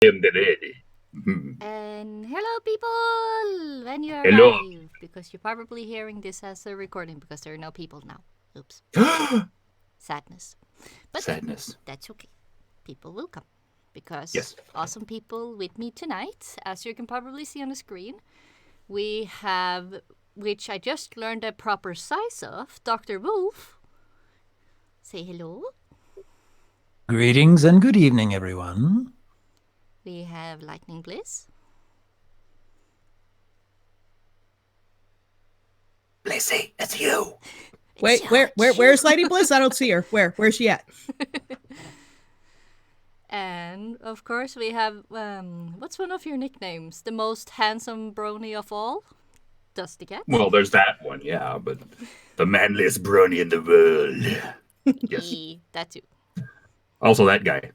am the lady. And hello, people! When you Hello. arrive, because you're probably hearing this as a recording because there are no people now. Oops. Sadness. But Sadness. that's okay. People will come. Because Yes. awesome people with me tonight, as you can probably see on the screen, we have, which I just learned a proper size of, Dr. Wolf. Say hello. Greetings and good evening, everyone. We have Lightning Bliss. Blissy, it's you. Wait, where's Lady Bliss? I don't see her. Where's she at? And of course we have what's one of your nicknames? The most handsome brony of all? DustyKatt. Well, there's that one, yeah, but the manliest brony in the world. Yes. That too. Also that guy.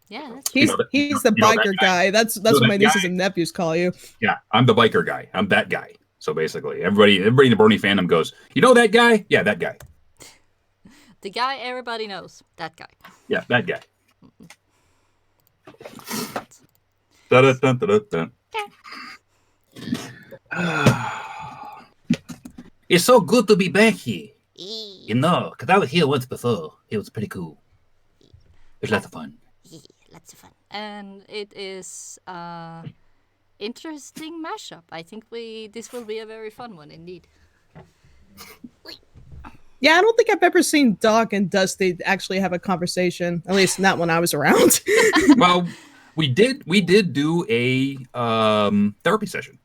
Yeah, that's He's the biker guy. That's what my nieces and nephews call you. Yeah, I'm the biker guy. I'm that guy. So basically, everybody in the Brony fandom goes, you know that guy? Yeah, that guy. the guy everybody knows. That guy. Yeah, that guy. Da-da-dun-da-dun-dun. It's so good to be back here. You know, because I was here once before. It was pretty cool. It was lots of fun. Lots of fun. And it is interesting mashup. I think this will be a very fun one indeed. Yeah, I don't think I've ever seen Doc and Dusty actually have a conversation. At least not when I was around. Well, we did do a therapy session.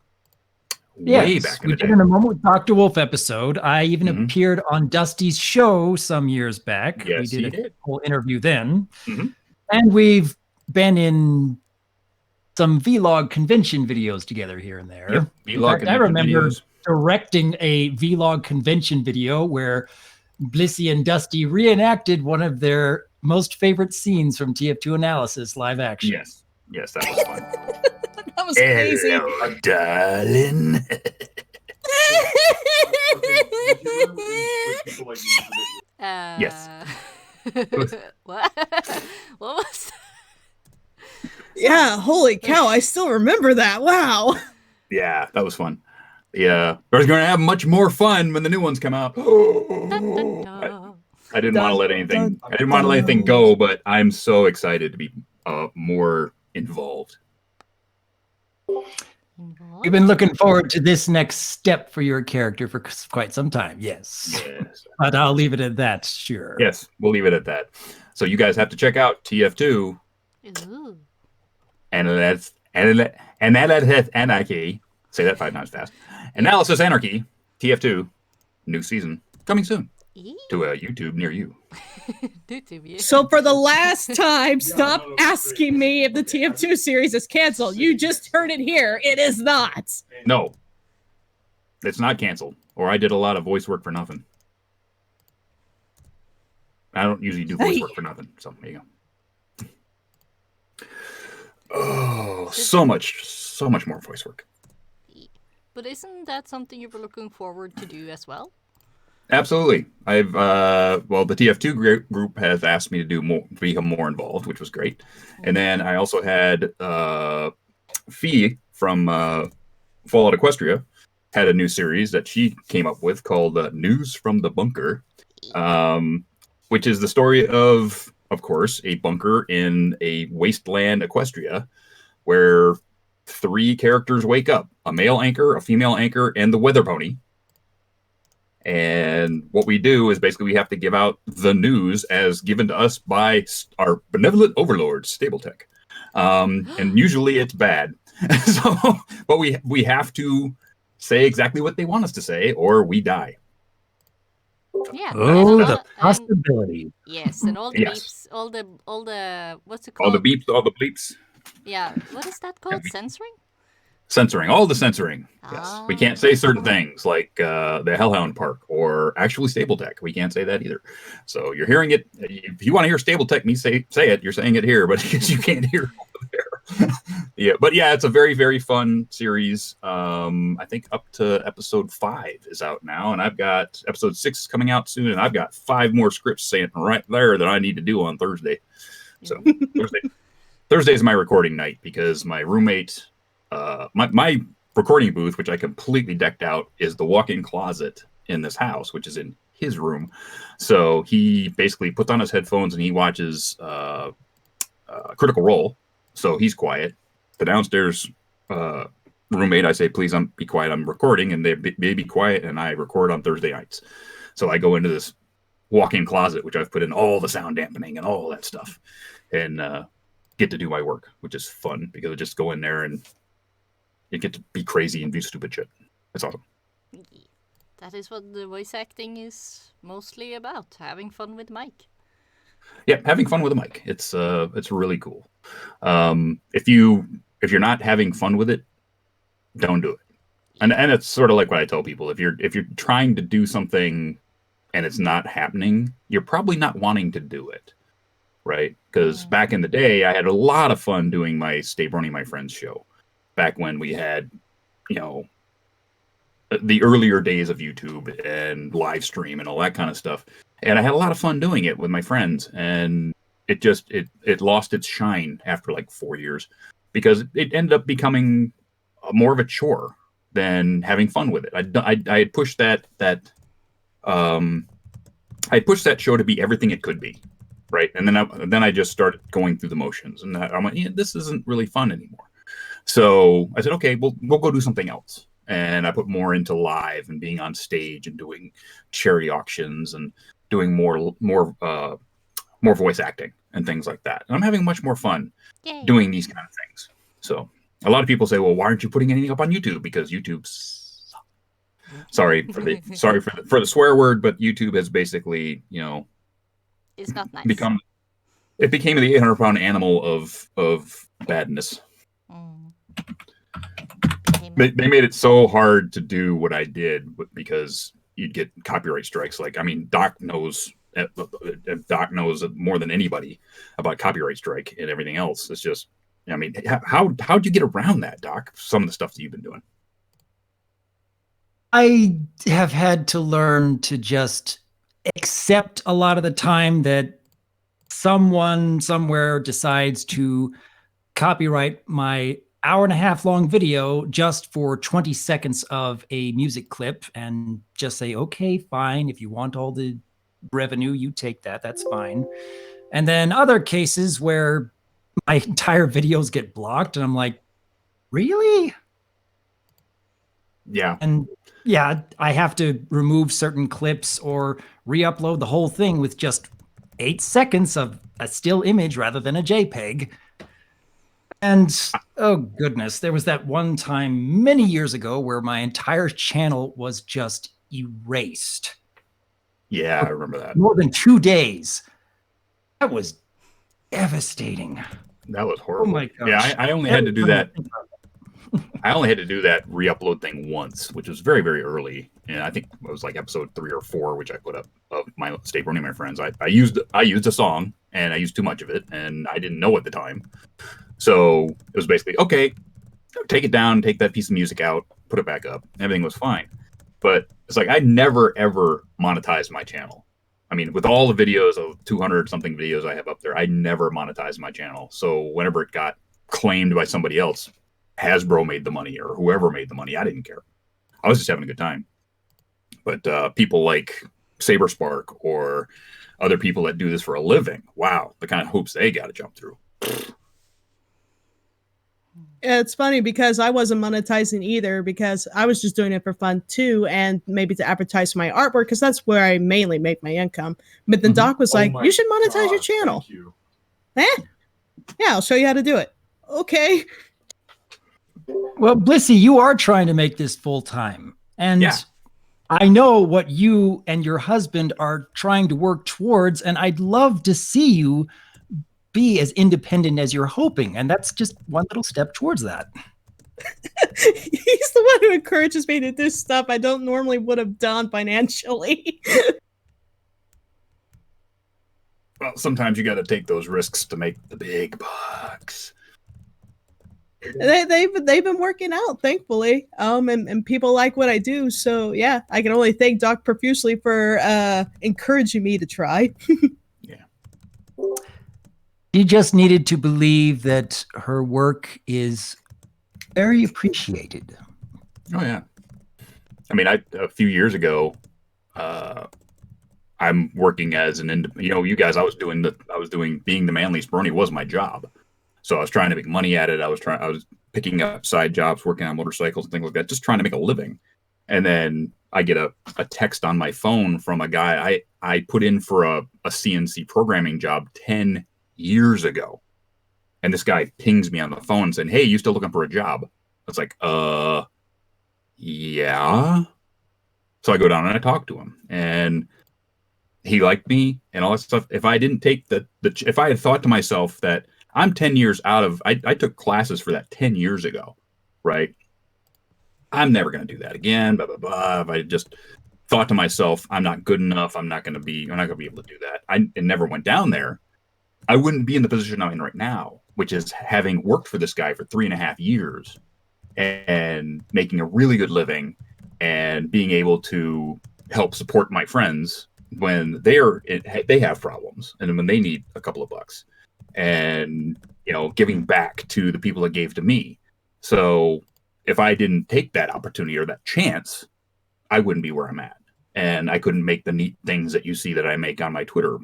Way back in we the did day. in a Moment with Dr. Wolf episode. I even appeared on Dusty's show some years back. Yes, we he did a did. whole interview then. Mhm. And we've been in some vlog convention videos together here and there. Yep, In vlog fact, I convention remember videos. directing a vlog convention video where Blissy and Dusty reenacted one of their most favorite scenes from TF2 Analysis live action. Yes, that was fun. That was crazy. Hello, darling. Yes. What? What was Yeah, holy cow, I still remember that. Wow. Yeah, that was fun. Yeah, we're going to have much more fun when the new ones come out. I didn't want to let anything. I didn't want to let anything go, but I'm so excited to be more involved. We've been looking forward to this next step for your character for quite some time. Yes. Yes. But I'll leave it at that, sure. Yes, we'll leave it at that. So you guys have to check out TF2 Ooh. Analysis Anarchy. Say that 5 times fast. Analysis Anarchy, TF2, new season coming soon to a YouTube near you. So for the last time, stop asking me if the TF2 series is canceled. You just heard it here. It is not. No, it's not canceled. Or I did a lot of voice work for nothing. I don't usually do voice work for nothing. So there you go. Oh, so much more voice work. But isn't that something you were looking forward to do as well? Absolutely. I've the TF2 group has asked me to do more, to become more involved, which was great. And then I also had Fee from Fallout Equestria had a new series that she came up with called News from the Bunker, which is the story of course, a bunker in a wasteland Equestria where 3 characters wake up: a male anchor, a female anchor, and the weather pony. And what we do is basically we have to give out the news as given to us by our benevolent overlords, Stabletech. And usually it's bad. But we have to say exactly what they want us to say, or we die. Yeah. Oh, the possibility. Yes, and all the beeps, all the what's it called? All the beeps, all the bleeps. Yeah, what is that called? Censoring? Censoring, all the censoring. Yes, we can't say certain things like the Hellhound Park or actually Stabletech. We can't say that either. So you're hearing it. If you want to hear Stabletech me say it, you're saying it here, but you can't hear it over there. Yeah, but yeah, it's a very, very fun series. I think up to episode 5 is out now, and I've got episode 6 coming out soon, and I've got 5 more scripts saying right there that I need to do on Thursday. So Thursday is my recording night because my roommate, my recording booth, which I completely decked out, is the walk-in closet in this house, which is in his room. So he basically puts on his headphones and he watches Critical Role. So he's quiet. The downstairs roommate, I say, please be quiet. I'm recording, and they be quiet, and I record on Thursday nights. So I go into this walk-in closet, which I've put in all the sound dampening and all that stuff, and get to do my work, which is fun because I just go in there and you get to be crazy and do stupid shit. It's awesome. That is what the voice acting is mostly about, having fun with Mike. Yeah, having fun with a mic. It's really cool. If you're not having fun with it, don't do it. And it's sort of like what I tell people. If you're trying to do something and it's not happening, you're probably not wanting to do it. Right? Because back in the day, I had a lot of fun doing my Stay Brony My Friends show. Back when we had, the earlier days of YouTube and live stream and all that kind of stuff. And I had a lot of fun doing it with my friends. And it lost its shine after like 4 years because it ended up becoming more of a chore than having fun with it. I had pushed that show to be everything it could be. Right. And then I just started going through the motions, and I'm like, this isn't really fun anymore. So I said, okay, we'll go do something else. And I put more into live and being on stage and doing charity auctions and doing more voice acting and things like that. And I'm having much more fun doing these kind of things. So a lot of people say, well, why aren't you putting anything up on YouTube? Because YouTube's sorry for the swear word, but YouTube has basically, it's not nice. became the 800-pound animal of badness. They made it so hard to do what I did because you'd get copyright strikes. Doc knows more than anybody about copyright strike and everything else. It's just, how'd you get around that, Doc? Some of the stuff that you've been doing. I have had to learn to just accept a lot of the time that someone somewhere decides to copyright my hour-and-a-half long video just for 20 seconds of a music clip and just say, okay, fine. If you want all the revenue, you take that. That's fine. And then other cases where my entire videos get blocked and I'm like, really? Yeah. And yeah, I have to remove certain clips or re-upload the whole thing with just 8 seconds of a still image rather than a JPEG. And oh goodness, there was that one time many years ago where my entire channel was just erased. Yeah, I remember that. More than 2 days. That was devastating. That was horrible. Oh my gosh. Yeah, I only had to do that. I only had to do that re-upload thing once, which was very, very early. And I think it was like episode 3 or 4, which I put up of my Stay Brony My Friends. I used a song and I used too much of it and I didn't know at the time. So it was basically, okay, take it down, take that piece of music out, put it back up. Everything was fine. But it's like I never, ever monetized my channel. With all the videos of 200 something videos I have up there, I never monetized my channel. So whenever it got claimed by somebody else, Hasbro made the money or whoever made the money, I didn't care. I was just having a good time. But people like Saberspark or other people that do this for a living, wow, the kind of hoops they got to jump through. It's funny because I wasn't monetizing either because I was just doing it for fun too and maybe to advertise my artwork because that's where I mainly make my income. But then Doc was like, you should monetize your channel. You. Yeah, I'll show you how to do it. Okay. Well, Blissy, you are trying to make this full time. And yeah. I know what you and your husband are trying to work towards, and I'd love to see you be as independent as you're hoping. And that's just one little step towards that. He's the one who encourages me to do stuff I don't normally would have done financially. Well, sometimes you got to take those risks to make the big bucks. They've been working out, thankfully. And people like what I do. So yeah, I can only thank Doc profusely for encouraging me to try. Yeah. She just needed to believe that her work is very appreciated. Oh yeah. I mean, a few years ago, I'm working as you guys. I was doing being the manliest Brony was my job, so I was trying to make money at it. I was picking up side jobs, working on motorcycles and things like that, just trying to make a living. And then I get a text on my phone from a guy I put in for a CNC programming job 10 years ago. And this guy pings me on the phone saying, "Hey, you still looking for a job?" It's like, yeah. So I go down and I talk to him, and he liked me and all that stuff. If I didn't take if I had thought to myself that I'm 10 years out of, I took classes for that 10 years ago, right? I'm never going to do that again, blah, blah, blah. If I just thought to myself, I'm not good enough, I'm not going to be able to do that. And never went down there. I wouldn't be in the position I'm in right now, which is having worked for this guy for 3.5 years and making a really good living and being able to help support my friends when they have problems and when they need a couple of bucks, and giving back to the people that gave to me. So if I didn't take that opportunity or that chance, I wouldn't be where I'm at, and I couldn't make the neat things that you see that I make on my Twitter,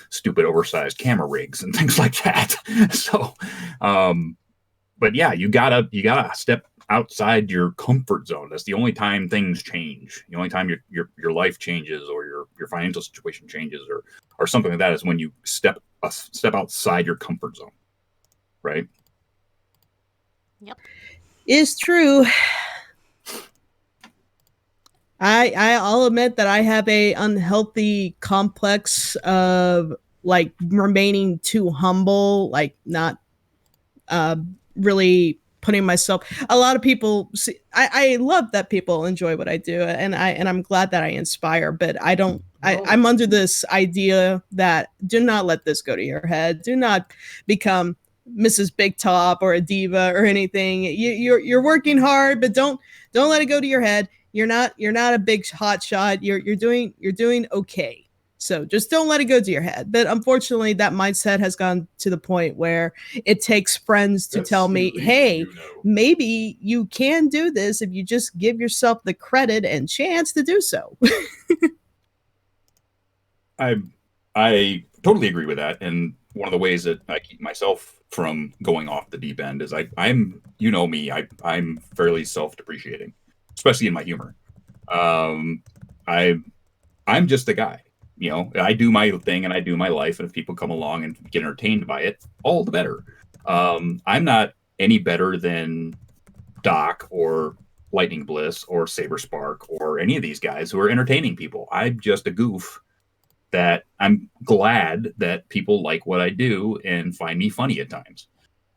stupid oversized camera rigs and things like that. So, but yeah, you gotta step outside your comfort zone. That's the only time things change. The only time your life changes or your financial situation changes or something like that is when you step outside your comfort zone, right? Yep. Is true. I'll admit that I have a unhealthy complex of like remaining too humble, like not really putting myself. A lot of people see, I love that people enjoy what I do, and I'm glad that I inspire, but I don't. I'm under this idea that do not let this go to your head. Do not become Mrs. Big Top or a diva or anything. You're working hard, but don't let it go to your head. You're not a big hot shot. You're doing okay. So just don't let it go to your head. But unfortunately, that mindset has gone to the point where it takes friends to tell me, hey, maybe you can do this if you just give yourself the credit and chance to do so. I totally agree with that. And one of the ways that I keep myself from going off the deep end is I'm me, I'm fairly self-depreciating, especially in my humor. I'm just a guy. I do my thing and I do my life, and if people come along and get entertained by it, all the better. I'm not any better than Doc or Lightning Bliss or Saber Spark or any of these guys who are entertaining people. I'm just a goof that I'm glad that people like what I do and find me funny at times.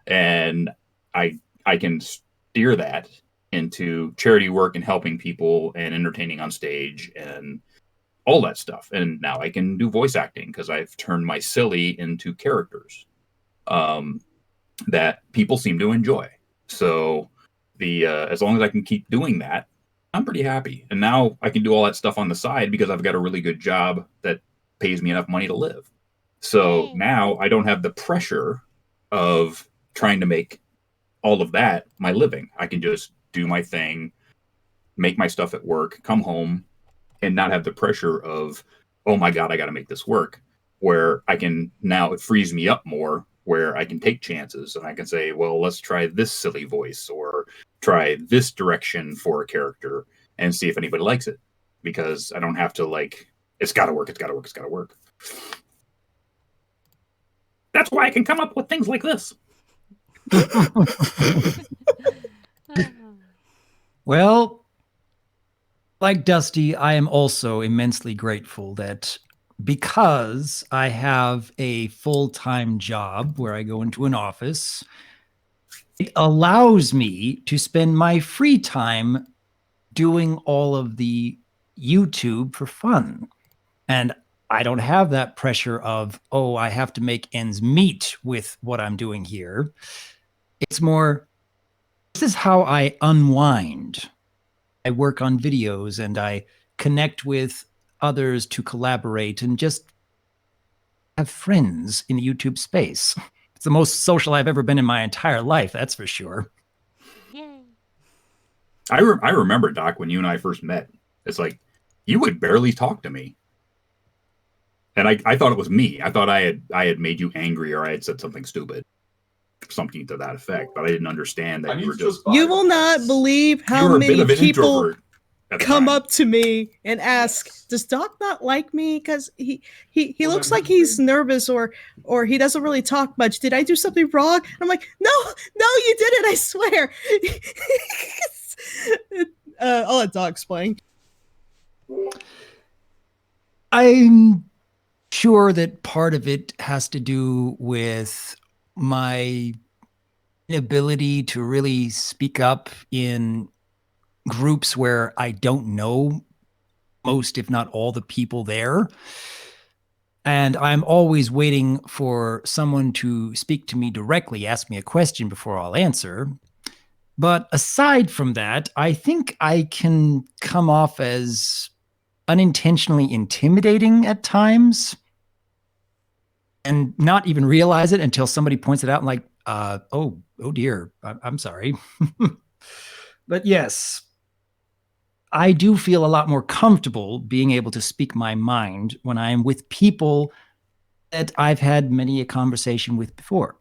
And I can steer that into charity work and helping people and entertaining on stage and all that stuff. And now I can do voice acting because I've turned my silly into characters that people seem to enjoy. So as long as I can keep doing that, I'm pretty happy. And now I can do all that stuff on the side because I've got a really good job that pays me enough money to live. So now I don't have the pressure of trying to make all of that my living. I can just do my thing, make my stuff at work, come home, and not have the pressure of, oh my God, I got to make this work. Where I can now, it frees me up more, where I can take chances and I can say, well, let's try this silly voice or try this direction for a character and see if anybody likes it. Because I don't have to it's got to work, it's got to work, it's got to work. That's why I can come up with things like this. Well, like Dusty, I am also immensely grateful that because I have a full-time job where I go into an office, it allows me to spend my free time doing all of the YouTube for fun. And I don't have that pressure of, oh, I have to make ends meet with what I'm doing here. It's more, this is how I unwind. I work on videos and I connect with others to collaborate and just have friends in the YouTube space. It's the most social I've ever been in my entire life, that's for sure. Yay. I remember, Doc, when you and I first met. It's like you would barely talk to me, and I thought it was me. I thought I had made you angry, or I had said something stupid, something to that effect. But I didn't understand that you were just. You will not believe how You were a bit many of an people introvert at the come time. up to me and ask, "Does Doc not like me? Because he looks like he's nervous or he doesn't really talk much. Did I do something wrong?" I'm like, "No, you didn't. I swear." I'll let Doc explain. I'm sure that part of it has to do with my inability to really speak up in groups where I don't know most, if not all, the people there. And I'm always waiting for someone to speak to me directly, ask me a question before I'll answer. But aside from that, I think I can come off as unintentionally intimidating at times and not even realize it until somebody points it out and like, oh dear, I'm sorry. But yes, I do feel a lot more comfortable being able to speak my mind when I'm with people that I've had many a conversation with before.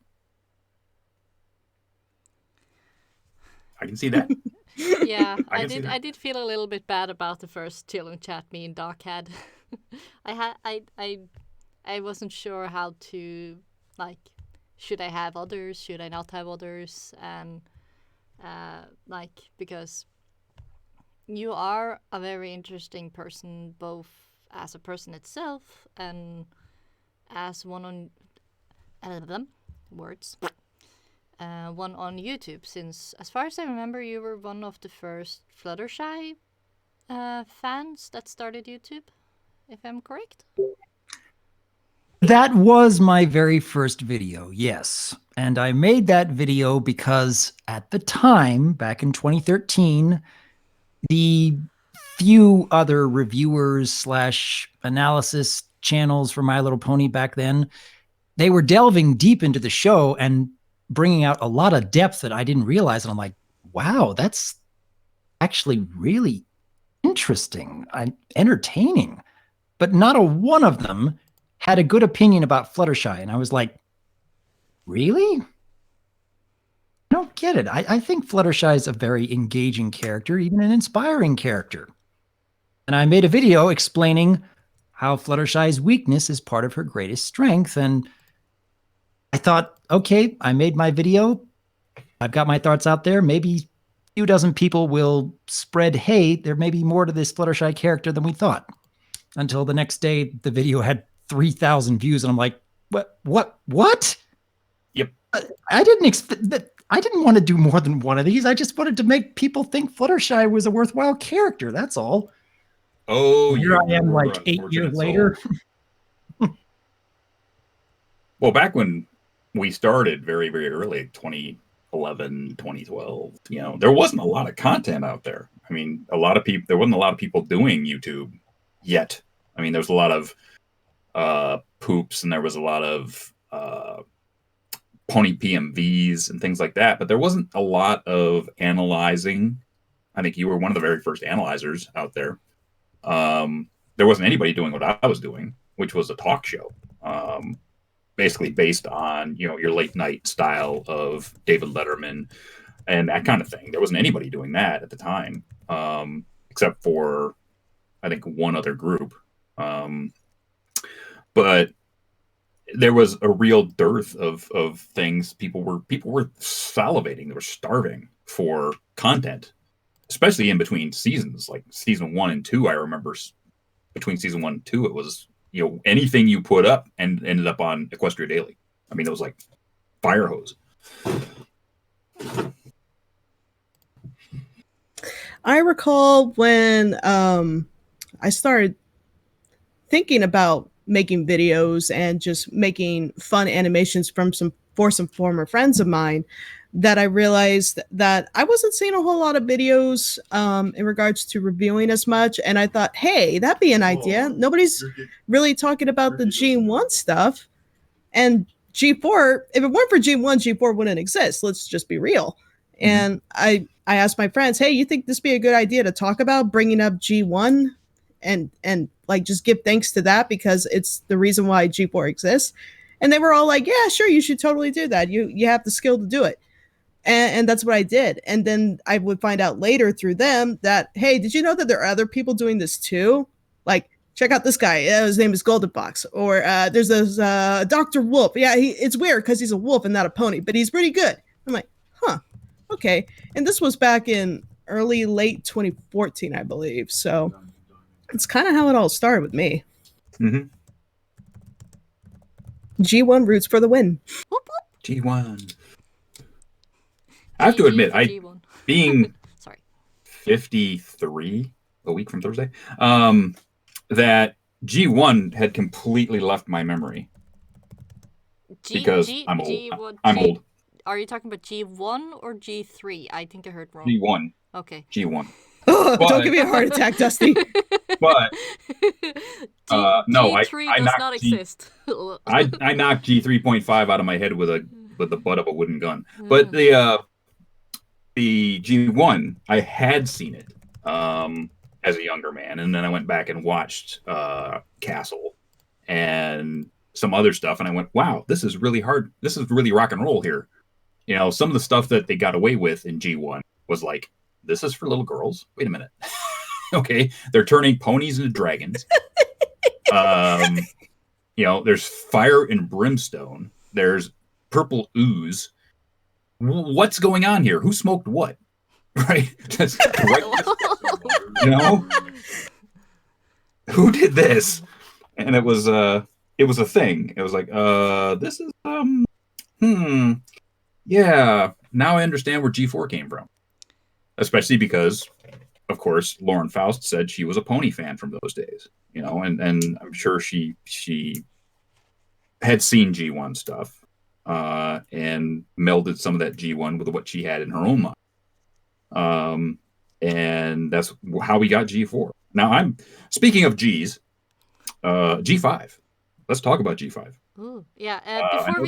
I can see that. Yeah, I can see that. I did feel a little bit bad about the first chill and chat me and Doc had. I wasn't sure how to, like, should I have others, should I not have others, and like, because you are a very interesting person, both as a person itself and as one on words. One on YouTube, since as far as I remember, you were one of the first Fluttershy fans that started YouTube, if I'm correct. That was my very first video, yes. And I made that video because at the time, back in 2013, the few other reviewers / analysis channels for My Little Pony back then, they were delving deep into the show and bringing out a lot of depth that I didn't realize. And I'm like, wow, that's actually really interesting and entertaining. But not a one of them had a good opinion about Fluttershy. And I was like, really? I don't get it. I think Fluttershy is a very engaging character, even an inspiring character. And I made a video explaining how Fluttershy's weakness is part of her greatest strength. And I thought, okay, I made my video. I've got my thoughts out there. Maybe a few dozen people will spread, hey, there may be more to this Fluttershy character than we thought. Until the next day, the video had 3,000 views. And I'm like, what? Yep. I didn't expect that. I didn't want to do more than one of these. I just wanted to make people think Fluttershy was a worthwhile character. That's all. Oh, here I am, like 8 years later. Well, back when we started very, very early, 2011, 2012, there wasn't a lot of content out there. I mean, there wasn't a lot of people doing YouTube yet. I mean, there was a lot of poops, and there was a lot of pony PMVs and things like that, but there wasn't a lot of analyzing. I think you were one of the very first analyzers out there. There wasn't anybody doing what I was doing, which was a talk show, basically based on, your late night style of David Letterman and that kind of thing. There wasn't anybody doing that at the time, except for, I think, one other group. But there was a real dearth of things. People were salivating. They were starving for content, especially in between seasons, like season 1 and 2. I remember between season 1 and 2, it was, anything you put up and ended up on Equestria Daily. I mean, it was like fire hose. I recall when I started thinking about making videos and just making fun animations for some former friends of mine. that I realized that I wasn't seeing a whole lot of videos in regards to reviewing as much. And I thought, hey, that'd be an idea. Nobody's really talking about the G1 stuff. And G4, if it weren't for G1, G4 wouldn't exist. Let's just be real. And I asked my friends, hey, you think this would be a good idea to talk about bringing up G1 and like just give thanks to that because it's the reason why G4 exists? And they were all like, yeah, sure, you should totally do that. You have the skill to do it. And that's what I did. And then I would find out later through them that, hey, did you know that there are other people doing this too? Like, check out this guy. His name is Golden Fox. Or there's this Dr.Wolf. Yeah, it's weird because he's a wolf and not a pony, but he's pretty good. I'm like, huh, okay. And this was back in late 2014, I believe. So it's kind of how it all started with me. Mm-hmm. G1 roots for the win. G1. I have to admit, being sorry 53 a week from Thursday, that G1 had completely left my memory because I'm old. I'm old. Are you talking about G1 or G3? I think I heard wrong. G1. Okay. G1. Don't give me a heart attack, Dusty. But no, G3 I does knocked not exist. I knocked G3.5 out of my head with the butt of a wooden gun. But the G1, I had seen it as a younger man, and then I went back and watched Castle and some other stuff, and I went, wow, this is really hard. This is really rock and roll here. You know, some of the stuff that they got away with in G1 was like, this is for little girls. Wait a minute. Okay, they're turning ponies into dragons. You know, there's fire and brimstone. There's purple ooze. What's going on here? Who smoked what? Right? Just right. You know, who did this? And it was a thing. It was like, this is yeah. Now I understand where G4 came from, especially because, of course, Lauren Faust said she was a pony fan from those days. You know, and I'm sure she had seen G1 stuff. And melded some of that G1 with what she had in her own mind. And that's how we got G4. Now I'm speaking of G's, G5. Let's talk about G5. Ooh, yeah. Before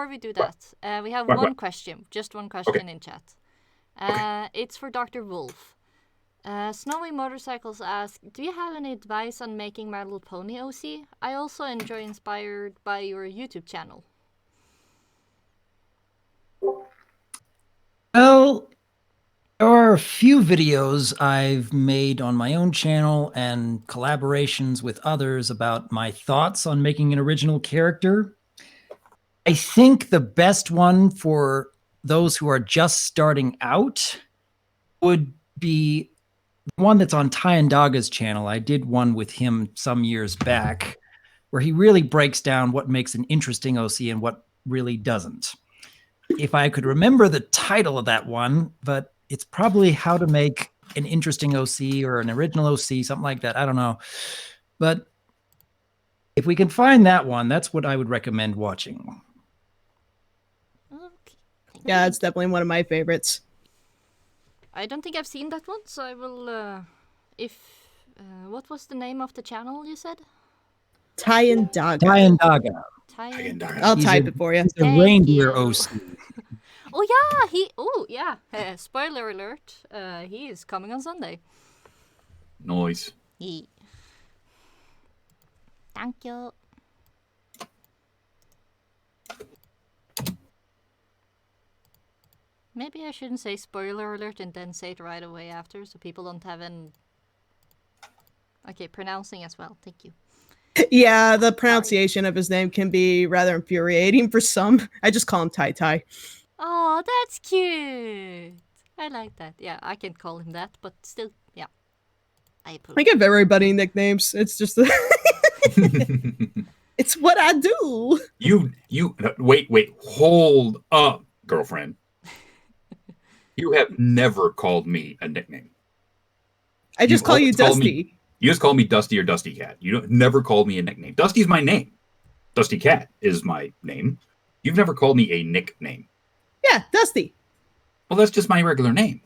we do that, we have one question, just one question in chat. It's for Dr. Wolf. Snowy Motorcycles asks, do you have any advice on making My Little Pony OC? I also enjoy inspired by your YouTube channel. Well, there are a few videos I've made on my own channel and collaborations with others about my thoughts on making an original character. I think the best one for those who are just starting out would be the one that's on Ty and Daga's channel. I did one with him some years back where he really breaks down what makes an interesting OC and what really doesn't. If I could remember the title of that one, but it's probably how to make an interesting OC or an original OC, something like that. I don't know. But if we can find that one, that's what I would recommend watching. Okay. Yeah, it's definitely one of my favorites. I don't think I've seen that one, so I will, what was the name of the channel you said? Ty and Daga. Ty and Daga. I'll type it for you. He's a reindeer OC. Oh yeah, spoiler alert, he is coming on Sunday. Nice. Thank you. Maybe I shouldn't say spoiler alert and then say it right away after, so people don't have an... Okay, pronouncing as well, thank you. Yeah, the pronunciation of his name can be rather infuriating for some. I just call him Tai Tai. Oh, that's cute. I like that. Yeah, I can call him that, but still, yeah. I give everybody nicknames. It's just it's what I do. You wait, hold up, girlfriend. You have never called me a nickname. I just call you Dusty. You just call me Dusty or DustyKatt. You never called me a nickname. Dusty's my name. DustyKatt is my name. You've never called me a nickname. Yeah, Dusty. Well, that's just my regular name.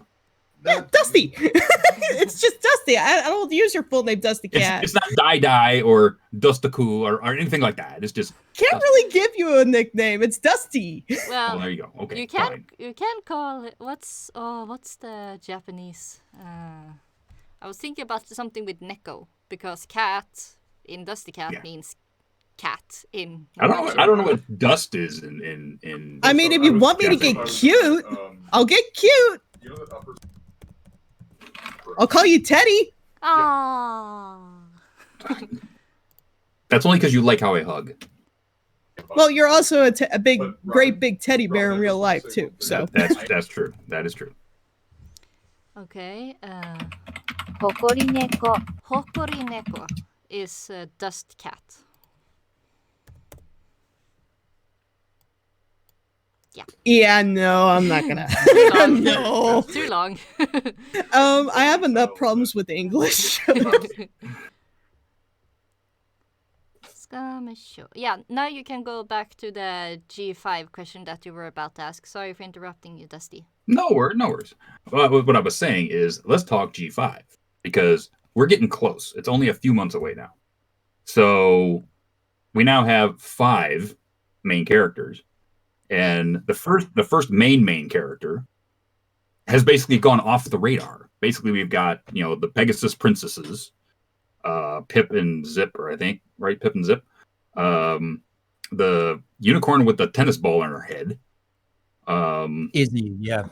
Yeah, Dusty. It's just Dusty. I don't use your full name, DustyKatt. It's not Die or Dustaku or anything like that. It's just Can't really give you a nickname. It's Dusty. Well, there you go. Okay, you can fine. you can call it what's the Japanese? I was thinking about something with neko because cat in DustyKatt means cat in. I don't know what dust is in. I mean, if you want me to get cute, I'll get cute. I'll call you Teddy. Aww. That's only because you like how I hug. Well, you're also a great big teddy bear in real life too. So that's true. That is true. Okay. ほこり猫 Hokori neko is DustyKatt. yeah, no, I'm not gonna. long. No. Too long. I have enough problems with English. Yeah, now you can go back to the G5 question that you were about to ask. Sorry for interrupting you, Dusty. No worries. What I was saying is, let's talk G5 because we're getting close. It's only a few months away now. So we now have 5 main characters, and the first main character has basically gone off the radar. Basically, we've got the Pegasus princesses, Pip and Zip, or I think right, Pip and Zip, the unicorn with the tennis ball in her head, Izzy, yeah.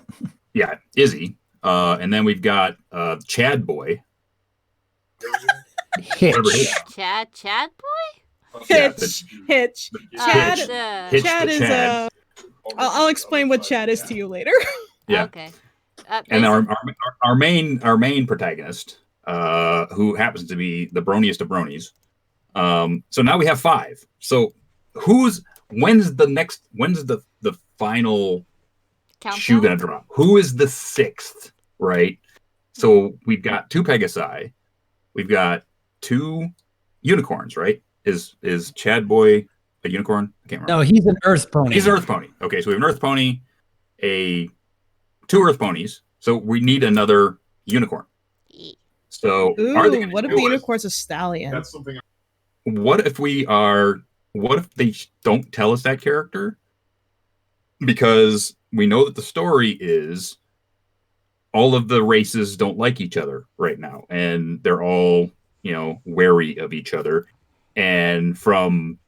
yeah, Izzy, and then we've got Chad Boy. Hitch. Chad boy? Hitch. Chad. Hitch Chad the is Chad. I'll explain what Chad is to you later. Yeah. Okay. And our main protagonist, who happens to be the broniest of bronies. So now we have 5. So when's the final Countdown? shoe gonna drop? Who is the 6th? Right. So we've got 2 Pegasi, we've got 2 unicorns. Right? Is Chad Boy a unicorn? I can't remember. No, he's an Earth pony. He's an Earth pony. Okay, so we have an Earth pony, 2 Earth ponies. So we need another unicorn. So Ooh, what if the unicorn's a stallion? That's something. What if they don't tell us that character? Because we know that the story is all of the races don't like each other right now, and they're all wary of each other. And from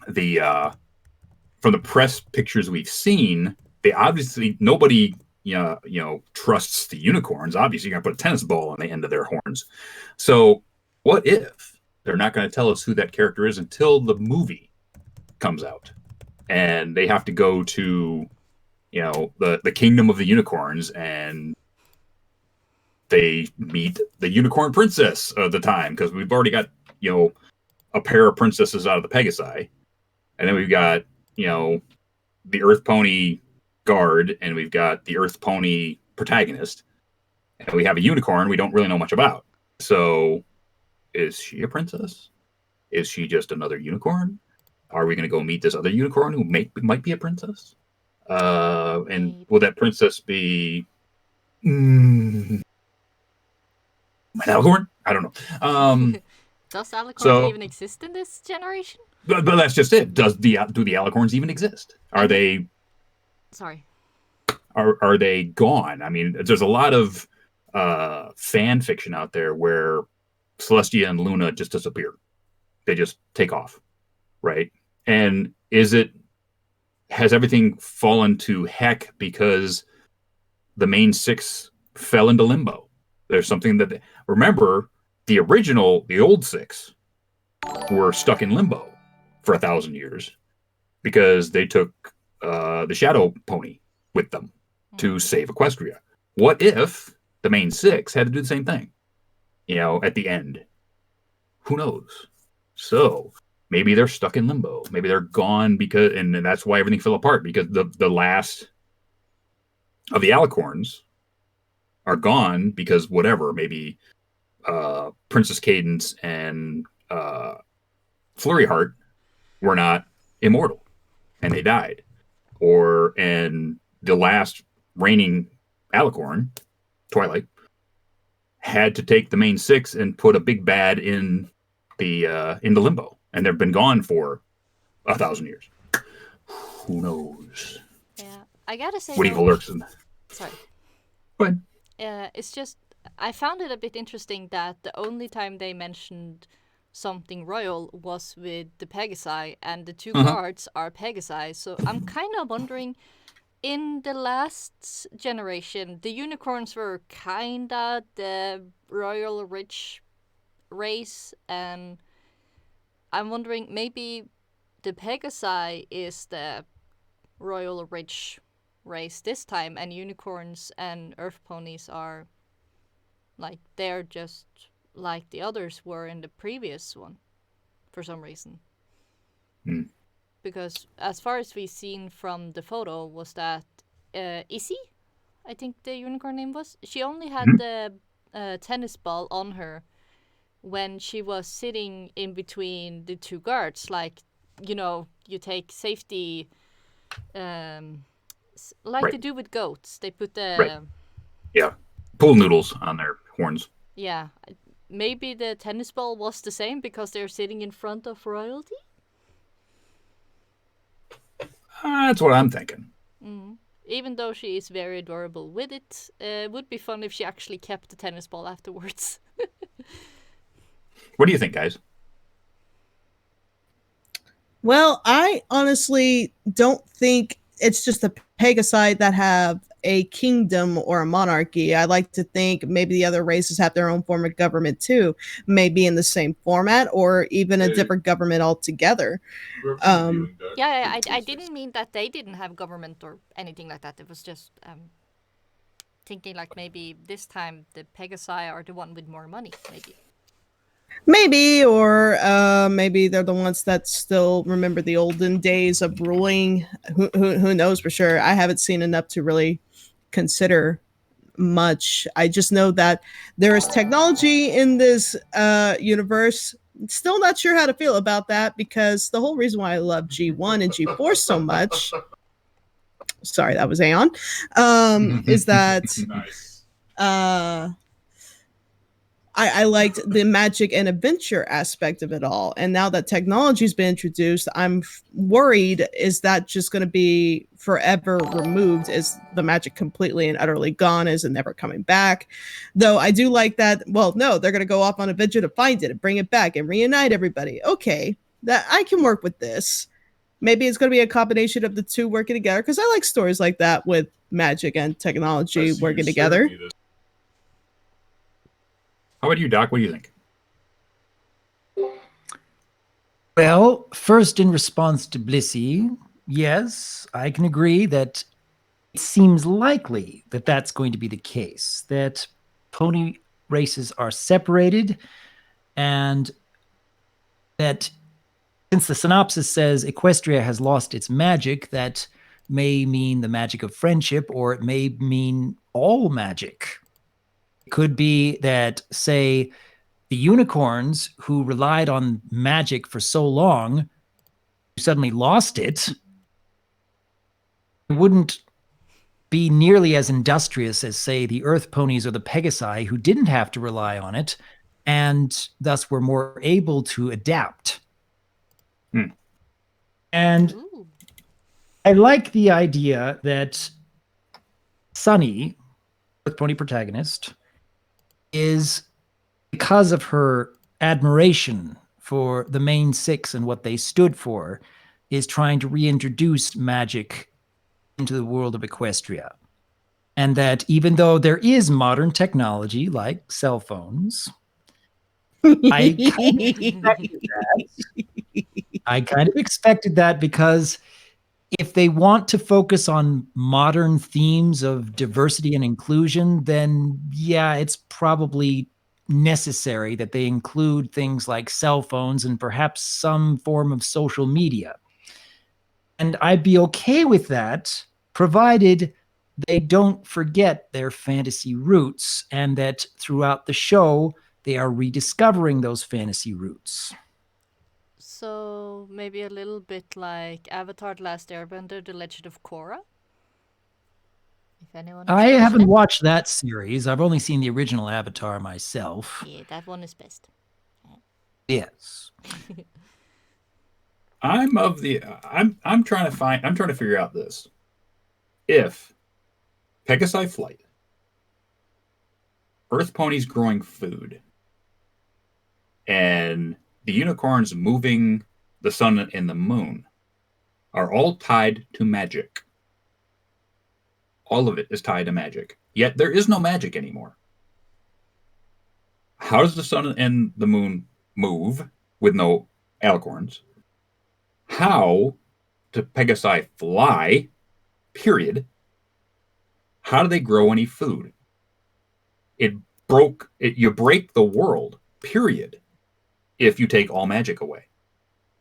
the press pictures we've seen, they obviously nobody trusts the unicorns. Obviously, you're gonna put a tennis ball on the end of their horns. So what if they're not going to tell us who that character is until the movie comes out, and they have to go to the kingdom of the unicorns, and they meet the unicorn princess of the time, because we've already got a pair of princesses out of the Pegasi, and then we've got the Earth Pony guard, and we've got the Earth Pony protagonist, and we have a unicorn we don't really know much about. So is she a princess? Is she just another unicorn? Are we going to go meet this other unicorn who might be a princess? And will that princess be an alicorn? I don't know. Does alicorn even exist in this generation? But that's just it. Do the alicorns even exist? Are they? Sorry. Are they gone? I mean, there's a lot of fan fiction out there where Celestia and Luna just disappear. They just take off, right? And has everything fallen to heck because the main 6 fell into limbo? There's something that remember the old 6 were stuck in limbo for 1,000 years because they took the Shadow Pony with them to save Equestria. What if the main 6 had to do the same thing? At the end, who knows? So maybe they're stuck in limbo. Maybe they're gone and that's why everything fell apart, because the last of the alicorns are gone because whatever, maybe Princess Cadence and Flurry Heart were not immortal and they died, and the last reigning Alicorn, Twilight, had to take the main 6 and put a big bad in the limbo, and they've been gone for 1,000 years. Who knows? Yeah, I gotta say. What evil lurks in that? Sorry. Go ahead. It's just I found it a bit interesting that the only time they mentioned something royal was with the Pegasi, and the 2 guards are Pegasi. So I'm kind of wondering, in the last generation, the unicorns were kinda the royal rich race, and I'm wondering maybe the Pegasi is the royal rich race this time, and unicorns and earth ponies are like they're just like the others were in the previous one for some reason. Because as far as we've seen from the photo was that Issy, I think the unicorn name was, she only had the tennis ball on her when she was sitting in between the 2 guards, like, you know, you take safety like they do with goats. They put the pool noodles on their horns. Yeah, maybe the tennis ball was the same because they're sitting in front of royalty. That's what I'm thinking. Even though she is very adorable with it, it would be fun if she actually kept the tennis ball afterwards. What do you think, guys? Well, I honestly don't think it's just the Pegasi that have a kingdom or a monarchy. I like to think maybe the other races have their own form of government too, maybe in the same format or even a different government altogether. I didn't mean that they didn't have government or anything like that. It was just thinking like maybe this time the Pegasi are the one with more money, maybe. Maybe, or maybe they're the ones that still remember the olden days of ruling. Who knows for sure? I haven't seen enough to really consider much. I just know that there is technology in this universe. Still not sure how to feel about that, because the whole reason why I love G1 and G4 so much, sorry, that was Aeon, is that Nice. I liked the magic and adventure aspect of it all. And now that technology's been introduced, I'm worried, is that just going to be forever removed? Is the magic completely and utterly gone? Is it never coming back? Though I do like that, well, no, they're going to go off on a adventure to find it and bring it back and reunite everybody. Okay, that I can work with this. Maybe it's going to be a combination of the 2 working together, because I like stories like that with magic and technology working together. How about you, Doc? What do you think? Well, first, in response to Blissy, yes, I can agree that it seems likely that that's going to be the case, that pony races are separated, and that since the synopsis says Equestria has lost its magic, that may mean the magic of friendship, or it may mean all magic. It could be that, say, the unicorns who relied on magic for so long suddenly lost it, wouldn't be nearly as industrious as, say, the earth ponies or the Pegasi, who didn't have to rely on it and thus were more able to adapt. And I like the idea that Sunny, the pony protagonist, is, because of her admiration for the main 6 and what they stood for, is trying to reintroduce magic into the world of Equestria. And that even though there is modern technology like cell phones, I kind of expected that, because if they want to focus on modern themes of diversity and inclusion, then yeah, it's probably necessary that they include things like cell phones and perhaps some form of social media. And I'd be okay with that, provided they don't forget their fantasy roots, and that throughout the show, they are rediscovering those fantasy roots. So maybe a little bit like Avatar: The Last Airbender, The Legend of Korra? anyone I else haven't watched watched that series. I've only seen the original Avatar myself. it? Yeah, that one is best. Yes. I'm trying to figure out this. If Pegasi flight, Earth ponies growing food, and the unicorns moving the sun and the moon are all tied to magic. All of it is tied to magic. Yet there is no magic anymore. How does the sun and the moon move with no alicorns? How do Pegasi fly? Period. How do they grow any food? You break the world, period, if you take all magic away.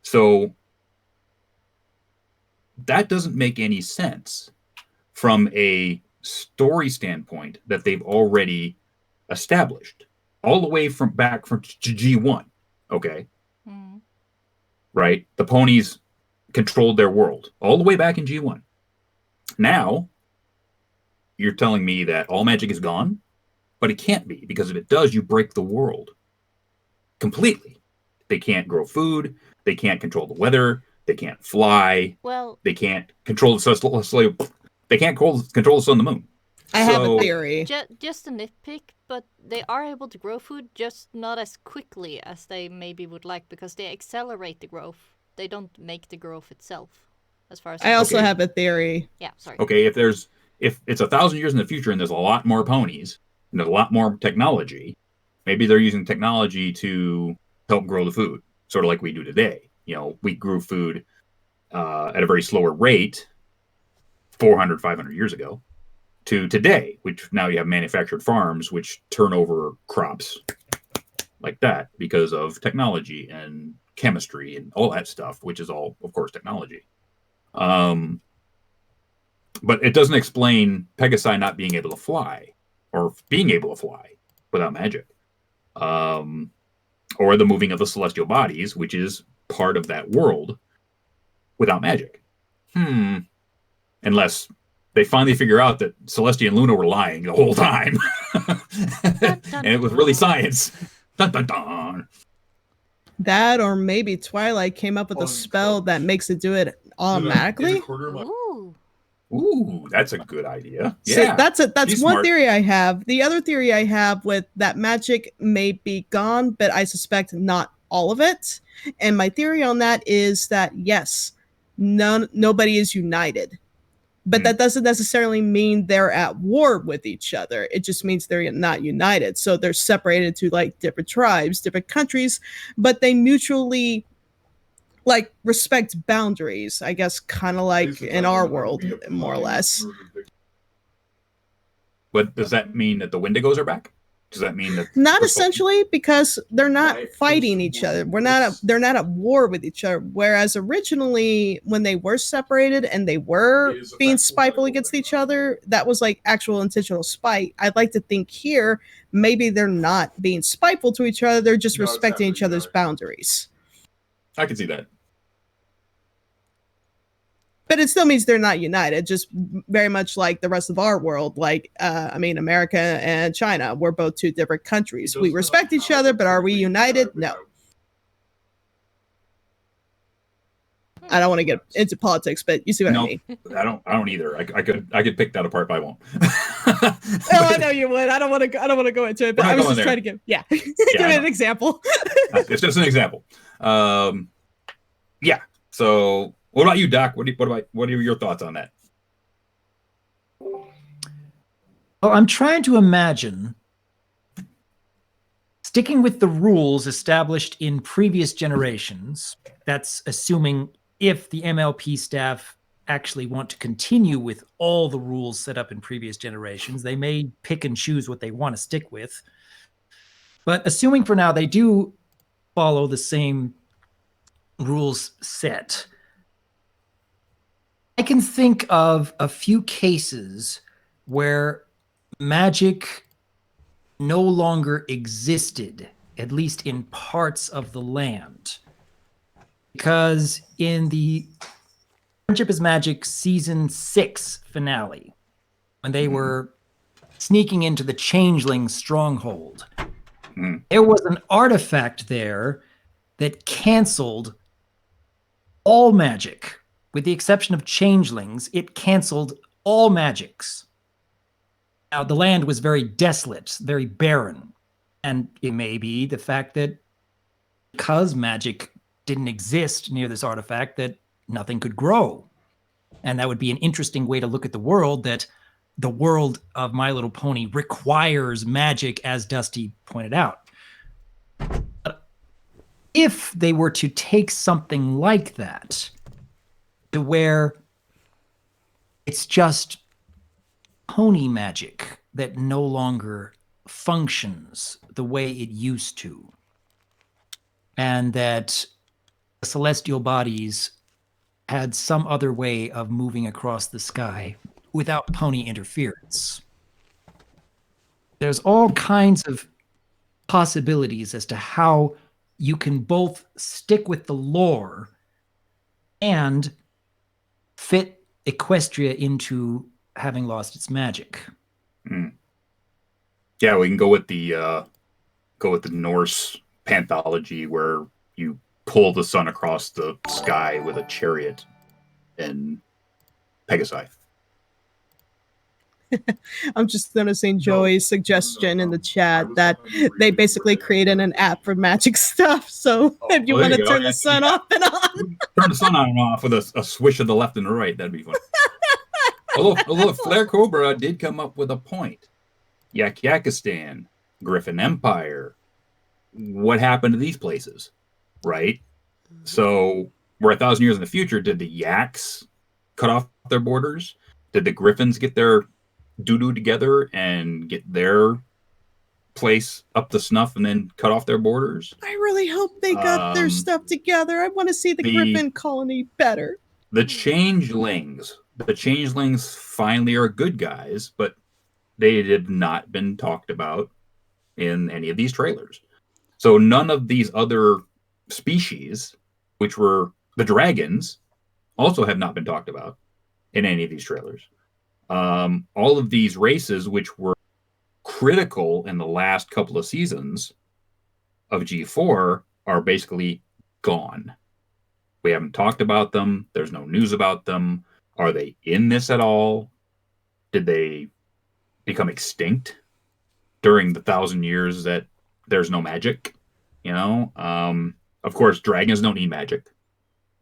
So that doesn't make any sense from a story standpoint that they've already established all the way from G1. Okay. Mm. Right? The ponies controlled their world all the way back in G1. Now, you're telling me that all magic is gone? But it can't be, because if it does, you break the world completely. They can't grow food. They can't control the weather. They can't fly. Well, They can't control the sun. They can't control the sun and the moon. I have a theory. just a nitpick, but they are able to grow food, just not as quickly as they maybe would like, because they accelerate the growth. They don't make the growth itself, as far as I also Okay. have a theory. Yeah, sorry. Okay, if it's 1,000 years in the future and there's a lot more ponies and there's a lot more technology, maybe they're using technology to help grow the food, sort of like we do today. You know, we grew food at a very slower rate 400, 500 years ago to today, which now you have manufactured farms which turn over crops like that because of technology and chemistry and all that stuff, which is all, of course, technology. But it doesn't explain Pegasi not being able to fly or being able to fly without magic. Or the moving of the celestial bodies, which is part of that world, without magic. Unless they finally figure out that Celestia and Luna were lying the whole time. And it was really science. Dun, dun, dun. That, or maybe Twilight came up with a spell that makes it do it automatically. Ooh. Ooh, that's a good idea. So Yeah, that's she's one smart. theory I have. The other theory I have with that magic may be gone, but I suspect not all of it. And my theory on that is that yes, nobody is united. But that doesn't necessarily mean they're at war with each other. It just means they're not united. So they're separated to like different tribes, different countries, but they mutually like respect boundaries, I guess, kind of like in our world, more or less. But does that mean that the Wendigos are back? Does that mean that Not essentially, because they're not fighting each other. They're not at war with each other. Whereas originally, when they were separated and they were being spiteful against each other, that was like actual intentional spite. I'd like to think here, maybe they're not being spiteful to each other. They're just respecting each other's boundaries. I can see that. But it still means they're not united, just very much like the rest of our world. Like, America and China, we're both two different countries. We respect each other, but are we united? No. I don't want to get into politics, but you see what I mean. I don't either. I could pick that apart, but I won't. Oh, I know you would. I don't want to go into it, but I was just trying to give give it an example. It's just an example. Yeah. So, what about you, Doc? What are your thoughts on that? Well, I'm trying to imagine sticking with the rules established in previous generations. That's assuming if the MLP staff actually want to continue with all the rules set up in previous generations. They may pick and choose what they want to stick with. But assuming for now they do follow the same rules set, I can think of a few cases where magic no longer existed, at least in parts of the land. Because in the Friendship is Magic Season 6 finale, when they were sneaking into the Changelings stronghold. Mm. There was an artifact there that canceled all magic. With the exception of Changelings, it canceled all magics. Now, the land was very desolate, very barren. And it may be the fact that because magic didn't exist near this artifact, that nothing could grow. And that would be an interesting way to look at the world, that the world of My Little Pony requires magic, as Dusty pointed out. But if they were to take something like that to where it's just pony magic that no longer functions the way it used to, and that the celestial bodies had some other way of moving across the sky without pony interference. There's all kinds of possibilities as to how you can both stick with the lore and fit Equestria into having lost its magic. Mm. Yeah, we can go with the Norse panthology, where you pull the sun across the sky with a chariot and Pegasi. I'm just noticing Joey's suggestion in the chat that they basically created an app for magic stuff. So if you want to turn the sun off and on. Turn the sun on and off with a swish of the left and the right. That'd be fun. Although Flare Cobra did come up with a point. Yakistan, Griffin Empire. What happened to these places? Right? So we're 1,000 years in the future. Did the Yaks cut off their borders? Did the Griffins get their doo-doo together and get their place up to snuff and then cut off their borders? I really hope they got their stuff together. I want to see the Griffin colony better. The Changelings finally are good guys, but they had not been talked about in any of these trailers. So none of these other species, which were the dragons, also have not been talked about in any of these trailers. All of these races, which were critical in the last couple of seasons of G4, are basically gone. We haven't talked about them. There's no news about them. Are they in this at all? Did they become extinct during the 1,000 years that there's no magic? You know, of course, dragons don't need magic.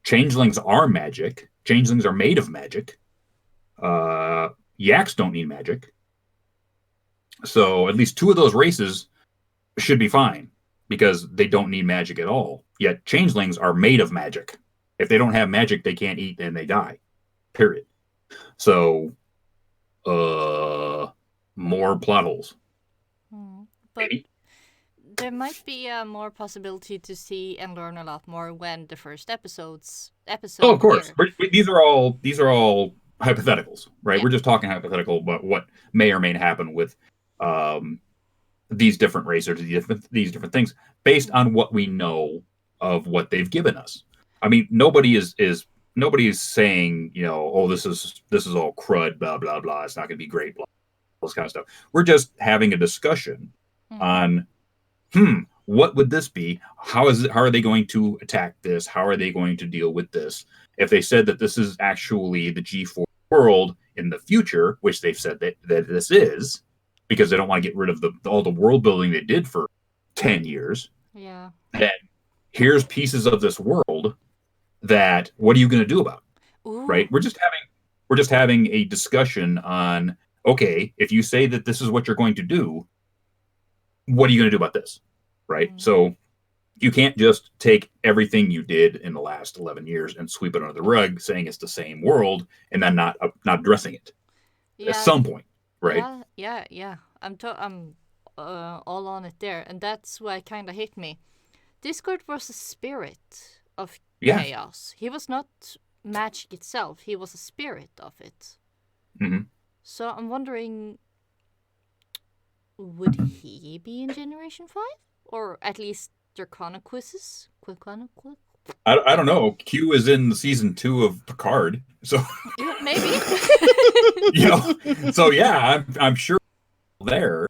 Changelings are magic. Changelings are made of magic. Yaks don't need magic. So at least 2 of those races should be fine because they don't need magic at all. Yet changelings are made of magic. If they don't have magic, they can't eat and they die. Period. So, more plot holes. But Maybe. there might be more possibility to see and learn a lot more when the first episode. Oh, of course. Here. These are all hypotheticals, right? Yeah. We're just talking hypothetical about what may or may happen with these different racers, these different things, based on what we know of what they've given us. I mean, nobody is saying, you know, oh, this is all crud, blah blah blah. It's not going to be great, blah, all this kind of stuff. We're just having a discussion on, what would this be? How are they going to attack this? How are they going to deal with this? If they said that this is actually the G4 world in the future, which they've said that this is, because they don't want to get rid of all the world building they did for 10 years. Yeah. Then here's pieces of this world that, what are you going to do about it? Ooh. Right? We're just having a discussion on, okay, if you say that this is what you're going to do, what are you going to do about this? Right? So you can't just take everything you did in the last 11 years and sweep it under the rug, saying it's the same world, and then not addressing it at some point, right? Yeah. I'm all on it there, and that's why it kind of hit me. Discord was a spirit of chaos. He was not magic itself. He was a spirit of it. Mm-hmm. So I'm wondering, would he be in Generation 5? Or at least Draconoquis's? I don't know. Q is in season 2 of Picard, so Yeah, maybe. So yeah, I'm sure there.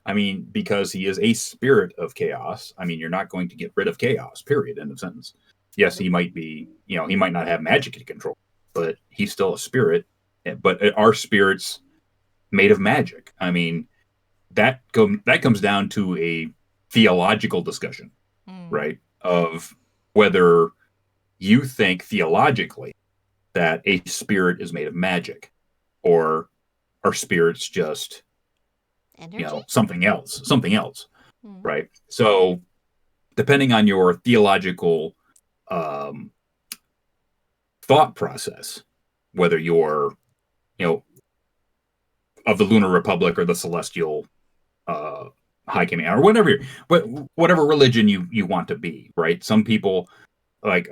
I mean, because he is a spirit of chaos. I mean, you're not going to get rid of chaos. Period. End of sentence. Yes, he might be. He might not have magic to control, but he's still a spirit. But are spirits made of magic? I mean, that comes down to a theological discussion, right? Of whether you think theologically that a spirit is made of magic, or are spirits just Energy? something else, right? So depending on your theological thought process, whether you're of the Lunar Republic or the Celestial High Command, or whatever religion you want to be, right? Some people like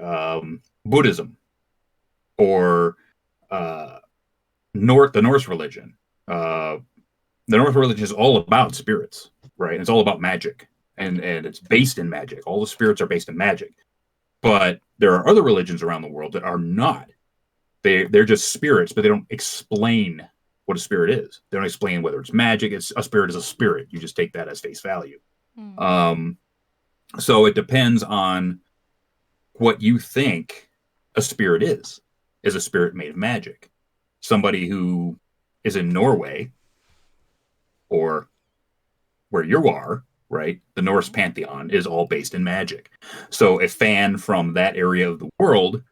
Buddhism, or the Norse religion. The Norse religion is all about spirits, right? It's all about magic, and it's based in magic. All the spirits are based in magic. But there are other religions around the world that are not. They're just spirits, but they don't explain what a spirit is. They don't explain whether it's magic. It's a spirit is a spirit. You just take that as face value. So it depends on what you think a spirit is. Is a spirit made of magic? Somebody who is in Norway, or where you are, right? The Norse pantheon is all based in magic. So a fan from that area of the world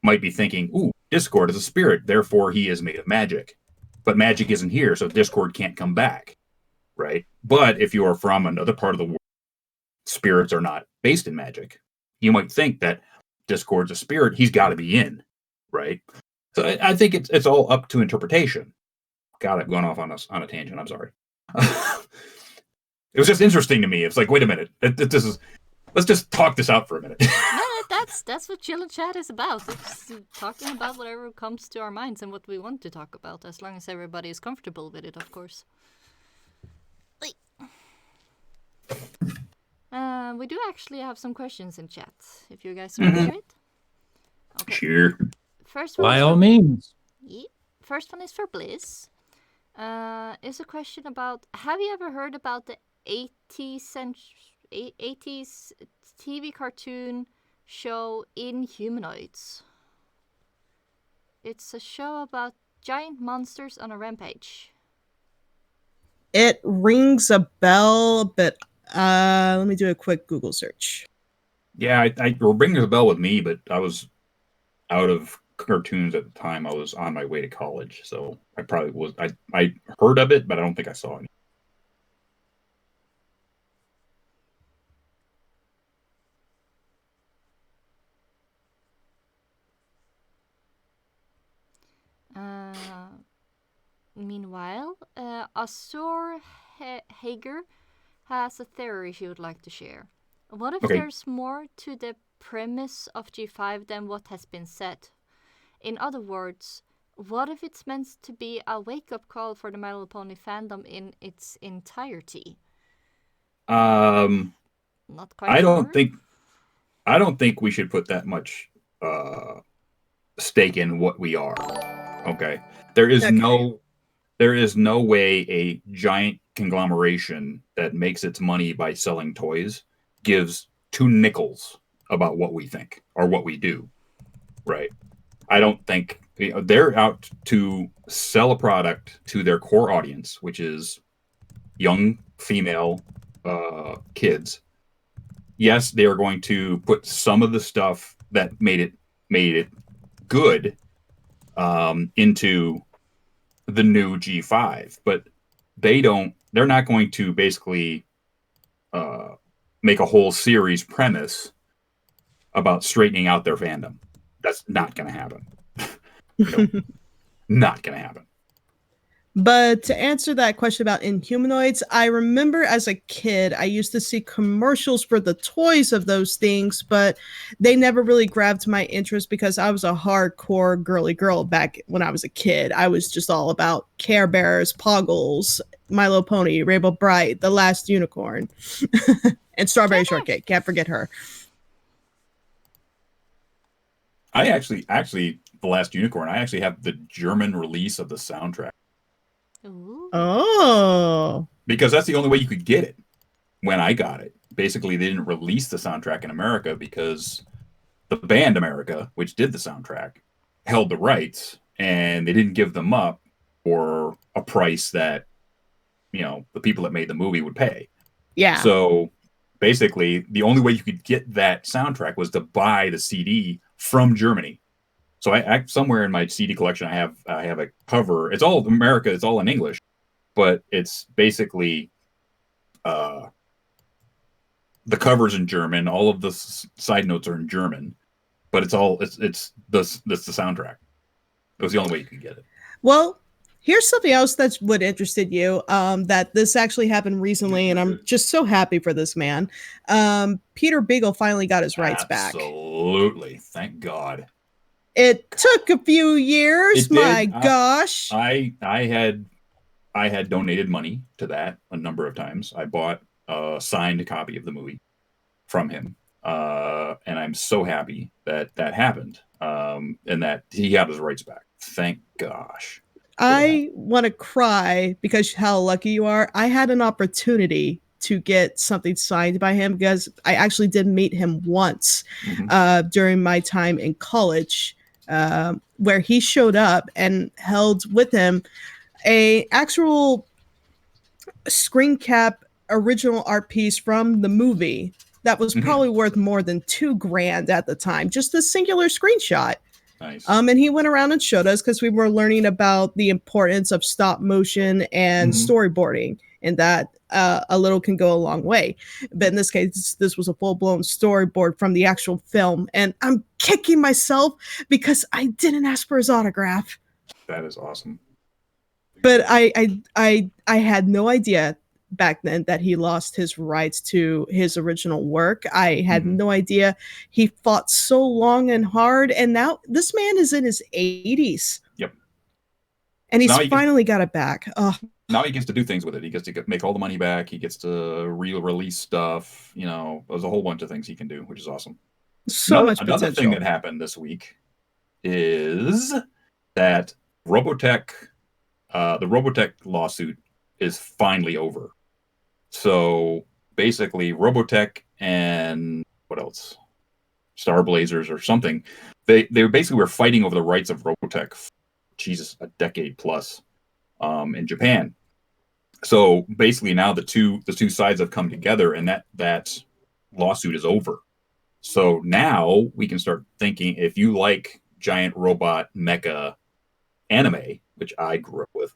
might be thinking, ooh, Discord is a spirit, therefore he is made of magic. But magic isn't here, so Discord can't come back, right? But if you are from another part of the world, spirits are not based in magic. You might think that Discord's a spirit, he's got to be in, right? So I think it's all up to interpretation. God, I've gone off on a tangent. I'm sorry. It was just interesting to me. It's like, wait a minute, let's just talk this out for a minute. No, that's what Chill and Chat is about. It's talking about whatever comes to our minds and what we want to talk about, as long as everybody is comfortable with it, of course. We do actually have some questions in chat, if you guys want to hear it. Okay. Sure. First one. By all means. Yeah. First one is for Bliss. Is a question about: have you ever heard about the 80s TV cartoon show Inhumanoids? It's a show about giant monsters on a rampage. It rings a bell, but let me do a quick Google search. Yeah, I rings a bell with me, but I was out of cartoons at the time. I was on my way to college, so I probably was. I heard of it, but I don't think I saw it. Meanwhile, Azor Hager has a theory she would like to share. What if there's more to the premise of G5 than what has been said? In other words, what if it's meant to be a wake-up call for the My Little Pony fandom in its entirety? Not quite I sure. I don't think we should put that much stake in what we are. Okay. There is no way a giant conglomeration that makes its money by selling toys gives 2 nickels about what we think or what we do. Right. I don't think they're out to sell a product to their core audience, which is young female kids. Yes, they are going to put some of the stuff that made it good into the new G5, but they're not going to basically make a whole series premise about straightening out their fandom. That's not going to happen. Not going to happen. But to answer that question about Inhumanoids, I remember as a kid, I used to see commercials for the toys of those things, but they never really grabbed my interest because I was a hardcore girly girl back when I was a kid. I was just all about Care Bears, Poggles, My Little Pony, Rainbow Bright, The Last Unicorn, and Strawberry Shortcake. Can't forget her. I actually, The Last Unicorn, I actually have the German release of the soundtrack Ooh. Oh. because that's the only way you could get it when I got it. Basically, they didn't release the soundtrack in America because the band America, which did the soundtrack, held the rights and they didn't give them up for a price that, the people that made the movie would pay. Yeah. So basically, the only way you could get that soundtrack was to buy the CD from Germany. So I somewhere in my CD collection, I have a cover. It's all America. It's all in English, but it's basically the cover's in German. All of the side notes are in German, but it's the soundtrack. It was the only way you could get it. Well, here's something else that would interested you. That this actually happened recently, and I'm just so happy for this man. Peter Biegel finally got his rights back. Absolutely, thank God. It took a few years. My gosh. I had donated money to that a number of times. I bought a signed copy of the movie from him, and I'm so happy that happened, and that he got his rights back. Thank gosh. I want to cry because how lucky you are. I had an opportunity to get something signed by him because I actually did meet him once during my time in college, where he showed up and held with him a actual screen cap original art piece from the movie that was probably worth more than $2,000 at the time. Just a singular screenshot. Nice. And he went around and showed us because we were learning about the importance of stop motion and storyboarding, and that a little can go a long way. But in this case, this was a full-blown storyboard from the actual film, and I'm kicking myself because I didn't ask for his autograph. That is awesome. But I had no idea back then that he lost his rights to his original work. I had no idea. He fought so long and hard, and now this man is in his 80s. Yep. And he's finally got it back. Oh. Now he gets to do things with it. He gets to make all the money back. He gets to re-release stuff. There's a whole bunch of things he can do, which is awesome. Another thing that happened this week is that Robotech, the Robotech lawsuit is finally over. So basically, Robotech and what else? Star Blazers or something. They basically were fighting over the rights of Robotech for, a decade plus in Japan. So basically, now the two sides have come together, and that lawsuit is over. So now we can start thinking, if you like giant robot mecha anime, which I grew up with,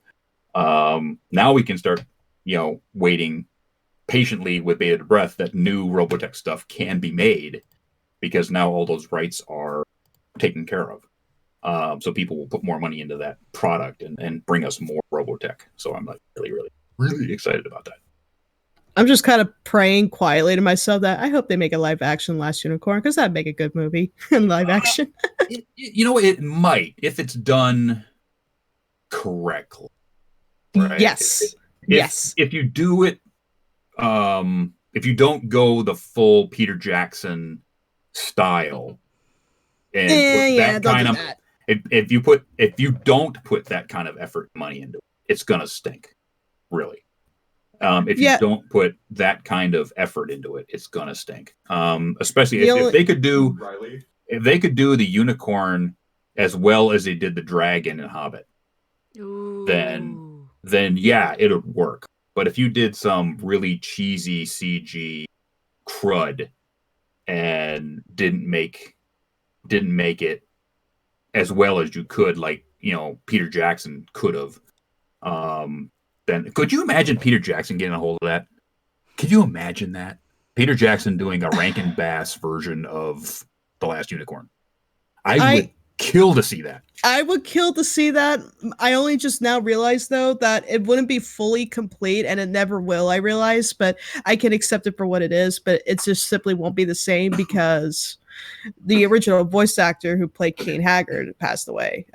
now we can start, waiting patiently with bated breath that new Robotech stuff can be made, because now all those rights are taken care of. So people will put more money into that product and bring us more Robotech. So I'm like really excited about that. I'm just kind of praying quietly to myself that I hope they make a live action Last Unicorn, because that'd make a good movie in live action. It might, if it's done correctly. Right? Yes. If you do it, if you don't go the full Peter Jackson style, and if you don't put that kind of effort and money into it, it's gonna stink, really. If you don't put that kind of effort into it, it's gonna stink. Especially if they could do the unicorn as well as they did the dragon in Hobbit. Ooh. Then yeah, it would work. But if you did some really cheesy CG crud and didn't make it as well as you could, like Peter Jackson could have, then could you imagine Peter Jackson getting a hold of that? Could you imagine that? Peter Jackson doing a Rankin Bass version of The Last Unicorn? I would kill to see that. I would kill to see that. I only just now realized, though, that it wouldn't be fully complete, and it never will, I realize, but I can accept it for what it is, but it just simply won't be the same because the original voice actor who played Kane Haggard passed away,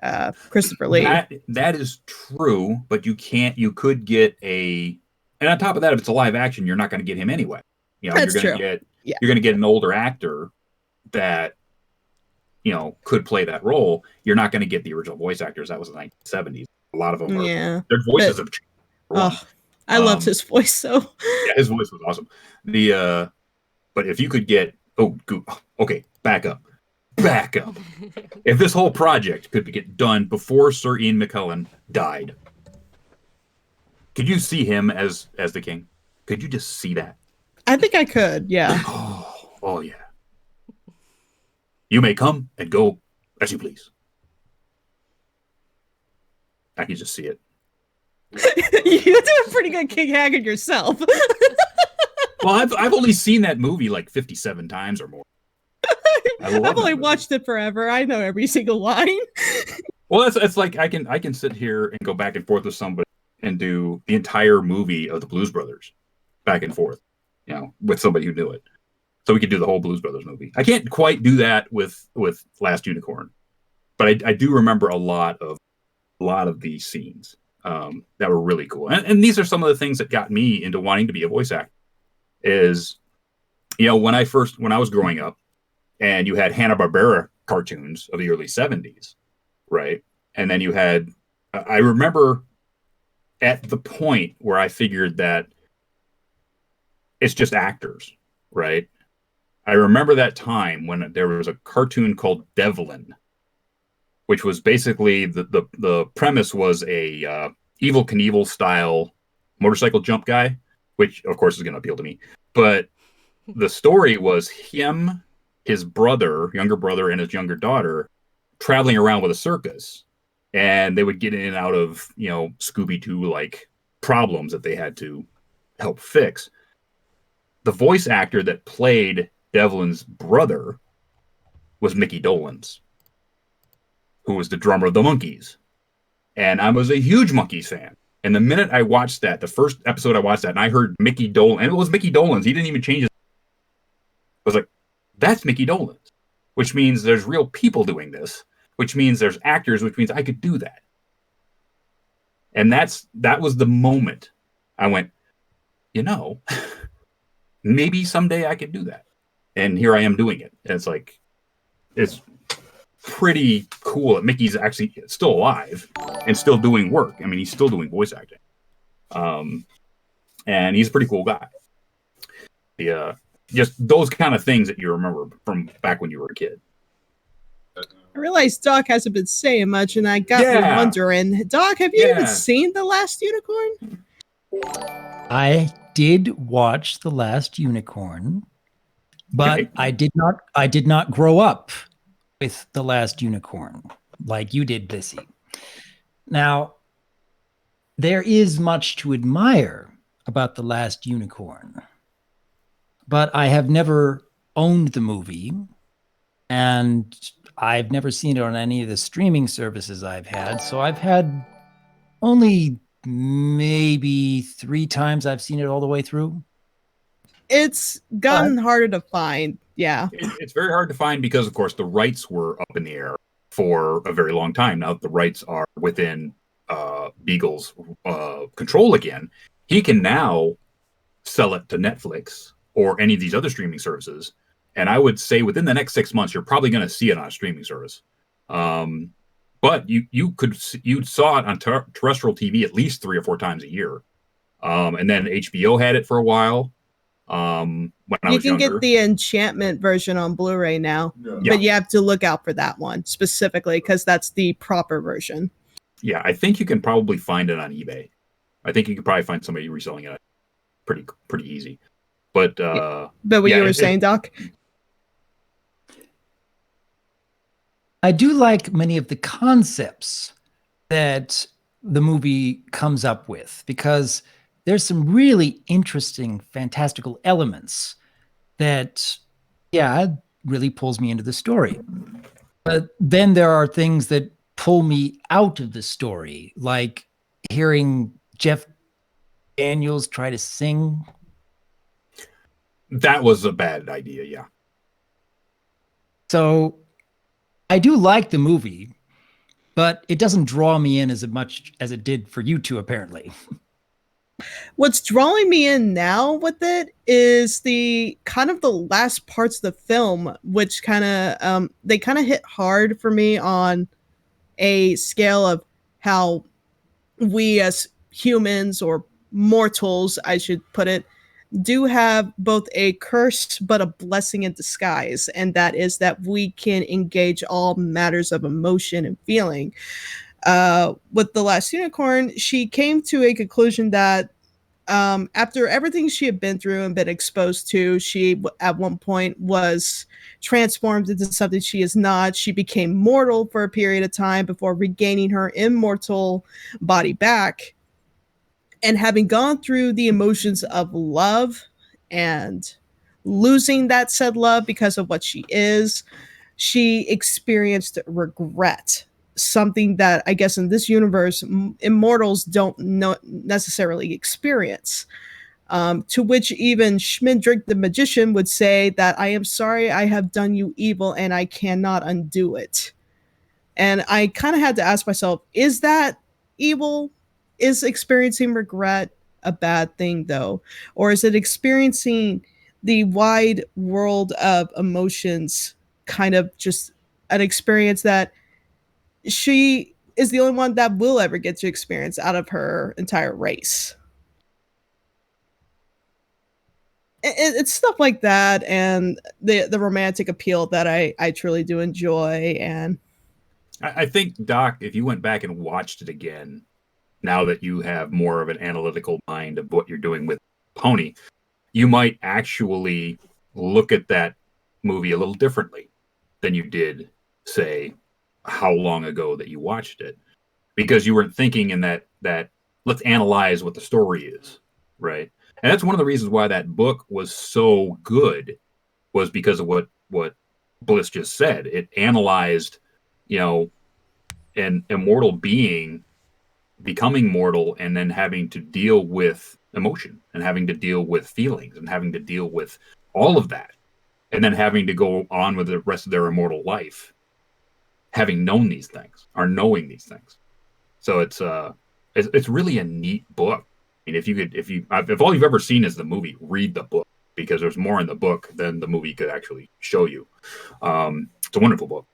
Christopher Lee. That is true, but you could get and on top of that, if it's a live action, you're not going to get him anyway. That's you're going to get an older actor that could play that role, you're not going to get the original voice actors. That was the 1970s. A lot of them their voices have changed. Oh, I loved his voice so. Yeah, his voice was awesome. But if you could get back up. If this whole project could get done before Sir Ian McKellen died, could you see him as the king? Could you just see that? I think I could, yeah. Oh yeah. You may come and go as you please. I can just see it. You do a pretty good King Haggard yourself. Well, I've only seen that movie like 57 times or more. I've only watched it forever. I know every single line. Well, it's like I can sit here and go back and forth with somebody and do the entire movie of the Blues Brothers back and forth, with somebody who knew it. So we could do the whole Blues Brothers movie. I can't quite do that with Last Unicorn, but I do remember a lot of these scenes that were really cool. And these are some of the things that got me into wanting to be a voice actor. Is when I was growing up, and you had Hanna-Barbera cartoons of the early 70s, right? And then you had, I remember at the point where I figured that it's just actors, right? I remember that time when there was a cartoon called Devlin, which was basically the premise was a Evel Knievel style motorcycle jump guy, which of course is going to appeal to me. But the story was him, his younger brother, and his younger daughter traveling around with a circus, and they would get in and out of Scooby-Doo like problems that they had to help fix. The voice actor that played Devlin's brother was Mickey Dolenz, who was the drummer of the Monkees, and I was a huge Monkees fan. And the minute I watched that, the first episode I watched that, and I heard Mickey Dolenz, and it was Mickey Dolenz. He didn't even change his. I was like, that's Mickey Dolenz, which means there's real people doing this, which means there's actors, which means I could do that. And that was the moment I went, maybe someday I could do that. And here I am doing it. And it's pretty cool that Mickey's actually still alive and still doing work. I mean, he's still doing voice acting. And he's a pretty cool guy. Just those kind of things that you remember from back when you were a kid. I realized Doc hasn't been saying much, and I got me wondering, Doc, have you even seen The Last Unicorn? I did watch The Last Unicorn, but Okay. I did not grow up with The Last Unicorn like you did, Bissy. Now, there is much to admire about The Last Unicorn, but I have never owned the movie, and I've never seen it on any of the streaming services I've had. So I've had only maybe 3 times I've seen it all the way through. It's gotten harder to find. Yeah. It's very hard to find because, of course, the rights were up in the air for a very long time. Now that the rights are within Biegel's control again, he can now sell it to Netflix or any of these other streaming services. And I would say within the next 6 months, you're probably going to see it on a streaming service. But you saw it on terrestrial TV at least 3 or 4 times a year. And then HBO had it for a while. When I was younger. Get the Enchantment version on Blu-ray now, but you have to look out for that one specifically because that's the proper version. Yeah, I think you can probably find it on eBay. I think you could probably find somebody reselling it pretty easy. But what you were saying, Doc? I do like many of the concepts that the movie comes up with because there's some really interesting, fantastical elements that, really pulls me into the story. But then there are things that pull me out of the story, like hearing Jeff Daniels try to sing. That was a bad idea, yeah. So I do like the movie, but it doesn't draw me in as much as it did for you two, apparently. What's drawing me in now with it is the kind of the last parts of the film, which kind of they kind of hit hard for me on a scale of how we as humans or mortals, I should put it, do have both a curse but a blessing in disguise, and that is that we can engage all matters of emotion and feeling. With The Last Unicorn, she came to a conclusion that after everything she had been through and been exposed to, she at one point was transformed into something she is not. She became mortal for a period of time before regaining her immortal body back. And having gone through the emotions of love and losing that said love because of what she is, she experienced regret, something that I guess in this universe immortals don't necessarily experience. To which even Schmindrick the magician would say that I am sorry I have done you evil and I cannot undo it. And I kind of had to ask myself, is that evil? Is experiencing regret a bad thing though? Or is it experiencing the wide world of emotions kind of just an experience that she is the only one that will ever get to experience out of her entire race? It's stuff like that, and the romantic appeal that I truly do enjoy. And I think, Doc, if you went back and watched it again, now that you have more of an analytical mind of what you're doing with Pony, you might actually look at that movie a little differently than you did, say, how long ago that you watched it, because you weren't thinking in that let's analyze what the story is, right? And that's one of the reasons why that book was so good, was because of what Bliss just said. It analyzed, an immortal being becoming mortal and then having to deal with emotion and having to deal with feelings and having to deal with all of that, and then having to go on with the rest of their immortal life having known these things or knowing these things. So it's really a neat book. I mean, if all you've ever seen is the movie, read the book, because there's more in the book than the movie could actually show you. It's a wonderful book.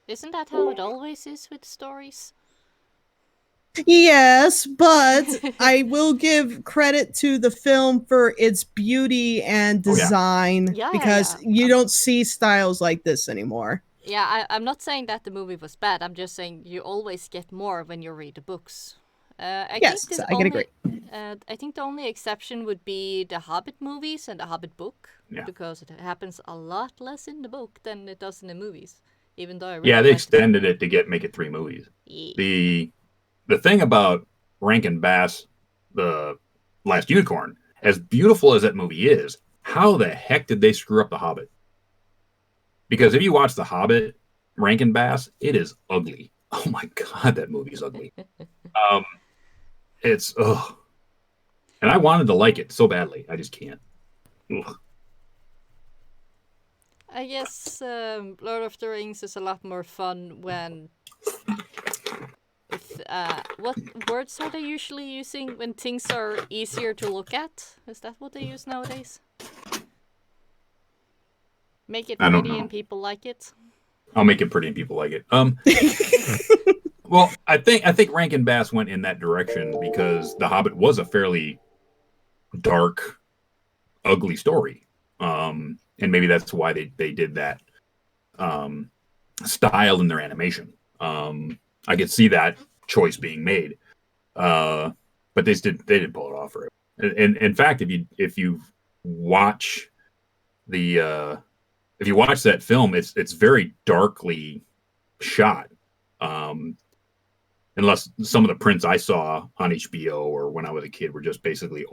Isn't that how it always is with stories? yes, but I will give credit to the film for its beauty and design, because you don't see styles like this anymore. Yeah, I'm not saying that the movie was bad. I'm just saying you always get more when you read the books. I can agree. I think the only exception would be the Hobbit movies and the Hobbit book, because it happens a lot less in the book than it does in the movies. Even though they extended it to make it 3 movies. Yeah. The thing about Rankin Bass, The Last Unicorn, as beautiful as that movie is, how the heck did they screw up The Hobbit? Because if you watch The Hobbit, Rankin Bass, it is ugly. Oh my God, that movie's ugly. It's ugh. And I wanted to like it so badly. I just can't. Ugh. I guess Lord of the Rings is a lot more fun when... what words are they usually using when things are easier to look at? Is that what they use nowadays? Make it pretty and people like it? I'll make it pretty and people like it. Well, I think Rankin Bass went in that direction because The Hobbit was a fairly dark, ugly story. And maybe that's why they did that style in their animation. I could see that choice being made. But they didn't pull it off for it. And in fact, if you watch that film, it's very darkly shot. Unless some of the prints I saw on HBO or when I was a kid were just basically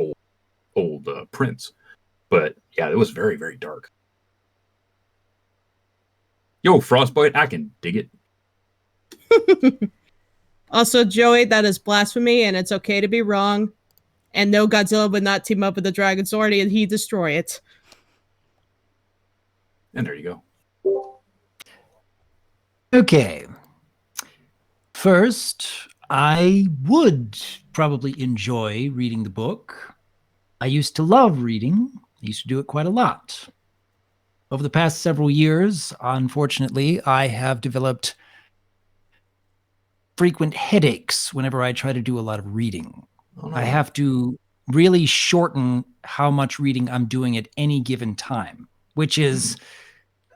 old prints. But yeah, it was very, very dark. Yo, Frostbite, I can dig it. Also, Joey, that is blasphemy, and it's okay to be wrong. And no, Godzilla would not team up with the Dragon Sword, and he'd destroy it. And there you go. Okay. First, I would probably enjoy reading the book. I used to love reading. I used to do it quite a lot. Over the past several years, unfortunately, I have developed frequent headaches whenever I try to do a lot of reading. Oh, no. I have to really shorten how much reading I'm doing at any given time, which is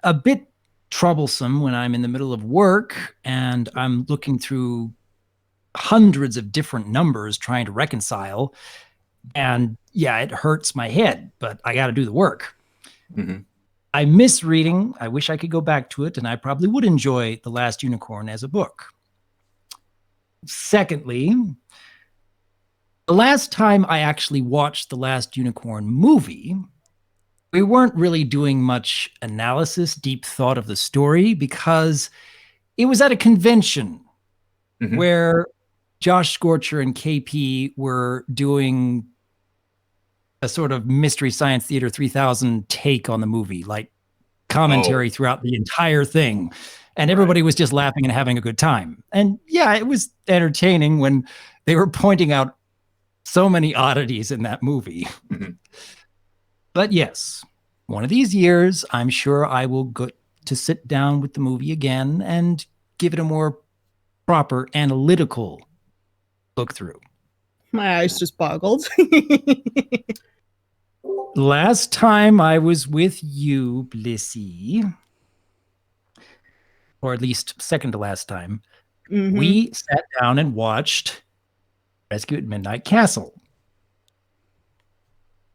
a bit troublesome when I'm in the middle of work and I'm looking through hundreds of different numbers trying to reconcile. And yeah, it hurts my head, but I got to do the work. Mhm. I miss reading. I wish I could go back to it, and I probably would enjoy The Last Unicorn as a book. Secondly, the last time I actually watched The Last Unicorn movie, we weren't really doing much analysis, deep thought of the story, because it was at a convention Mhm. where Josh Scorcher and KP were doing a sort of Mystery Science Theater 3000 take on the movie, like commentary throughout the entire thing. And everybody was just laughing and having a good time. And yeah, it was entertaining when they were pointing out so many oddities in that movie. Mhm. But yes, one of these years, I'm sure I will go to sit down with the movie again and give it a more proper analytical look through. My eyes just boggled. Last time I was with you, Blissy, or at least second to last time, Mhm. we sat down and watched Rescue at Midnight Castle.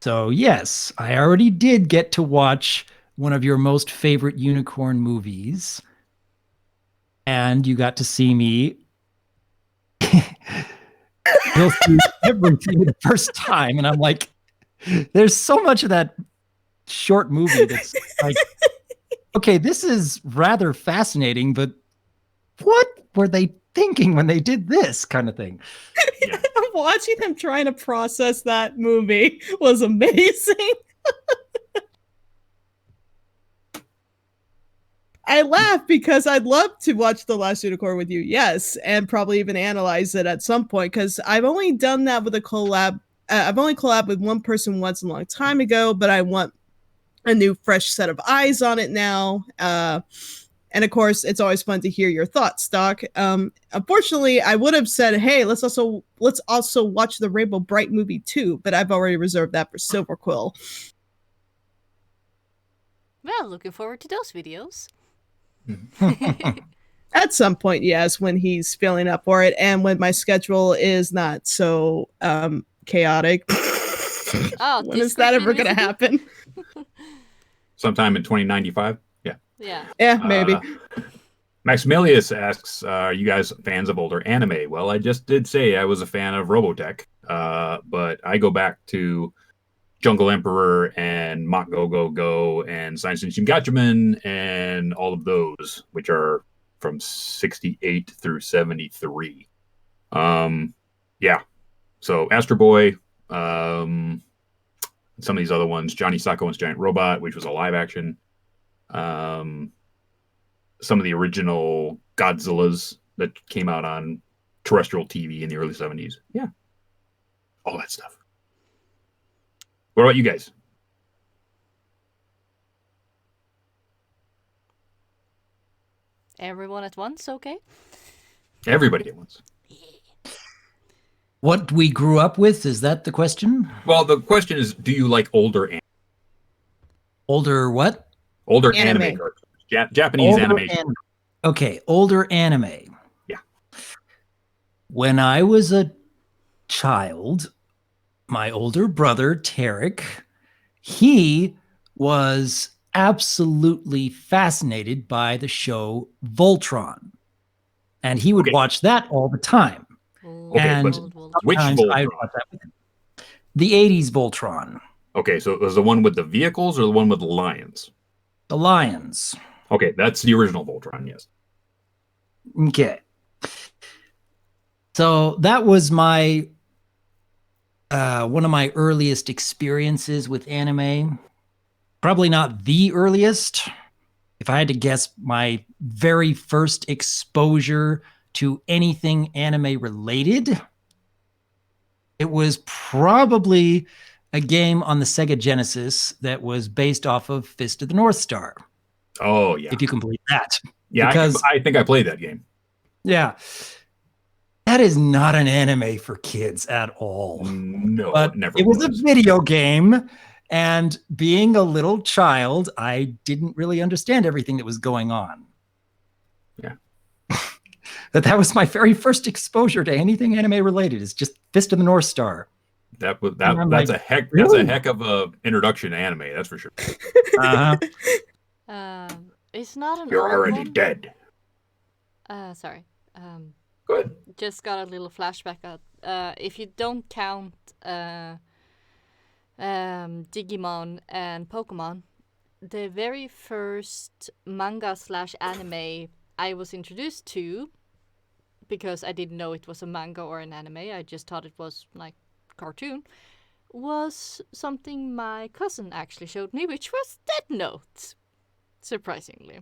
So yes, I already did get to watch one of your most favorite unicorn movies. And you got to see me go through everything the first time. And I'm like, there's so much of that short movie that's like, okay, this is rather fascinating, but what were they thinking when they did this kind of thing? Yeah. Watching them trying to process that movie was amazing. I laugh because I'd love to watch The Last Unicorn with you, yes, and probably even analyze it at some point, because I've only done that with a collab. I've only collabed with one person once a long time ago, but I want a new fresh set of eyes on it now. And of course, it's always fun to hear your thoughts, Doc. Unfortunately, I would have said, hey, let's also watch the Rainbow Bright movie too, but I've already reserved that for Silver Quill. Well, looking forward to those videos. At some point, yes, when he's feeling up for it and when my schedule is not so chaotic. Oh, when is that ever going to happen? Sometime in 2095. Yeah. Yeah. Yeah, maybe. Maximilius asks, are you guys fans of older anime? Well, I just did say I was a fan of Robotech, but I go back to Jungle Emperor and Mach Go Go Go and Science Station Gatchaman and all of those, which are from 68 through 73. Yeah. So Astro Boy, some of these other ones, Johnny Sacco's Giant Robot, which was a live action. Some of the original Godzillas that came out on terrestrial TV in the early 70s. Yeah. All that stuff. What about you guys? Everyone at once, okay? Everybody at once. What we grew up with, is that the question? Well, the question is, do you like older Older what? anime Anime. cartoons? Japanese Older animation. anime. Okay, older anime. Yeah. When I was a child, my older brother, Tarek, he was absolutely fascinated by the show Voltron. And he would Okay. watch that all the time. Old, And old, old. Which sometimes I Voltron? watch that with him. The 80s Voltron. Okay, so it was the one with the vehicles or the one with the lions? The Lions. Okay, that's the original Voltron, yes. Okay. So that was my one of my earliest experiences with anime. Probably not the earliest. If I had to guess, my very first exposure to anything anime related It was probably a game on the Sega Genesis that was based off of Fist of the North Star. Oh yeah, if you can believe that. Yeah, because I think I played that game. Yeah, that is not an anime for kids at all. No, but it never it was was. a video game, and being a little child, I didn't really understand everything that was going on. Yeah. But that was my very first exposure to anything anime related. Is just Fist of the North Star. That's like, a heck really? That's a heck of a introduction to anime, that's for sure. Uh-huh. It's not an You're old already one. dead. Sorry. Go ahead. Just got a little flashback out. If you don't count Digimon and Pokemon, the very first manga/anime I was introduced to, because I didn't know it was a manga or an anime, I just thought it was like cartoon, was something my cousin actually showed me, which was Death Note. Surprisingly.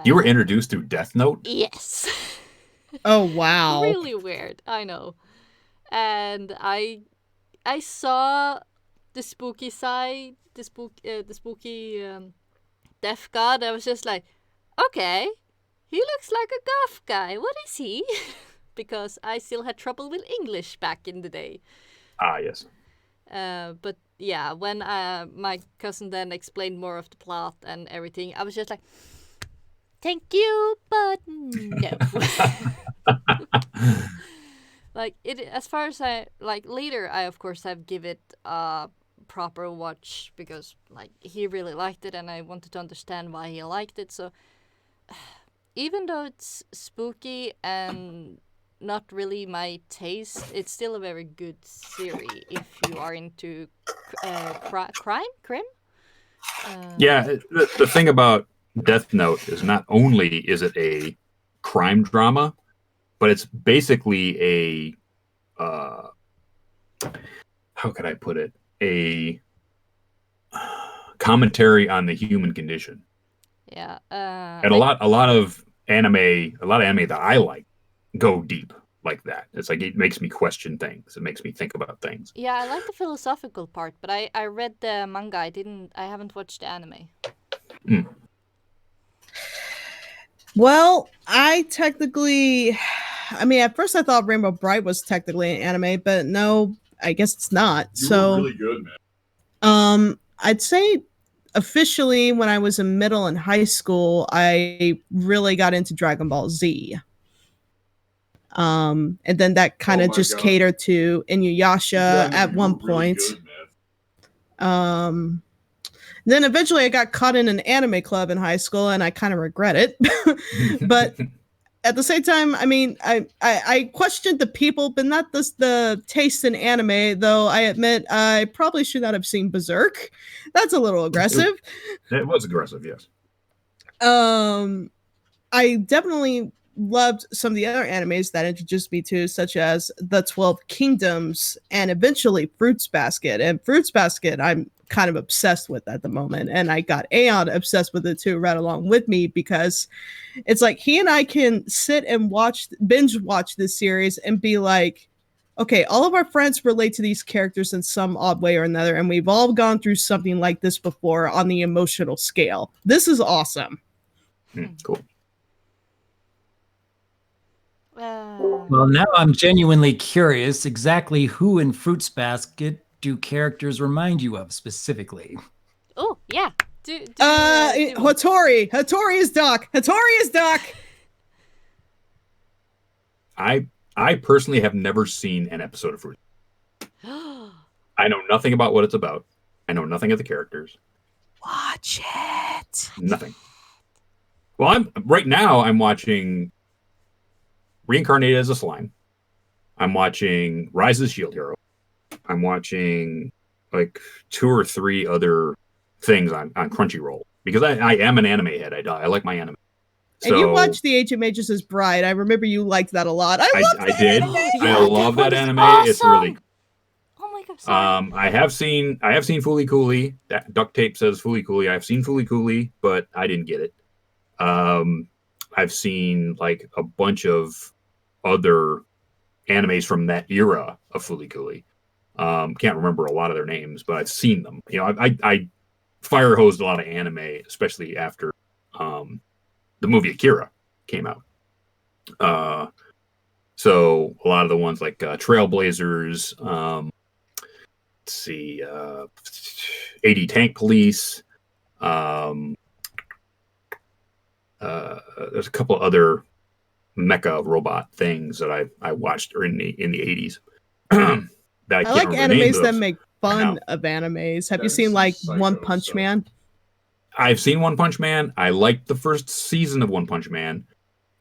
You were introduced through Death Note? Yes. Oh wow. Really weird, I know. And I saw the spooky side, the spooky deaf god. I was just like, okay, he looks like a goth guy. What is he? Because I still had trouble with English back in the day. Ah, yes. But yeah, when my cousin then explained more of the plot and everything, I was just like, thank you, but no. Like it, as far as I like later, I of course have give it a proper watch because like he really liked it and I wanted to understand why he liked it. So even though it's spooky and not really my taste, it's still a very good series if you are into crime. Yeah, the thing about Death Note is not only is it a crime drama, but it's basically a how could I put it? A commentary on the human condition. Yeah. And like, a lot of anime that I like go deep like that. It's like it makes me question things. It makes me think about things. Yeah, I like the philosophical part, but I read the manga. I haven't watched the anime. Mm. Well, I mean, at first I thought Rainbow Bright was technically an anime, but no, I guess it's not. You were really good, man. I'd say officially when I was in middle and high school, I really got into Dragon Ball Z. And then that kind of just catered to Inuyasha at one point. Really good, then eventually I got caught in an anime club in high school and I kind of regret it. But at the same time, I mean, I questioned the people, but not the taste in anime, though I admit I probably should not have seen Berserk. That's a little aggressive. It was aggressive, yes. I definitely loved some of the other animes that introduced me to, such as The 12 Kingdoms and eventually Fruits Basket. And Fruits Basket, I'm kind of obsessed with at the moment. And I got Aeon obsessed with it too, right along with me, because it's like he and I can sit and binge watch this series and be like, okay, all of our friends relate to these characters in some odd way or another. And we've all gone through something like this before on the emotional scale. This is awesome. Cool. Well, now I'm genuinely curious exactly who in Fruits Basket do characters remind you of specifically? Oh, yeah. Hattori. Hattori is Doc. I personally have never seen an episode of Fruits. I know nothing about what it's about. I know nothing of the characters. Watch it. Nothing. Well, right now I'm watching Reincarnated as a Slime. I'm watching Rise of the Shield Hero. I'm watching like 2 or 3 other things on Crunchyroll because I am an anime head. I like my anime. And you watched The Ancient Magus' Bride. I remember you liked that a lot. I did. Yeah, I love that anime. Awesome. It's really. Oh my god! Sorry. I have seen Fooly Cooly. That duct tape says Fooly Cooly. I've seen Fooly Cooly, but I didn't get it. I've seen like a bunch of other animes from that era of Fooly Cooly. Can't remember a lot of their names, but I've seen them. You know, I fire hosed a lot of anime, especially after the movie Akira came out. So a lot of the ones like Trailblazers, let's see, AD Tank Police. There's a couple other mecha robot things that I watched in the 80s. That I like animes that make fun of animes. Have you seen like One Punch Man? I've seen One Punch Man. I liked the first season of One Punch Man.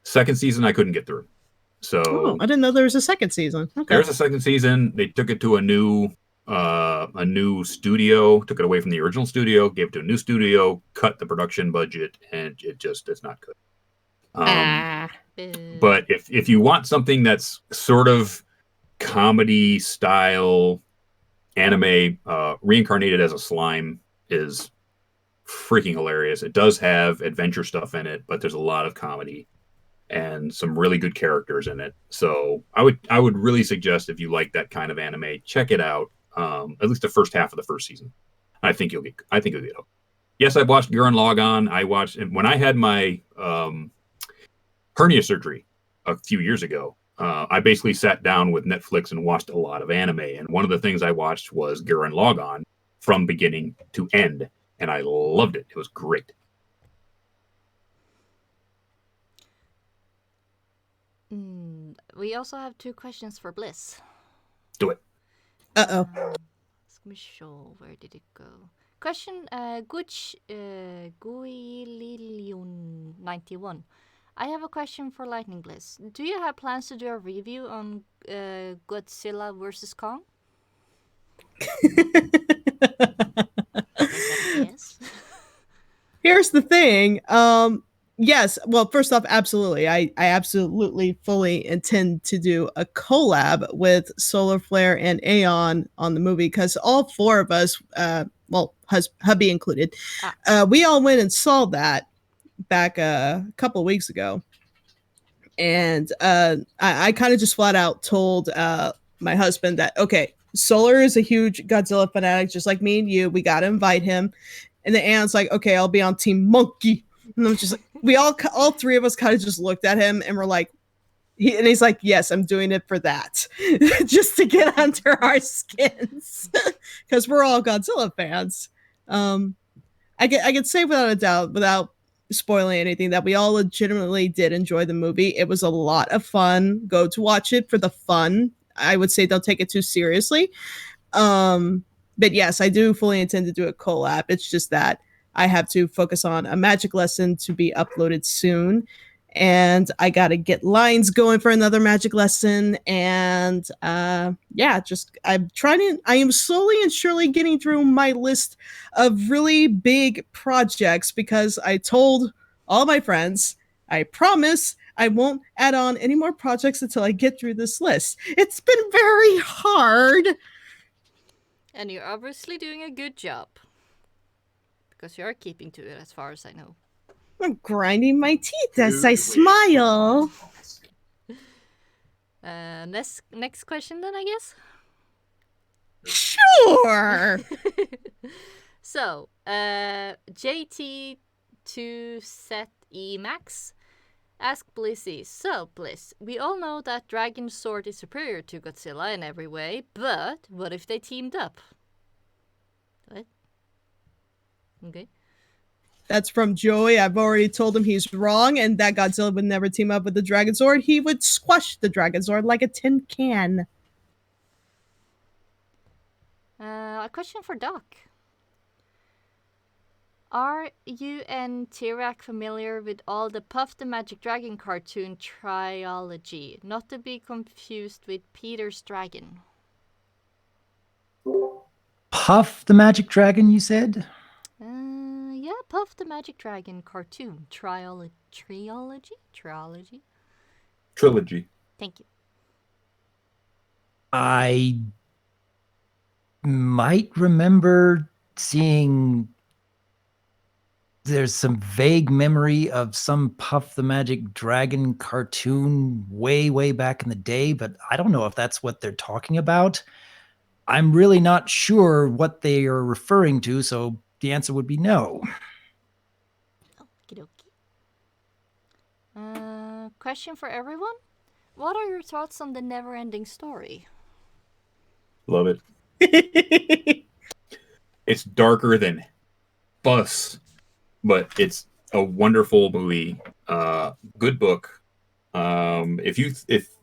Second season I couldn't get through. So I didn't know there was a second season. Okay. There's a second season. They took it to a new studio, took it away from the original studio, gave it to a new studio, cut the production budget, and it's not good. But if you want something that's sort of comedy style anime, Reincarnated as a Slime is freaking hilarious. It does have adventure stuff in it, but there's a lot of comedy and some really good characters in it. So I would really suggest, if you like that kind of anime, check it out. At least the first half of the first season. I think you'll get it. Yes, I've watched Gurren Lagann. I watched when I had my hernia surgery a few years ago. I basically sat down with Netflix and watched a lot of anime. And one of the things I watched was Gurren Lagann from beginning to end. And I loved it. It was great. We also have 2 questions for Bliss. Do it. Uh-oh. Let me show. Where did it go? Question Guililion91. I have a question for Lightning Bliss. Do you have plans to do a review on Godzilla vs. Kong? Yes. Here's the thing. Yes. Well, first off, absolutely. I absolutely fully intend to do a collab with Solar Flare and Aeon on the movie, because all 4 of us, hubby included, we all went and saw that back a couple of weeks ago. And I kind of just flat out told my husband that, okay, Solar is a huge Godzilla fanatic, just like me and you. We got to invite him. And then Aeon's like, okay, I'll be on Team Monkey. And I'm just like, we all 3 of us kind of just looked at him and we're like, he's like, yes, I'm doing it for that. Just to get under our skins. Because we're all Godzilla fans. I can say without a doubt, without spoiling anything, that we all legitimately did enjoy the movie. It was a lot of fun. Go to watch it for the fun. I would say don't take it too seriously. But yes, I do fully intend to do a collab. It's just that I have to focus on a magic lesson to be uploaded soon. And I got to get lines going for another magic lesson. And I am slowly and surely getting through my list of really big projects, because I told all my friends, I promise I won't add on any more projects until I get through this list. It's been very hard. And you're obviously doing a good job. Because you're keeping to it, as far as I know. I'm grinding my teeth as I smile. Next question then, I guess? Sure. So, JT2ZEMAX asked Blissy, so Bliss, we all know that Dragon Sword is superior to Godzilla in every way, but what if they teamed up? What? Okay. That's from Joey. I've already told him he's wrong and that Godzilla would never team up with the Dragon Sword. He would squash the Dragon Sword like a tin can. A question for Doc. Are you and Tirak familiar with all the Puff the Magic Dragon cartoon trilogy? Not to be confused with Peter's Dragon. Puff the Magic Dragon, you said? Yeah, Puff the Magic Dragon cartoon trilogy. Thank you. I might remember seeing there's some vague memory of some Puff the Magic Dragon cartoon way, way back in the day, but I don't know if that's what they're talking about. I'm really not sure what they are referring to, so the answer would be no. Okie dokie. Question for everyone. What are your thoughts on the Neverending Story? Love it. It's darker than Bus, but it's a wonderful movie. Good book. If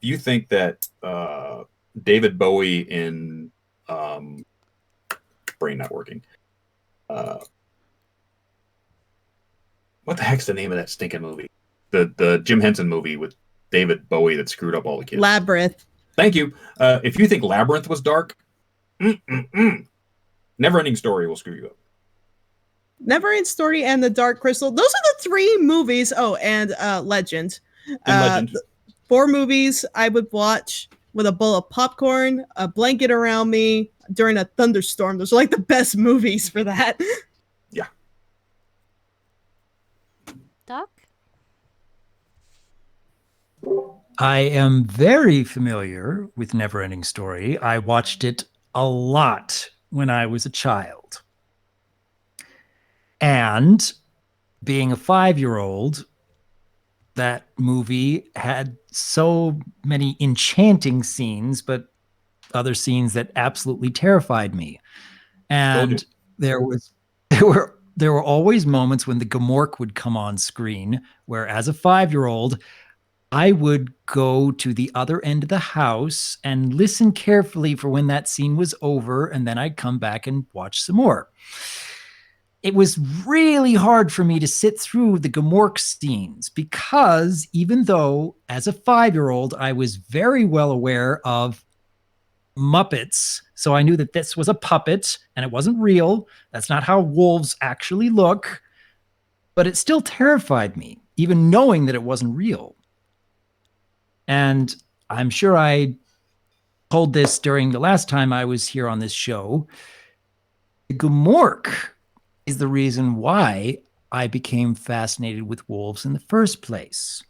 you think that David Bowie in brain not working. What the heck's the name of that stinking movie? The Jim Henson movie with David Bowie that screwed up all the kids. Labyrinth. Thank you. If you think Labyrinth was dark, Neverending Story will screw you up. Neverending Story and The Dark Crystal. Those are the 3 movies. Oh, and Legend. And Legend. 4 movies I would watch with a bowl of popcorn, a blanket around me during a thunderstorm. Those are like the best movies for that. Yeah. Doc? I am very familiar with Neverending Story. I watched it a lot when I was a child. And being a 5-year-old, that movie had so many enchanting scenes, but other scenes that absolutely terrified me. And there were always moments when the Gmork would come on screen, where as a 5-year-old, I would go to the other end of the house and listen carefully for when that scene was over, and then I'd come back and watch some more. It was really hard for me to sit through the Gmork scenes because even though as a 5-year-old, I was very well aware of Muppets, so I knew that this was a puppet and it wasn't real. That's not how wolves actually look, but it still terrified me, even knowing that it wasn't real. And I'm sure I told this during the last time I was here on this show. The Gmork is the reason why I became fascinated with wolves in the first place,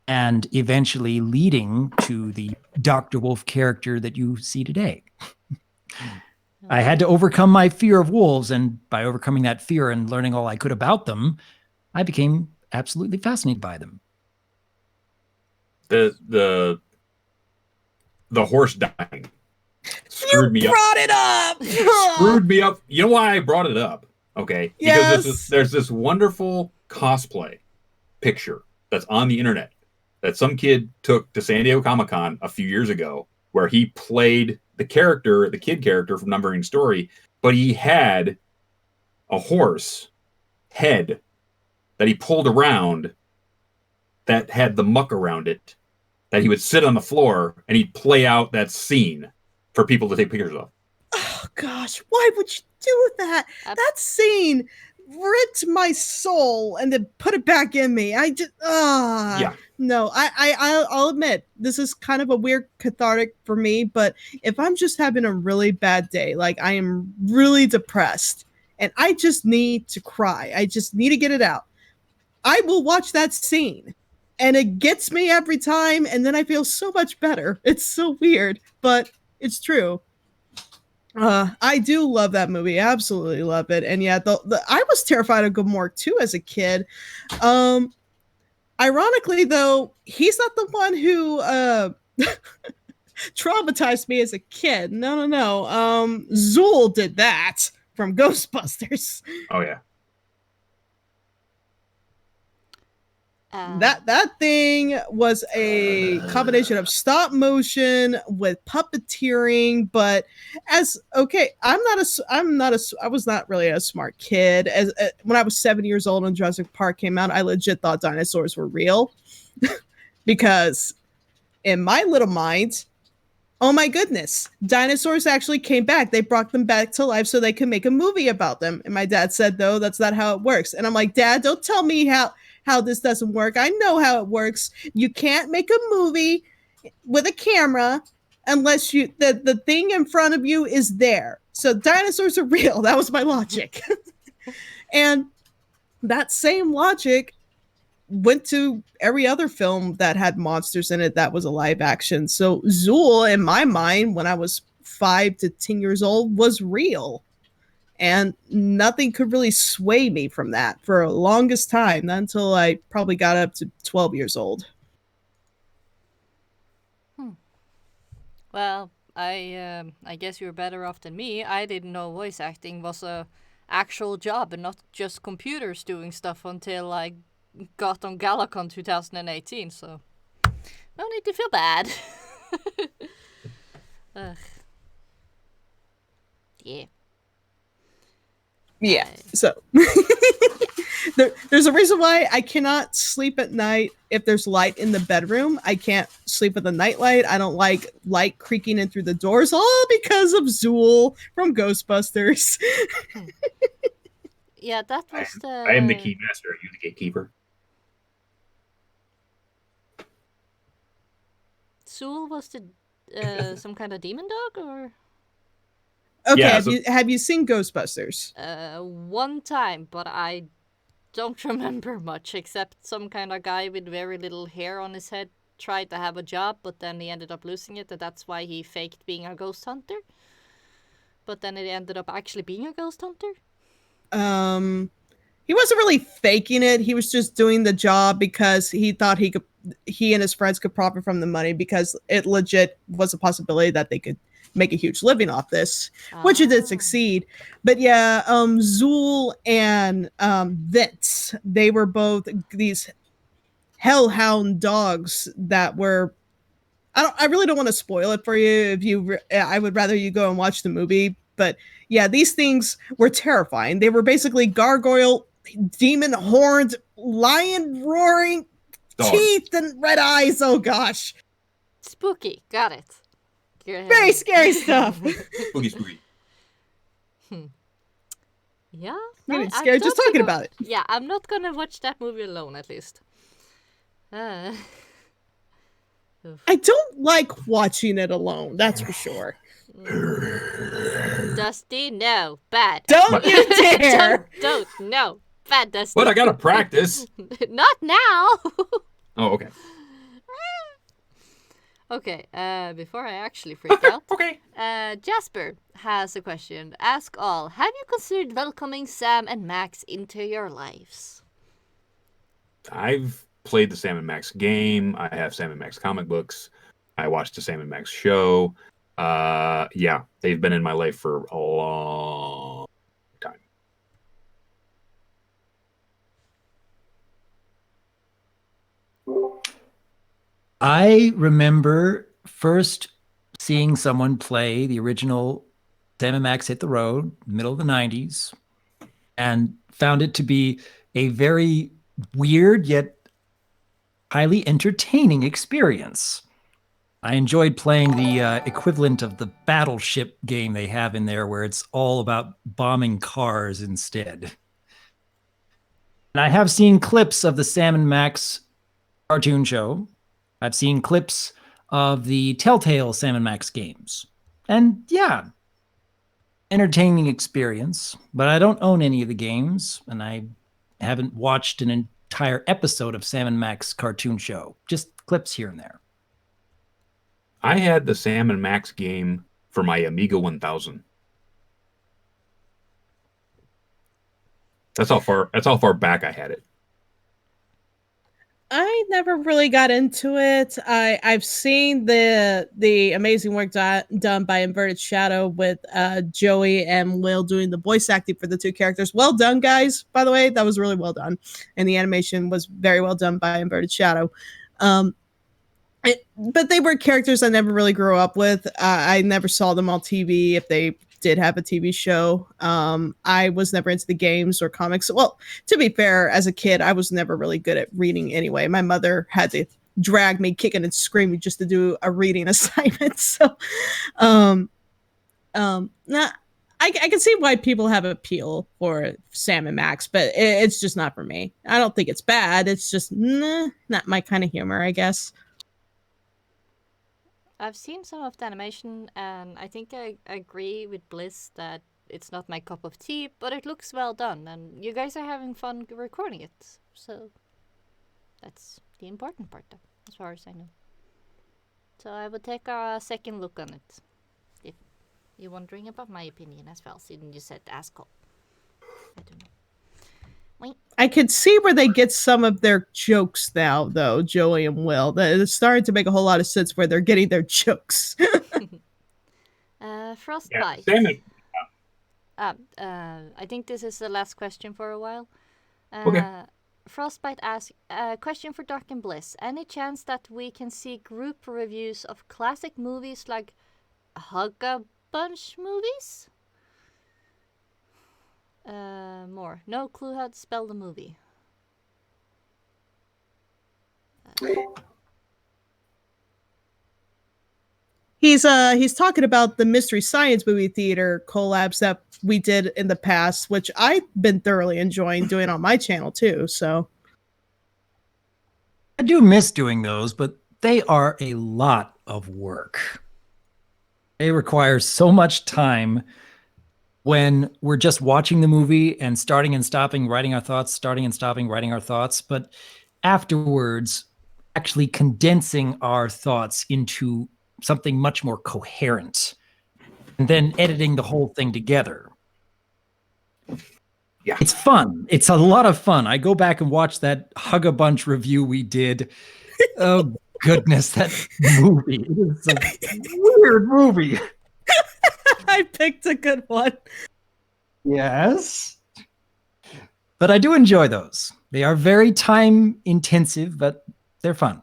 and eventually leading to the Dr. Wolf character that you see today. I had to overcome my fear of wolves, and by overcoming that fear and learning all I could about them, I became absolutely fascinated by them. The horse dying screwed me up. Brought it up. Screwed me up. You know why I brought it up? Okay, Yes. because there's this wonderful cosplay picture that's on the internet that some kid took to San Diego Comic-Con a few years ago, where he played the kid character from Neverending Story, but he had a horse head that he pulled around that had the muck around it, that he would sit on the floor and he'd play out that scene for people to take pictures of. Oh gosh, why would you do that? That scene ripped my soul and then put it back in me. I just Yeah. No, I'll admit this is kind of a weird cathartic for me, but if I'm just having a really bad day, like I am really depressed and I just need to cry, I just need to get it out, I will watch that scene and it gets me every time, and then I feel so much better. It's so weird, but it's true. I do love that movie. Absolutely love it. And yeah, I was terrified of Gmork too as a kid. Ironically, though, he's not the one who traumatized me as a kid. No. Zool did that from Ghostbusters. Oh yeah. That thing was a combination of stop motion with puppeteering, but I was not really a smart kid. When I was 7 years old and Jurassic Park came out, I legit thought dinosaurs were real because in my little mind, oh my goodness, dinosaurs actually came back. They brought them back to life so they could make a movie about them. And my dad said, no, that's not how it works. And I'm like, Dad, don't tell me how this doesn't work. I know how it works. You can't make a movie with a camera unless the thing in front of you is there. So dinosaurs are real. That was my logic. And that same logic went to every other film that had monsters in it that was a live action. So Zool, in my mind, when I was 5 to 10 years old, was real. And nothing could really sway me from that for the longest time, not until I probably got up to 12 years old. Well, I guess you're better off than me. I didn't know voice acting was a actual job and not just computers doing stuff until I got on Galacon 2018. So no need to feel bad. Ugh. Yeah. Yeah. So there's a reason why I cannot sleep at night if there's light in the bedroom. I can't sleep with a nightlight. I don't like light creaking in through the doors, all because of Zool from Ghostbusters. Yeah, that was the... I am the key master. Are you the gatekeeper? Zool was the some kind of demon dog, or... Okay, Yeah, have you seen Ghostbusters? One time, but I don't remember much, except some kind of guy with very little hair on his head tried to have a job, but then he ended up losing it, and that's why he faked being a ghost hunter. But then it ended up actually being a ghost hunter. He wasn't really faking it. He was just doing the job because he thought he and his friends could profit from the money, because it legit was a possibility that they could make a huge living off this, which it did succeed. But yeah, Zool and Vince, they were both these hellhound dogs that were... I really don't want to spoil it for you. I would rather you go and watch the movie. But yeah, these things were terrifying. They were basically gargoyle, demon horned, lion roaring, Dogs. teeth and red eyes. Oh gosh, Spooky, got it. very scary stuff. Spooky. Yeah, I'm getting scared just talking about it. Yeah, I'm not gonna watch that movie alone, at least. I don't like watching it alone, that's for sure. Dusty, no, bad. Don't you dare! Don't, no, bad, Dusty. But I gotta practice. Not now. Oh, okay. Okay, before I actually freak out, Okay. Jasper has a question. Ask all, have you considered welcoming Sam and Max into your lives? I've played the Sam and Max game. I have Sam and Max comic books. I watched the Sam and Max show. Yeah, they've been in my life for a long time. I remember first seeing someone play the original Sam and Max Hit the Road, middle of the 90s, and found it to be a very weird yet highly entertaining experience. I enjoyed playing the equivalent of the Battleship game they have in there, where it's all about bombing cars instead. And I have seen clips of the Sam and Max cartoon show. I've seen clips of the Telltale Sam and Max games. And yeah, entertaining experience, but I don't own any of the games, and I haven't watched an entire episode of Sam and Max cartoon show, just clips here and there. I had the Sam and Max game for my Amiga 1000. That's how far back I had it. I never really got into it. I've seen the amazing work done by Inverted Shadow with Joey and Will doing the voice acting for the two characters. Well done, guys. By the way, that was really well done, and the animation was very well done by Inverted Shadow. But they were characters I never really grew up with. I never saw them on TV if they did have a TV show. I was never into the games or comics. Well, to be fair, as a kid, I was never really good at reading anyway. My mother had to drag me kicking and screaming just to do a reading assignment. So, I can see why people have appeal for Sam and Max, but it's just not for me. I don't think it's bad. It's just not my kind of humor, I guess. I've seen some of the animation, and I think I agree with Bliss that it's not my cup of tea, but it looks well done, and you guys are having fun recording it. So that's the important part, as far as I know. So I will take a second look on it. If you're wondering about my opinion as well, since you said asshole. I don't know. I could see where they get some of their jokes now, though, Joey and Will. It's starting to make a whole lot of sense where they're getting their jokes. Frostbite. Yeah, same. I think this is the last question for a while. Okay. Frostbite asks, question for Dark and Bliss. Any chance that we can see group reviews of classic movies like Hugga Bunch movies? More. No clue how to spell the movie. He's talking about the Mystery Science Movie Theater collabs that we did in the past, which I've been thoroughly enjoying doing on my channel too. So I do miss doing those, but they are a lot of work. They require so much time when we're just watching the movie and starting and stopping, writing our thoughts, starting and stopping, writing our thoughts. But afterwards, actually condensing our thoughts into something much more coherent and then editing the whole thing together. Yeah. It's fun. It's a lot of fun. I go back and watch that Hug a Bunch review we did. Oh, goodness, that movie. It is a weird movie. I picked a good one. Yes. But I do enjoy those. They are very time intensive, but they're fun.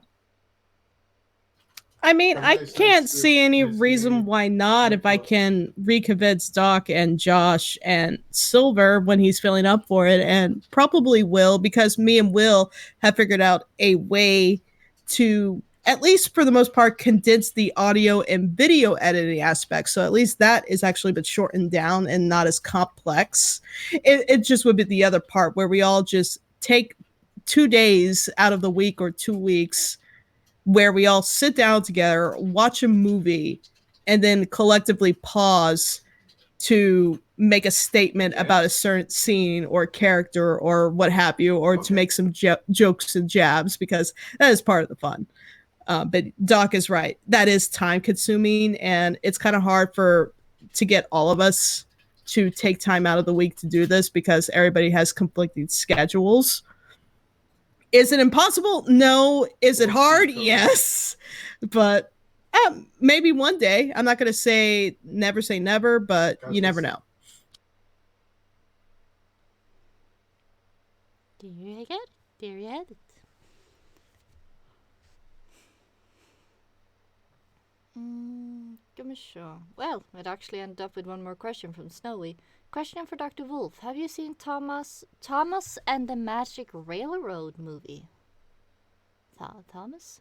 I mean, I can't see any reason why not if I can reconvince Doc and Josh and Silver when he's filling up for it, and probably Will, because me and Will have figured out a way to, at least for the most part, condense the audio and video editing aspects. So at least that is actually been shortened down and not as complex. It just would be the other part where we all just take 2 days out of the week or 2 weeks where we all sit down together, watch a movie, and then collectively pause to make a statement about a certain scene or character or what have you, or to make some jokes and jabs, because that is part of the fun. But Doc is right. That is time consuming, and it's kind of hard to get all of us to take time out of the week to do this because everybody has conflicting schedules. Is it impossible? No. Is it hard? Yes. But maybe one day. I'm not going to say never, but you never know. There you go. There you have it. Well, it actually ended up with one more question from Snowy. Question for Dr. Wolf. Have you seen Thomas and the Magic Railroad movie? Thomas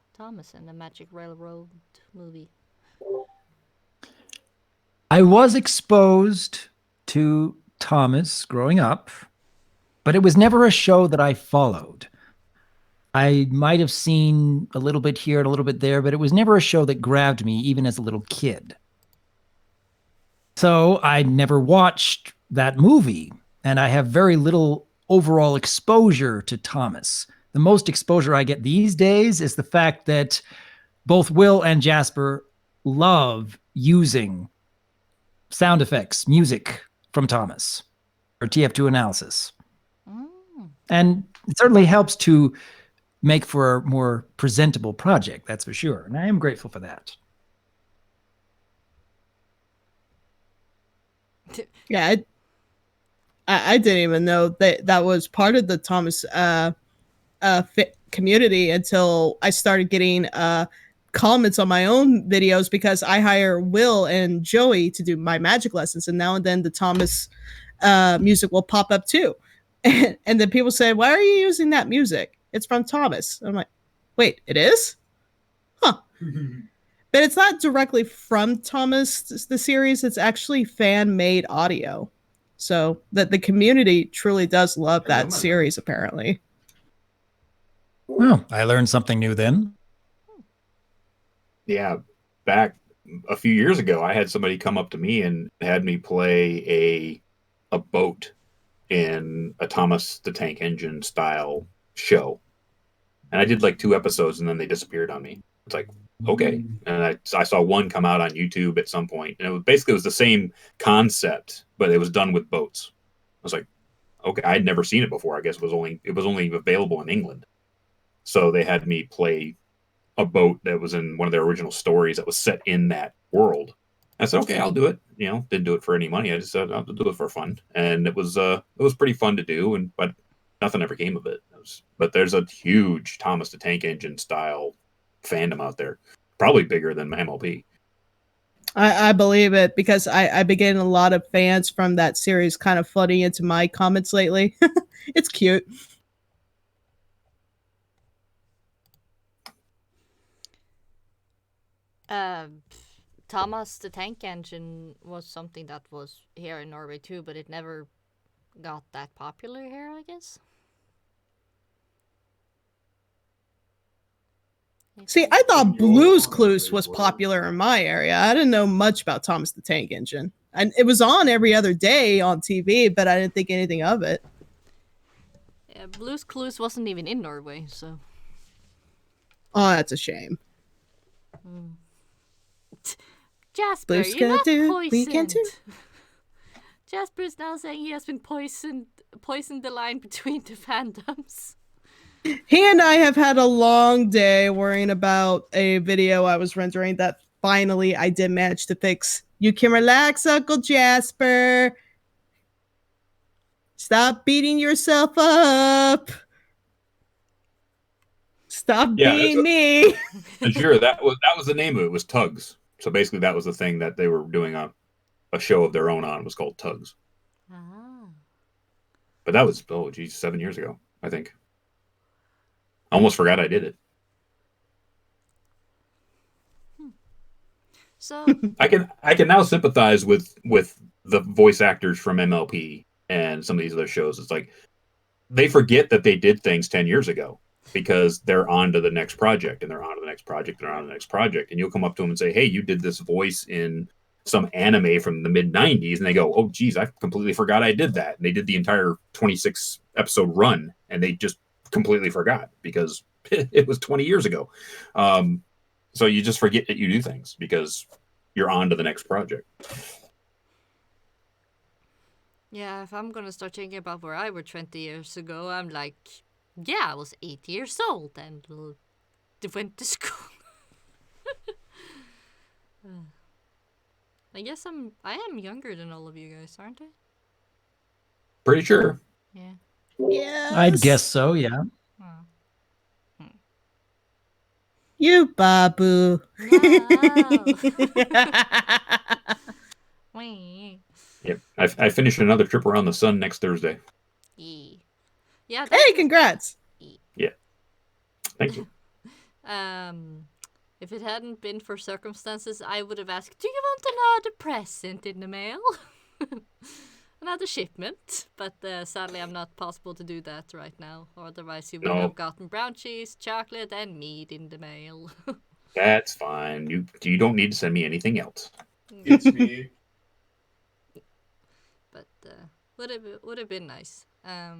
and the Magic Railroad movie. I was exposed to Thomas growing up, but it was never a show that I followed. I might have seen a little bit here and a little bit there, but it was never a show that grabbed me, even as a little kid. So I never watched that movie, and I have very little overall exposure to Thomas. The most exposure I get these days is the fact that both Will and Jasper love using sound effects, music from Thomas, or TF2 analysis. And it certainly helps to make for a more presentable project, that's for sure. And I am grateful for that. Yeah, I didn't even know that was part of the Thomas community until I started getting comments on my own videos, because I hire Will and Joey to do my magic lessons, and now and then the Thomas music will pop up too. And then people say, why are you using that music? It's from Thomas. I'm like, wait, it is? Huh. But it's not directly from Thomas, the series. It's actually fan-made audio. So that the community truly does love that series, apparently. Well, I learned something new then. Yeah, back a few years ago, I had somebody come up to me and had me play a boat in a Thomas the Tank Engine style show. And I did like 2 episodes and then they disappeared on me. It's like, okay. And I saw one come out on YouTube at some point, and it was the same concept, but it was done with boats. I was like, okay, I'd never seen it before. I guess it was only available in England. So they had me play a boat that was in one of their original stories that was set in that world. I said, okay, I'll do it. Didn't do it for any money. I just said I'll do it for fun, and it was pretty fun to do. But nothing ever came of it. But there's a huge Thomas the Tank Engine style fandom out there, probably bigger than MLP. I believe it, because I've been getting a lot of fans from that series kind of flooding into my comments lately. It's cute. Thomas the Tank Engine was something that was here in Norway too, but it never got that popular here, I guess. See, I thought Blue's Clues was popular in my area. I didn't know much about Thomas the Tank Engine. And it was on every other day on TV, but I didn't think anything of it. Yeah, Blue's Clues wasn't even in Norway, so. Oh, that's a shame. Jasper, Blue's you're not do, poisoned. we can do. Jasper is now saying he has been poisoned the line between the fandoms. He and I have had a long day worrying about a video I was rendering that finally I did manage to fix. You can relax, Uncle Jasper. Stop beating yourself up. Stop being me. And sure, that was the name of it, was Tugs. So basically that was the thing that they were doing a show of their own on, was called Tugs. Ah. But that was 7 years ago, I think. I almost forgot I did it. So I can now sympathize with the voice actors from MLP and some of these other shows. It's like they forget that they did things 10 years ago because they're on to the next project, and they're on to the next project, and they're on to the next project. And you'll come up to them and say, hey, you did this voice in some anime from the mid-90s. And they go, oh, geez, I completely forgot I did that. And they did the entire 26 episode run, and they just completely forgot because it was 20 years ago. So you just forget that you do things because you're on to the next project. yeah, if I'm gonna start thinking about where I were 20 years ago, I'm like, yeah, I was 8 years old and went to school. I guess I am younger than all of you guys, aren't I? Pretty sure. Yeah. Yes. I'd guess so, yeah. Oh. You babu. Wee. Yep. I finished another trip around the sun next Thursday. Yeah. Hey, congrats. Yeah. Thank you. If it hadn't been for circumstances, I would have asked, do you want another present in the mail? Another shipment. But sadly, I'm not possible to do that right now. Otherwise, you would have gotten brown cheese, chocolate, and meat in the mail. That's fine. You don't need to send me anything else. It's me. But would have been nice. I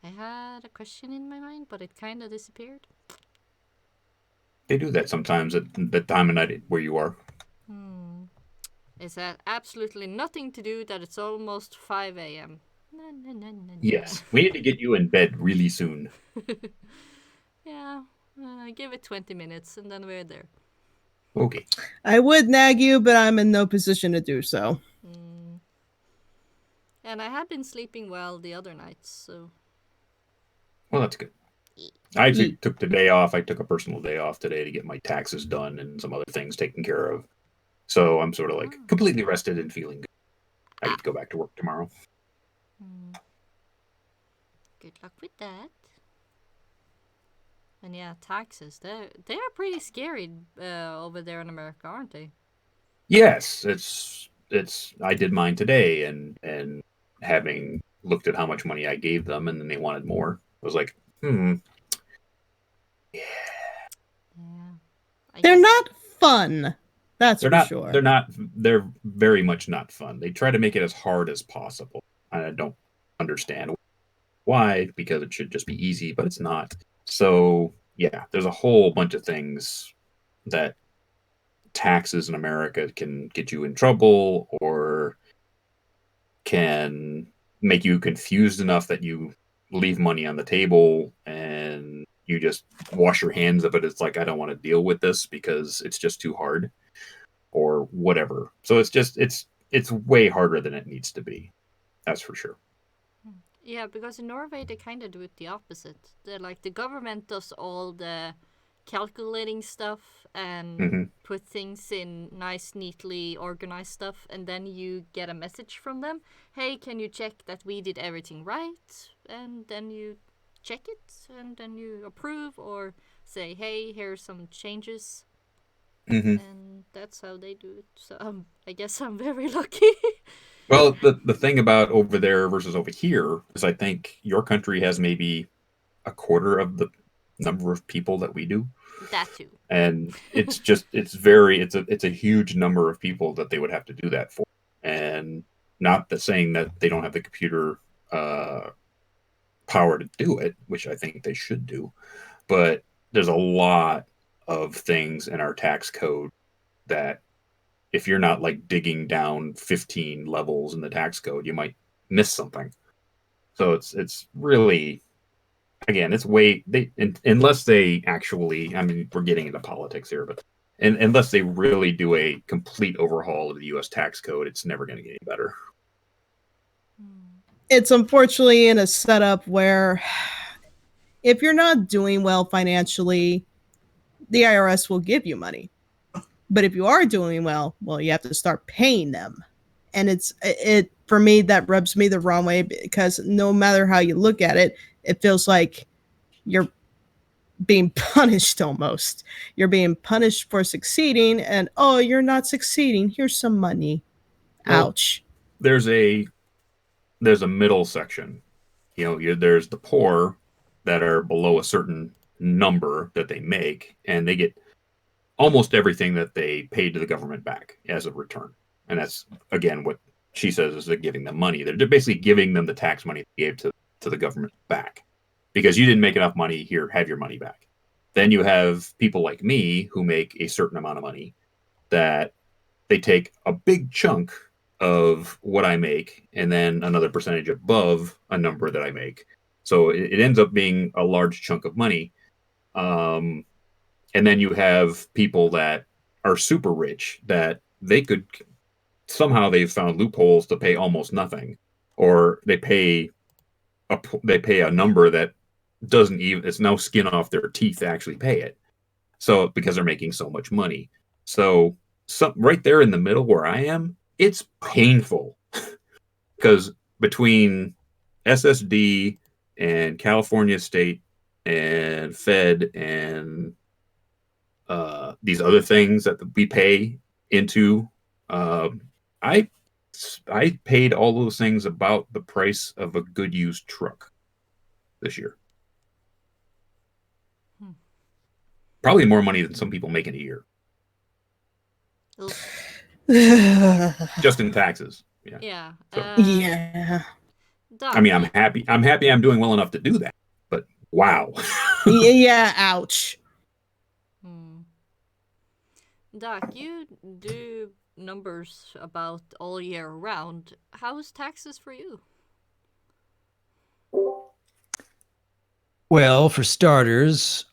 had a question in my mind, but it kind of disappeared. They do that sometimes at the time of night where you are. It's absolutely nothing to do that it's almost 5 a.m. Yes. We need to get you in bed really soon. Yeah. Give it 20 minutes and then we're there. Okay. I would nag you, but I'm in no position to do so. And I have been sleeping well the other nights, so. Well, that's good. I actually took the day off. I took a personal day off today to get my taxes done and some other things taken care of. So I'm sort of like completely rested and feeling good. I get to go back to work tomorrow. Good luck with that. And yeah, taxes. They are pretty scary over there in America, aren't they? Yes, it's. I did mine today, and having looked at how much money I gave them, and then they wanted more. I was like, They're not fun. That's They're for not. sure. They're not. They're very much not fun. They try to make it as hard as possible. I don't understand why, because it should just be easy, but it's not. So yeah, there's a whole bunch of things that taxes in America can get you in trouble or can make you confused enough that you leave money on the table and you just wash your hands of it. It's like, I don't want to deal with this because it's just too hard or whatever. So it's way harder than it needs to be. That's for sure. Yeah, because in Norway they kind of do it the opposite. They're like the government does all the calculating stuff and put things in nice, neatly organized stuff, and then you get a message from them. Hey, can you check that we did everything right? And then you check it, and then you approve or say, hey, here's some changes. And that's how they do it. So I guess I'm very lucky. Well, the thing about over there versus over here is I think your country has maybe a quarter of the number of people that we do. That too. And it's just it's a huge number of people that they would have to do that for. And not that saying that they don't have the computer power to do it, which I think they should do, but there's a lot of things in our tax code that if you're not like digging down 15 levels in the tax code, you might miss something. So it's really, again, it's way unless they actually, I mean, we're getting into politics here, but unless they really do a complete overhaul of the U.S. tax code, it's never going to get any better. It's unfortunately in a setup where if you're not doing well financially, the IRS will give you money. But if you are doing well, you have to start paying them. And it for me, that rubs me the wrong way because no matter how you look at it, it feels like you're being punished almost. You're being punished for succeeding and, oh, you're not succeeding. Here's some money. Ouch. Well, there's a middle section. There's the poor that are below a certain number that they make, and they get almost everything that they paid to the government back as a return. And that's, again, what she says is they're giving them money. They're basically giving them the tax money they gave to the government back. Because you didn't make enough money, here, have your money back. Then you have people like me who make a certain amount of money that they take a big chunk of what I make and then another percentage above a number that I make. So it ends up being a large chunk of money. And then you have people that are super rich that they've found loopholes to pay almost nothing, or they pay a number that doesn't even, it's no skin off their teeth to actually pay it. So because they're making so much money. So right there in the middle where I am, it's painful because between SSD and California State and Fed and these other things that we pay into, I paid all those things about the price of a good used truck this year. Probably more money than some people make in a year. Just in taxes. Yeah. Yeah. So, Yeah. Doc, I mean, I'm happy I'm doing well enough to do that, but wow. Yeah, ouch. Doc, you do numbers about all year round. How's taxes for you? Well, for starters,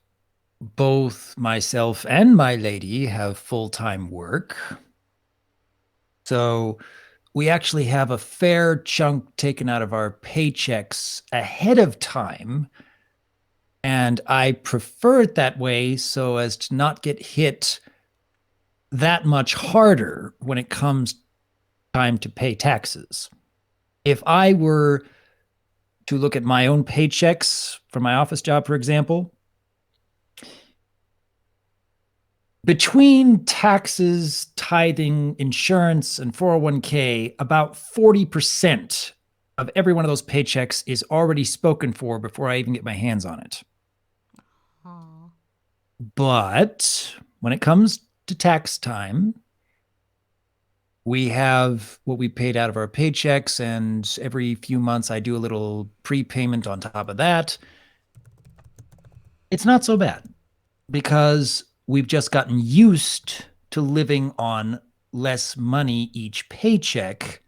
both myself and my lady have full-time work. So we actually have a fair chunk taken out of our paychecks ahead of time. And I prefer it that way so as to not get hit that much harder when it comes time to pay taxes. If I were to look at my own paychecks for my office job, for example, between taxes, tithing, insurance, and 401k, about 40% of every one of those paychecks is already spoken for before I even get my hands on it. Aww. But when it comes to tax time, we have what we paid out of our paychecks, and every few months I do a little prepayment on top of that. It's not so bad because we've just gotten used to living on less money each paycheck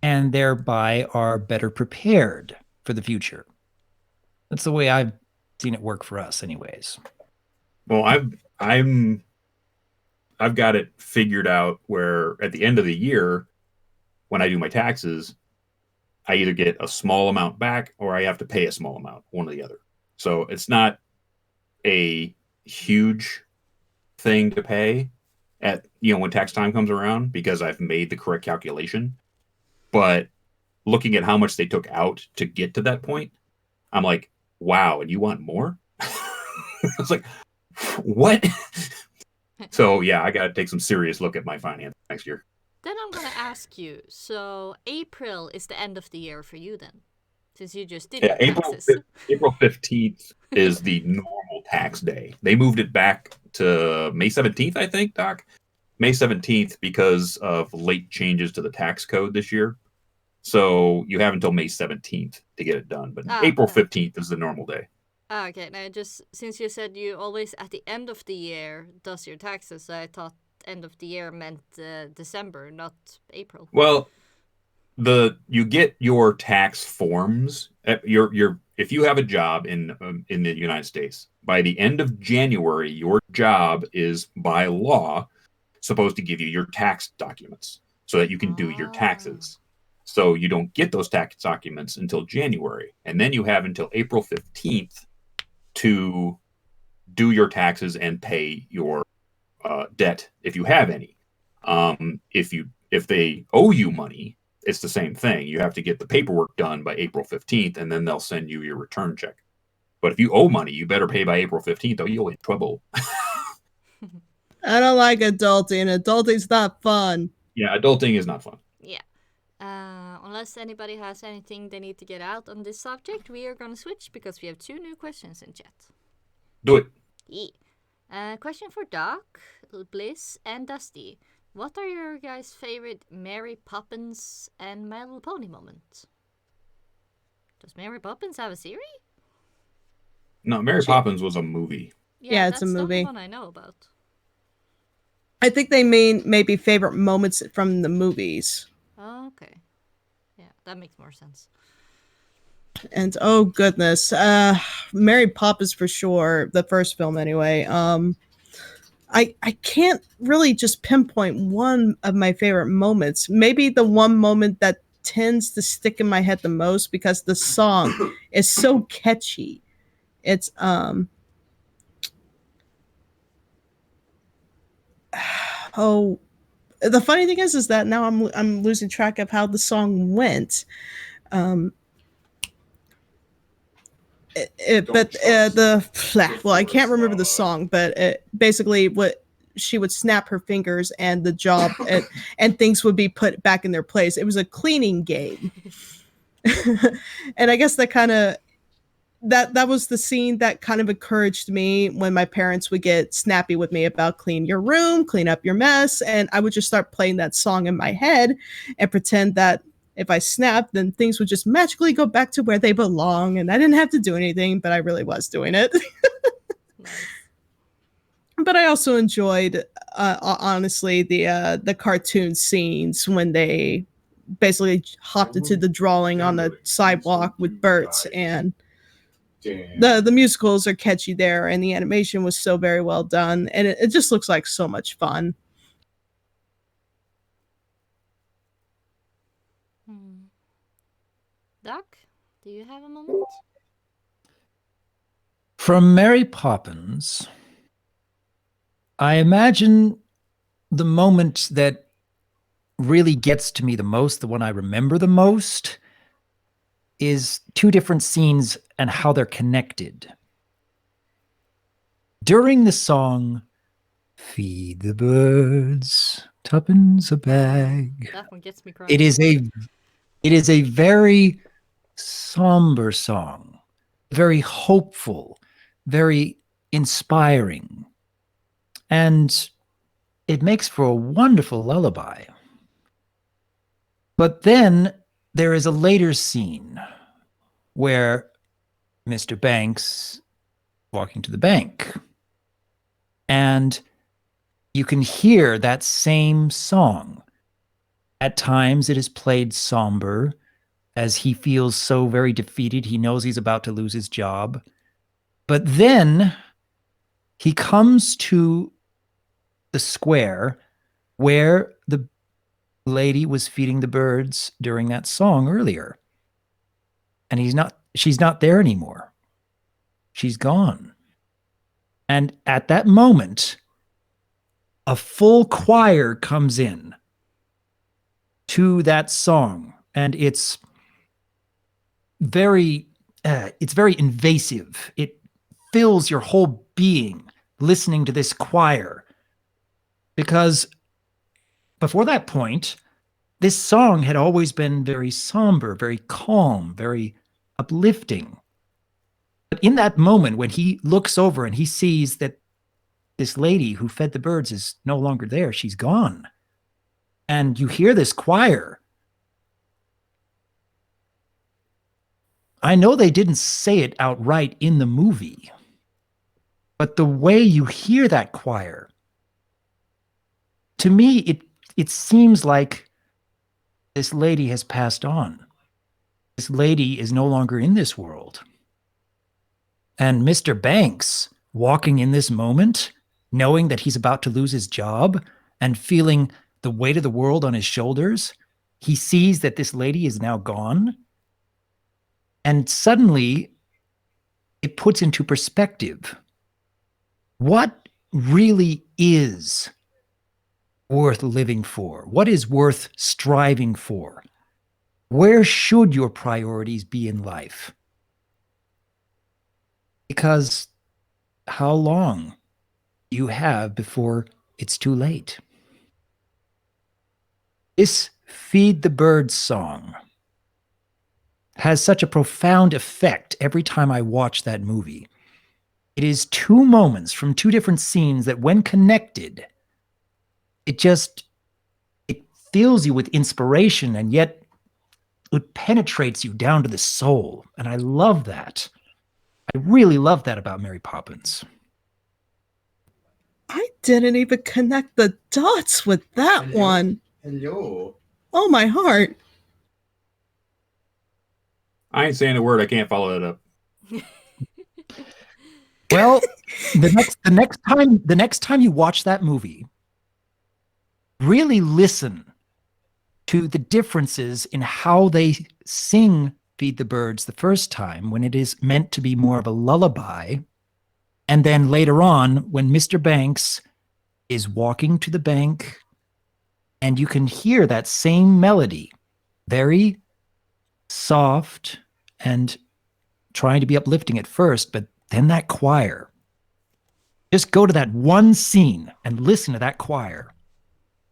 and thereby are better prepared for the future. That's the way I've seen it work for us anyways. Well, I've got it figured out where at the end of the year, when I do my taxes, I either get a small amount back or I have to pay a small amount, one or the other. So it's not a huge thing to pay at, when tax time comes around because I've made the correct calculation. But looking at how much they took out to get to that point, I'm like, wow, and you want more? I was like, what? So yeah, I got to take some serious look at my finance next year. Then I'm going to ask you, so April is the end of the year for you then? Since you just did your taxes. April 15th is the normal tax day. They moved it back to May 17th, I think, Doc. May 17th because of late changes to the tax code this year. So you have until May 17th to get it done. But April 15th is the normal day. Okay, now just since you said you always at the end of the year does your taxes, so I thought end of the year meant December, not April. Well, you get your tax forms. If you have a job in the United States, by the end of January, your job is by law supposed to give you your tax documents so that you can do your taxes. So you don't get those tax documents until January, and then you have until April 15th to do your taxes and pay your debt if you have any. If they owe you money, it's the same thing. You have to get the paperwork done by April 15th, and then they'll send you your return check. But if you owe money, you better pay by April 15th, or you'll in trouble. I don't like adulting. Adulting's not fun. Yeah, adulting is not fun. Yeah. Unless anybody has anything they need to get out on this subject, we are going to switch because we have 2 new questions in chat. Do it. Yeah. Question for Doc, Bliss, and Dusty. What are your guys' favorite Mary Poppins and My Little Pony moments? Does Mary Poppins have a series? No, Mary Poppins was a movie. Yeah, it's a movie. That's the one I know about. I think they mean maybe favorite moments from the movies. Oh, okay. Yeah, that makes more sense. And oh goodness, Mary Poppins for sure. The first film, anyway. I can't really just pinpoint one of my favorite moments. Maybe the one moment that tends to stick in my head the most because the song is so catchy. It's oh, the funny thing is that now I'm losing track of how the song went. Well, I can't remember the song, but basically what she would snap her fingers and the job and things would be put back in their place. It was a cleaning game. And I guess that kind of that was the scene that kind of encouraged me when my parents would get snappy with me about clean your room, clean up your mess, and I would just start playing that song in my head and pretend that if I snapped, then things would just magically go back to where they belong, and I didn't have to do anything, but I really was doing it. Nice. But I also enjoyed, honestly, the cartoon scenes when they basically hopped into the drawing on the sidewalk with Bert, and the musicals are catchy there, and the animation was so very well done, and it just looks like so much fun. Doc, do you have a moment? From Mary Poppins, I imagine the moment that really gets to me the most, the one I remember the most, is 2 different scenes and how they're connected. During the song, Feed the Birds, Tuppence a Bag. That one gets me crying. It is a very somber song, very hopeful, very inspiring. And it makes for a wonderful lullaby. But then there is a later scene where Mr. Banks walking to the bank, and you can hear that same song. At times it is played somber as he feels so very defeated. He knows he's about to lose his job. But then he comes to the square where the lady was feeding the birds during that song earlier. And she's not there anymore. She's gone. And at that moment, a full choir comes in to that song, and it's very invasive. It fills your whole being listening to this choir, because before that point, this song had always been very somber, very calm, very uplifting. But in that moment, when he looks over and he sees that this lady who fed the birds is no longer there, she's gone, and you hear this choir. I know they didn't say it outright in the movie, but the way you hear that choir, to me, it seems like this lady has passed on. This lady is no longer in this world. And Mr. Banks, walking in this moment, knowing that he's about to lose his job and feeling the weight of the world on his shoulders, he sees that this lady is now gone. And suddenly, it puts into perspective what really is worth living for? What is worth striving for? Where should your priorities be in life? Because how long do you have before it's too late? This Feed the Birds song has such a profound effect every time I watch that movie. It is two moments from two different scenes that, when connected, it fills you with inspiration, and yet it penetrates you down to the soul. And I love that. I really love that about Mary Poppins. I didn't even connect the dots with that one. Hello. Oh, my heart. I ain't saying a word. I can't follow that up. Well, the next time you watch that movie, really listen to the differences in how they sing Feed the Birds the first time, when it is meant to be more of a lullaby. And then later on, when Mr. Banks is walking to the bank, and you can hear that same melody, very soft and trying to be uplifting at first, but then that choir. Just go to that one scene and listen to that choir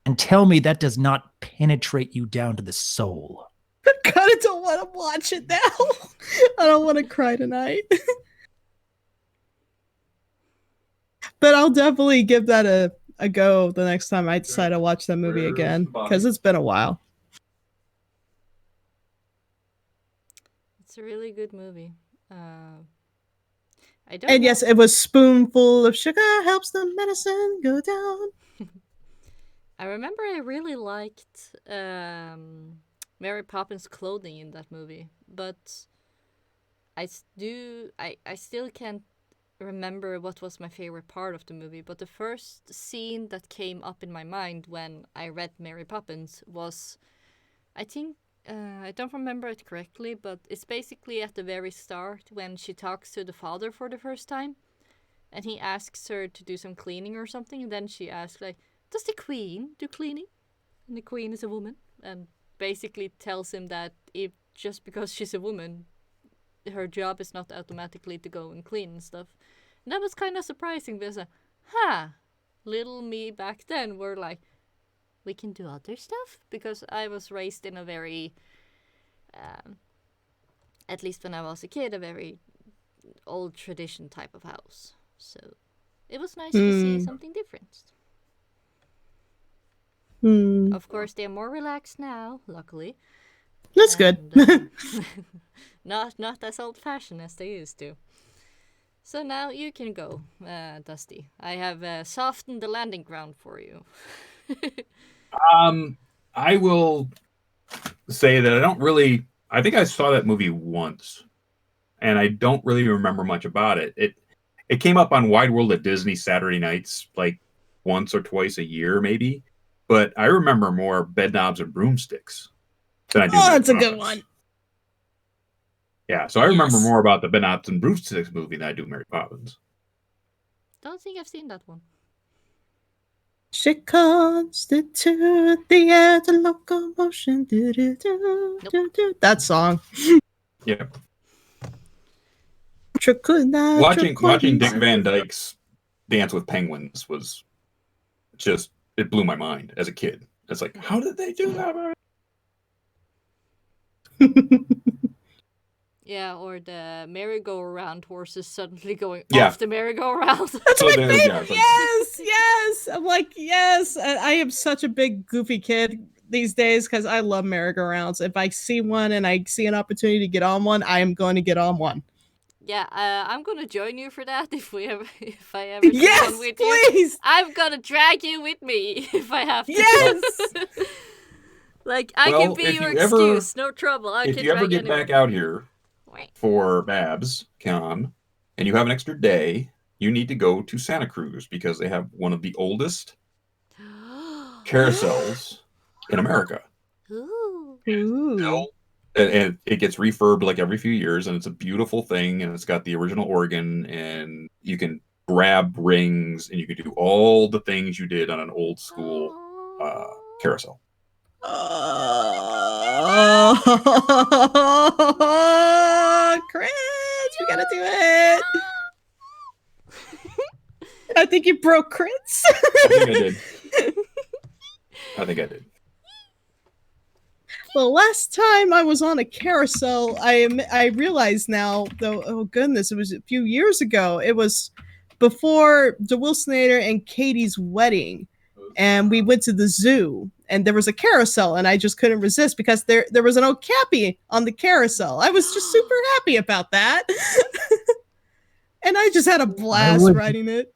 and tell me that does not penetrate you down to the soul. I kind of don't want to watch it now. I don't want to cry tonight. But I'll definitely give that a go the next time I decide to watch that movie again, because it's been a while. It's a really good movie. I don't And know- yes, it was spoonful of sugar helps the medicine go down. I remember I really liked Mary Poppins' clothing in that movie, but I still can't remember what was my favorite part of the movie. But the first scene that came up in my mind when I read Mary Poppins was, I think, I don't remember it correctly, but it's basically at the very start when she talks to the father for the first time, and he asks her to do some cleaning or something, and then she asks, like, does the queen do cleaning? And the queen is a woman, and basically tells him that if just because she's a woman, her job is not automatically to go and clean and stuff. And that was kind of surprising, because, little me back then were like, we can do other stuff? Because I was raised in a very, at least when I was a kid, a very old tradition type of house. So it was nice to see something different. Of course, they're more relaxed now, luckily. That's good. And, not as old-fashioned as they used to. So now you can go, Dusty. I have softened the landing ground for you. I will say that I don't really. I think I saw that movie once, and I don't really remember much about it. It came up on Wide World at Disney Saturday nights, like once or twice a year, maybe. But I remember more Bedknobs and Broomsticks than I do. Oh, Mary that's a good Poppins. one. Yeah, so I remember Yes. more about the Bedknobs and Broomsticks movie than I do Mary Poppins. Don't think I've seen that one. She constitute the air to locomotion. Do, do, do, do, do. That song. Yeah, watching Dick Van Dyke's Dance with Penguins was just, it blew my mind as a kid. It's like, how did they do that? Yeah, or the merry-go-round horses suddenly going Yeah. off the merry-go-round. That's So my there- favorite. yeah, it's like- Yes. I'm like, yes. I am such a big goofy kid these days because I love merry-go-rounds. If I see one and I see an opportunity to get on one, I am going to get on one. Yeah, I'm gonna join you for that if I ever see Yes, one with you. please. I'm gonna drag you with me if I have to. Yes. Like I Well, can be if your you ever- excuse, no trouble. I If can you ever drag get anyone. back out here for Babs Con and you have an extra day, you need to go to Santa Cruz because they have one of the oldest carousels in America. Ooh. Ooh. And it gets refurbed like every few years, and it's a beautiful thing, and it's got the original organ, and you can grab rings, and you can do all the things you did on an old school carousel. Oh, Chris, we gotta do it. I think you broke Chris. I think I did. I think I did. The last time I was on a carousel, I realized now, though, oh goodness, it was a few years ago. It was before DeWilsonator and Katie's wedding, and we went to the zoo, and there was a carousel, and I just couldn't resist because there was an Okapi on the carousel. I was just super happy about that. And I just had a blast would- riding it.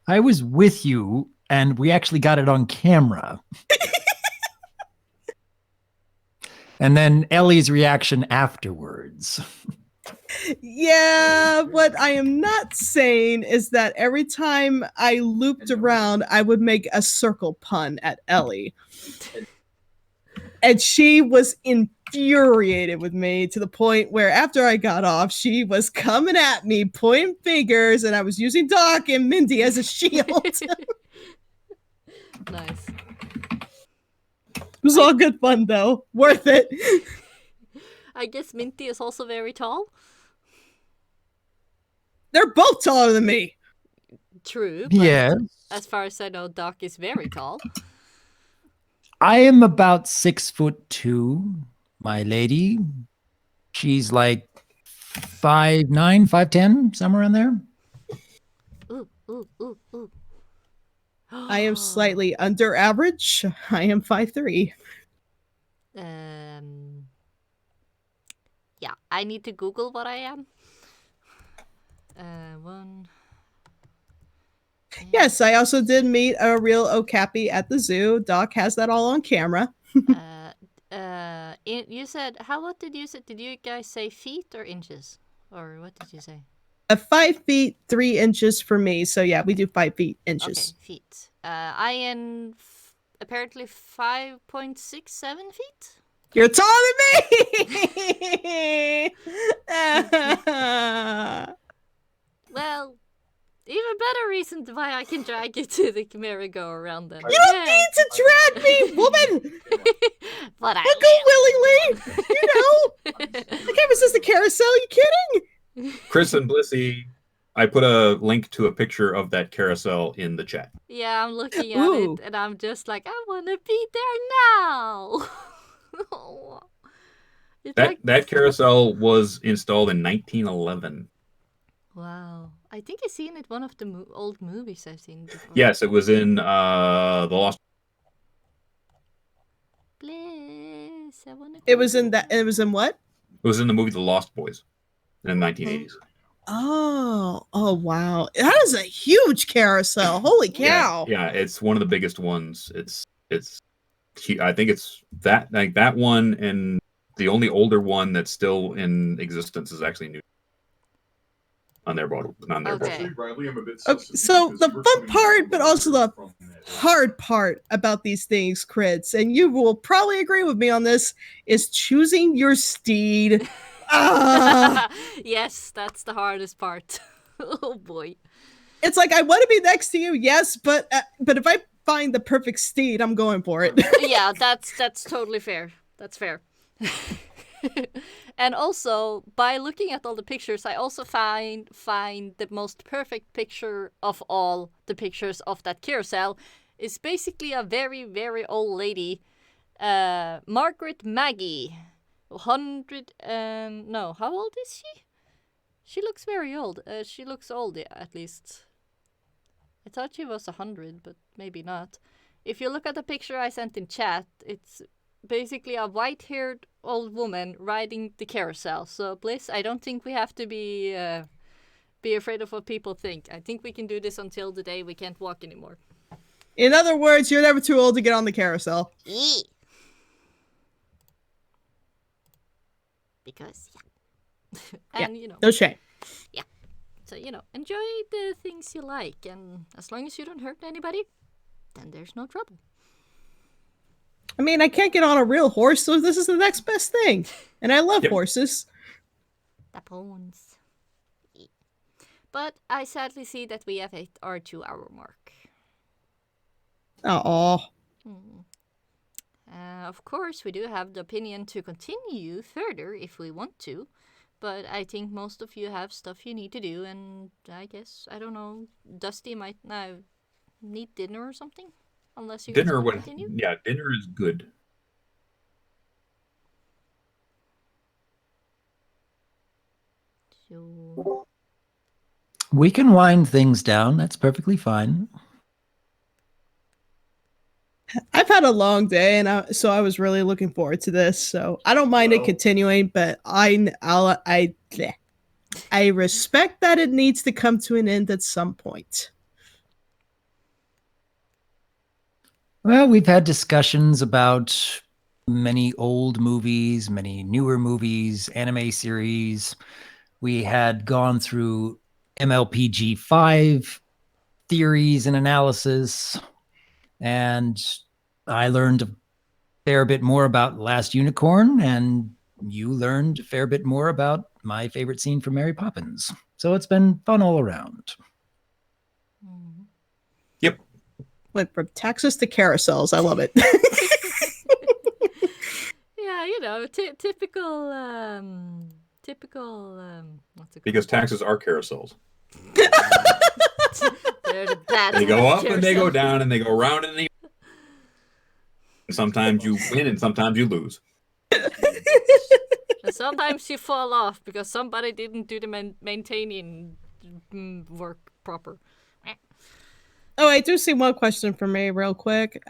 I was with you, and we actually got it on camera. And then Ellie's reaction afterwards. Yeah, what I am not saying is that every time I looped around, I would make a circle pun at Ellie. And she was infuriated with me to the point where after I got off, she was coming at me, pointing fingers, and I was using Doc and Mindy as a shield. It Nice. was all good fun, though. Worth it. I guess Minty is also very tall. They're both taller than me. True. But Yeah. As far as I know, Doc is very tall. I am about 6'2", my lady. She's like 5'9", 5'10", somewhere in there. Ooh, ooh, ooh, ooh. I am slightly under average. I am 5'3". Yeah, I need to Google what I am. One. Yes, I also did meet a real Okapi at the zoo. Doc has that all on camera. You said what did you say? Did you guys say feet or inches, or what did you say? 5 feet 3 inches for me. So yeah, we do 5 feet inches. Okay, feet. I am apparently 5.67 feet. You're taller than me. Well, even better reason why I can drag you to the merry-go-round then. You don't need to drag me, woman. But I'll go willingly. You know, I can't resist the carousel. You kidding? Chris and Blissy, I put a link to a picture of that carousel in the chat. Yeah, I'm looking at Ooh. it and I'm just like, I want to be there now. It's like, That carousel was installed in 1911. wow. I think I've seen it one of the old movies I've seen before. Yes, it was in the Lost. I want to. It was in that. It was in what? It was in the movie The Lost Boys in the 1980s. Oh wow! That is a huge carousel. Holy cow! Yeah, it's one of the biggest ones. I think it's that one, and the only older one that's still in existence is actually new on their bottle. Okay. So the fun part, but also the hard part about these things, crits, and you will probably agree with me on this, is choosing your steed. Yes, that's the hardest part. Oh boy. It's like, I want to be next to you, yes, but if I find the perfect steed, I'm going for it. Yeah, that's totally fair. That's fair. And also, by looking at all the pictures, I also find the most perfect picture of all the pictures of that carousel is basically a very, very old lady, Margaret Maggie, 100 no, how old is she? She looks very old. She looks old, at least. I thought she was 100, but maybe not. If you look at the picture I sent in chat, it's basically a white-haired old woman riding the carousel. So, Bliss, I don't think we have to be afraid of what people think. I think we can do this until the day we can't walk anymore. In other words, you're never too old to get on the carousel. Because, and, No shame. Yeah. So, enjoy the things you like. And as long as you don't hurt anybody, then there's no trouble. I mean, I can't get on a real horse, so this is the next best thing. And I love horses. The ponies. But I sadly see that we have hit our 2-hour mark. Oh. Of course, we do have the opinion to continue further if we want to. But I think most of you have stuff you need to do. And I guess, I don't know, Dusty might now need dinner or something. Unless you dinner guys want to continue. Yeah, dinner is good. So We can wind things down. That's perfectly fine. I've had a long day, and so I was really looking forward to this. So I don't mind it continuing, but I respect that it needs to come to an end at some point. Well, we've had discussions about many old movies, many newer movies, anime series. We had gone through MLPG 5 theories and analysis, and I learned a fair bit more about Last Unicorn, and you learned a fair bit more about my favorite scene from Mary Poppins. So it's been fun all around. Yep. Went from taxes to carousels. I love it. Yeah, typical, what's it called? Because taxes are carousels. They're the bad They go up carousel. and they go down and they go round and they... Sometimes you win and sometimes you lose. And sometimes you fall off because somebody didn't do the maintaining work proper. Oh, I do see one question for me real quick.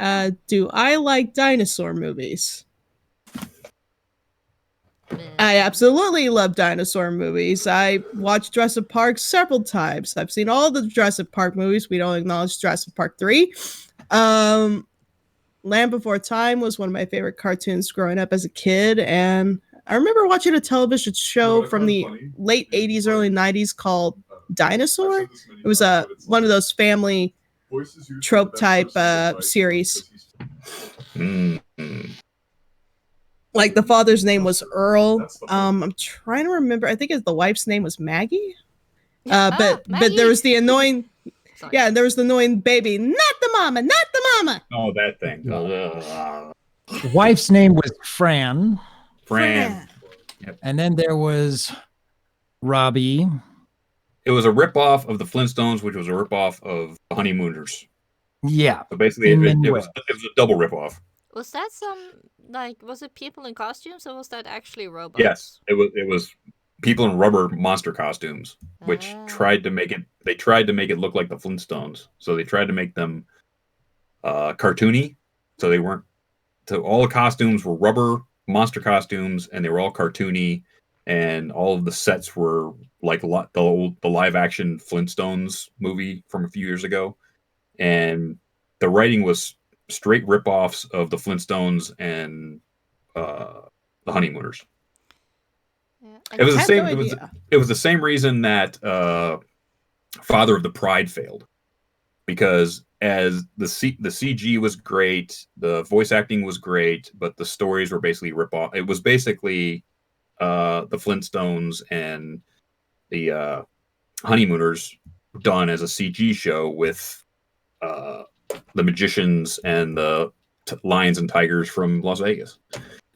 Do I like dinosaur movies? I absolutely love dinosaur movies. I watched Jurassic Park several times. I've seen all the Jurassic Park movies. We don't acknowledge Jurassic Park 3. Land Before Time was one of my favorite cartoons growing up as a kid. And I remember watching a television show from the late 80s, early 90s called Dinosaur. It was one of those family trope type series. Like the father's name was Earl. I'm trying to remember. I think the wife's name was Maggie. But there was the annoying. Sorry. Yeah, there was the annoying baby. Not the mama. Not the mama. Oh, that thing. The wife's name was Fran. Fran. Yep. And then there was Robbie. It was a ripoff of the Flintstones, which was a ripoff of the Honeymooners. Yeah. So basically, it was a double ripoff. Was that was it people in costumes or was that actually robots? Yes, it was people in rubber monster costumes, which tried to make it look like the Flintstones. So they tried to make them cartoony. So they weren't. So all the costumes were rubber monster costumes, and they were all cartoony, and all of the sets were like the live action Flintstones movie from a few years ago, and the writing was straight ripoffs of the Flintstones and the Honeymooners. Yeah. It was I the had same. no It was idea. it was the same reason that Father of the Pride failed, because as the CG was great, the voice acting was great, but the stories were basically ripoff. It was basically the Flintstones and the Honeymooners done as a CG show with the magicians and the lions and tigers from Las Vegas,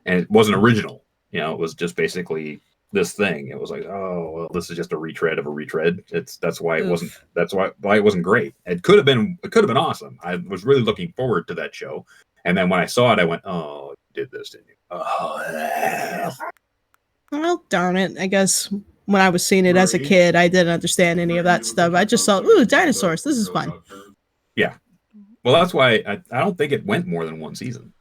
and it wasn't original. You know, it was just basically this thing. It was like, oh well, this is just a retread of a retread. That's why it wasn't. Oof. That's why it wasn't great. It could have been. It could have been awesome. I was really looking forward to that show, and then when I saw it, I went, oh, you did this, didn't you? Oh, Well, darn it. I guess when I was seeing it as a kid, I didn't understand any of that stuff. I just thought, ooh, dinosaurs. This is fun. yeah. Well, that's why I don't think it went more than one season.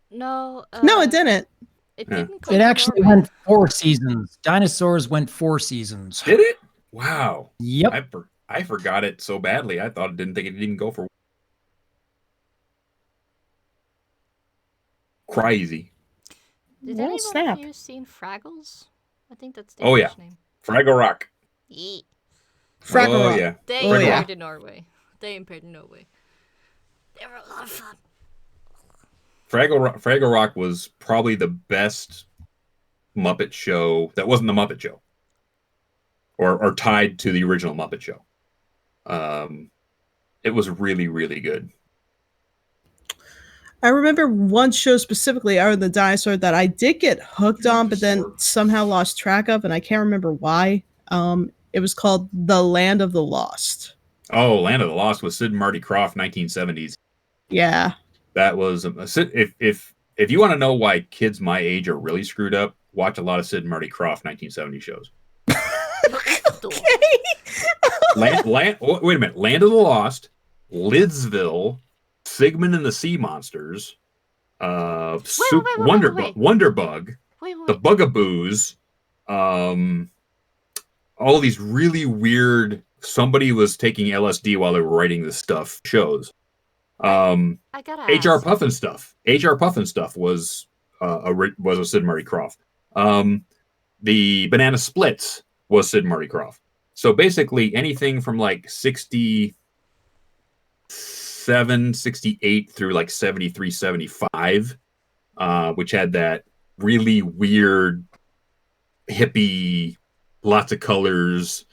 No. No, it didn't. It Yeah. didn't come It to actually Norway. went 4 seasons. Dinosaurs went 4 seasons. Did it? Wow. Yep. I forgot it so badly. I thought didn't think it didn't go for crazy. Did Well, anyone snap. of you seen Fraggles? I think that's the Oh, yeah. English name. Fraggle Rock. Yeah. Fraggle Oh Rock. yeah. They Oh, yeah. appeared in Norway. They appeared in Norway. They were a lot of fun. Fraggle Rock was probably the best Muppet show that wasn't the Muppet Show, or tied to the original Muppet Show. It was really, really good. I remember one show specifically, other than Dinosaur, that I did get hooked on, but then somehow lost track of, and I can't remember why. It was called The Land of the Lost. Oh, Land of the Lost was Sid and Marty Krofft, 1970s. Yeah. That was if you want to know why kids my age are really screwed up, watch a lot of Sid and Marty Krofft 1970 shows. Wait a minute. Land of the Lost, Lidsville, Sigmund and the Sea Monsters, wait. Wonderbug, Wait. the Bugaboos, all these really weird. Somebody was taking LSD while they were writing this stuff. Shows. I gotta HR ask. Puffin stuff. HR Puffin stuff was a Sid and Marty Krofft. The Banana Splits was Sid and Marty Krofft. So basically anything from like 67, 68 through like 73, 75, which had that really weird hippie, lots of colors,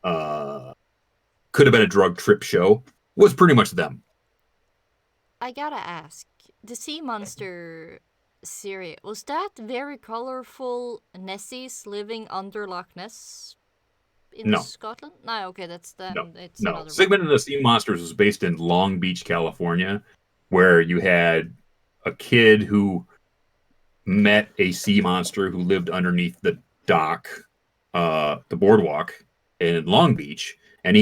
could have been a drug trip show, was pretty much them. I gotta ask. The Sea Monster series, was that very colorful Nessies living under Loch Ness in No. Scotland? No, okay, that's then it's No, another Sigmund and the Sea Monsters was based in Long Beach, California, where you had a kid who met a sea monster who lived underneath the dock, the boardwalk in Long Beach, and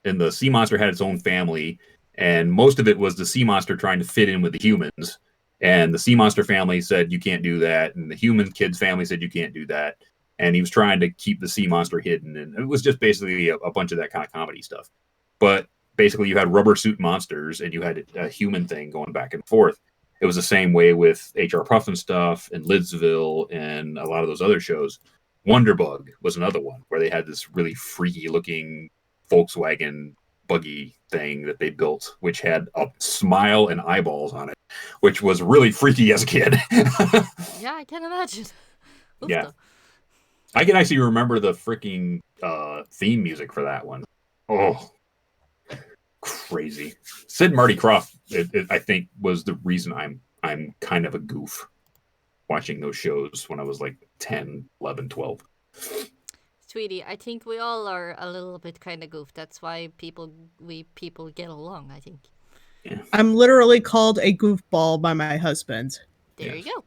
and the sea monster had its own family, and most of it was the sea monster trying to fit in with the humans, and the sea monster family said you can't do that, and the human kid's family said you can't do that, and he was trying to keep the sea monster hidden, and it was just basically a bunch of that kind of comedy stuff. But basically you had rubber suit monsters and you had a human thing going back and forth. It was the same way with HR Puffin stuff and Lidsville and a lot of those other shows. Wonderbug was another one where they had this really freaky looking Volkswagen buggy thing that they built, which had a smile and eyeballs on it, which was really freaky as a kid. Yeah, I can imagine. Oof, Yeah. though. I can actually remember the freaking theme music for that one. Oh, crazy. Sid and Marty Krofft, I think, was the reason I'm kind of a goof watching those shows when I was like 10, 11, 12. Sweetie, I think we all are a little bit kind of goofed. That's why we people get along, I think. Yeah. I'm literally called a goofball by my husband. There Yes. you go.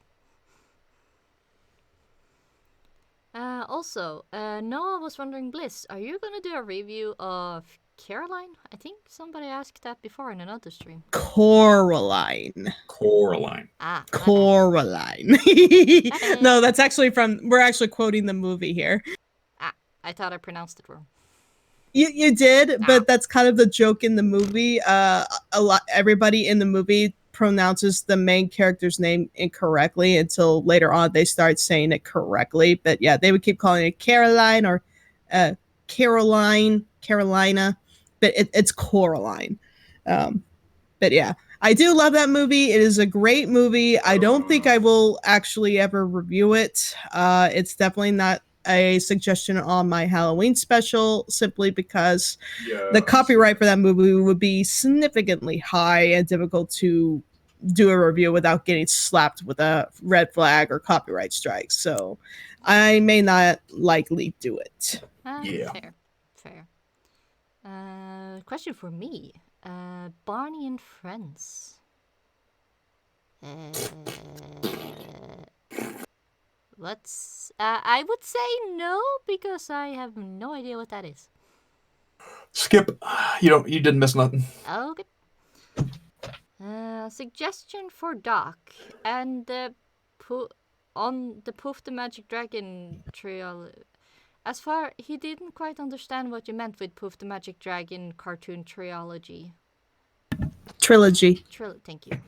Also, Noah was wondering, Bliss, are you gonna do a review of Caroline? I think somebody asked that before in another stream. Coraline. Coraline. Ah, my bad. Coraline. No, that's actually we're actually quoting the movie here. Ah, I thought I pronounced it wrong. You did, but that's kind of the joke in the movie. Everybody in the movie pronounces the main character's name incorrectly until later on they start saying it correctly. But yeah, they would keep calling it Caroline or Caroline, Carolina, but it's Coraline. But yeah, I do love that movie. It is a great movie. I don't think I will actually ever review it. It's definitely not a suggestion on my Halloween special, simply because the copyright for that movie would be significantly high and difficult to do a review without getting slapped with a red flag or copyright strike. So I may not likely do it. Yeah. Fair. Question for me. Barney and Friends. I would say no, because I have no idea what that is. Skip. You didn't miss nothing. Okay. Suggestion for Doc and on the Poof the Magic Dragon trilogy. As far he didn't quite understand what you meant with Poof the Magic Dragon cartoon trilogy. Thank you.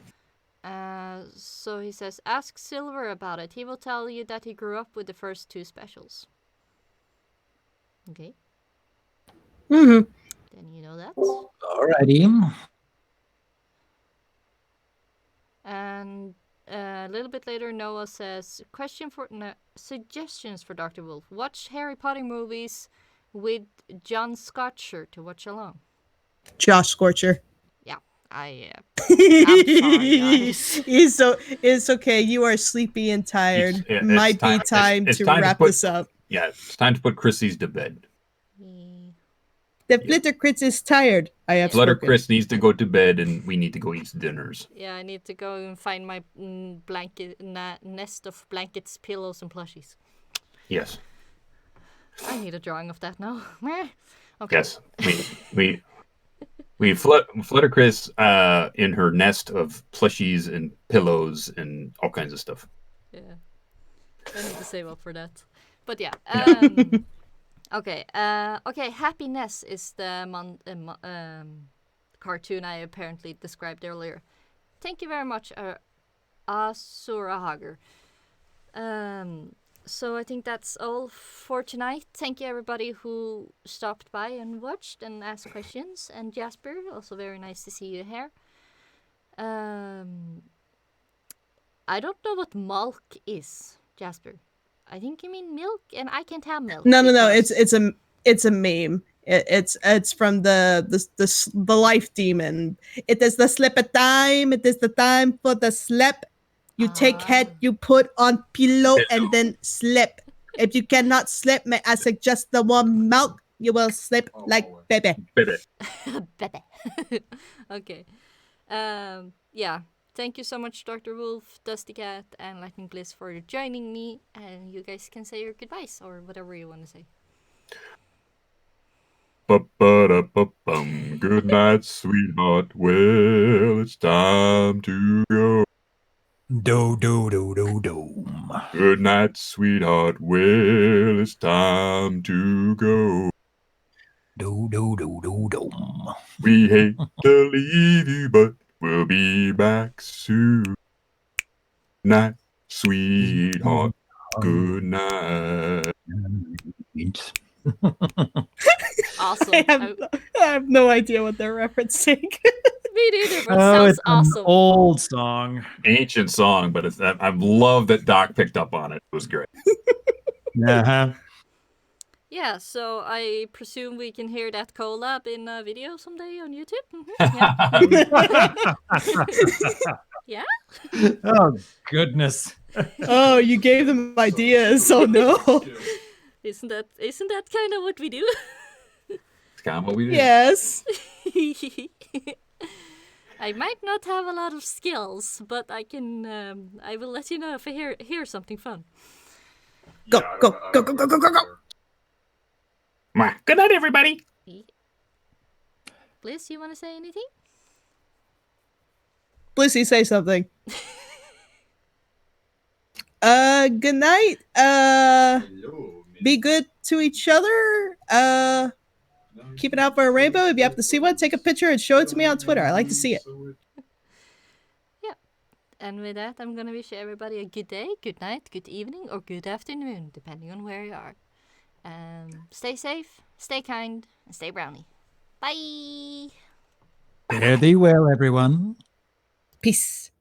So he says, ask Silver about it. He will tell you that he grew up with the first 2 specials. Okay. Mm-hmm. Then you know that. Alrighty. And a little bit later, Noah says, suggestions for Dr. Wolf. Watch Harry Potter movies with John Scotcher to watch along. Josh Scorcher. Yeah, I'm sorry, guys. It's okay. You are sleepy and tired. Might be time to wrap this up. Yeah, it's time to put Chrissy's to bed. The Flitter Chris is tired. I have Flutter spoken. Chris needs to go to bed, and we need to go eat dinners. Yeah, I need to go and find my nest of blankets, pillows, and plushies. Yes. I need a drawing of that now. Okay. Yes. We Flutter Chris in her nest of plushies and pillows and all kinds of stuff. Yeah. I need to save up for that. But yeah. Okay. Happiness is the cartoon I apparently described earlier. Thank you very much, Asura Hager. So I think that's all for tonight. Thank you everybody who stopped by and watched and asked questions. And Jasper, also very nice to see you here. I don't know what malk is, Jasper. I think you mean milk, and I can't have milk. No. It's a meme. It's from the life demon. It is the slip of time. It is the time for the slip. You take head, you put on pillow, and then slip. If you cannot slip, may I suggest the warm milk? You will slip like baby. Baby. Baby. Okay. Yeah. Thank you so much, Dr. Wolf, DustyKatt, and Lightning Bliss for joining me. And you guys can say your goodbyes or whatever you want to say. Ba-ba-da-ba-bum. Good night, sweetheart. Well, it's time to go. Do. Good night, sweetheart. Well, it's time to go. Do. We hate to leave you, but we'll be back soon. Night, sweetheart. Good night. Awesome. I have no idea what they're referencing. Me neither, but it sounds it's awesome. An old song. Ancient song, but I love that Doc picked up on it. It was great. Uh-huh. Yeah, so I presume we can hear that collab in a video someday on YouTube. Yeah. Oh, goodness. Oh, you gave them ideas. Oh no. Isn't that kind of what we do? It's kind of what we do. Yes. I might not have a lot of skills, but I can. I will let you know if I hear something fun. Go. Good night, everybody. Bliss, you want to say anything? Blissy, say something. Good night. Be good to each other. Keep it out for a rainbow. If you happen to see one, take a picture and show it to me on Twitter. I like to see it. Yeah. And with that, I'm going to wish everybody a good day, good night, good evening, or good afternoon, depending on where you are. Stay safe, stay kind, and stay brownie. Bye! Fare thee well, everyone. Peace.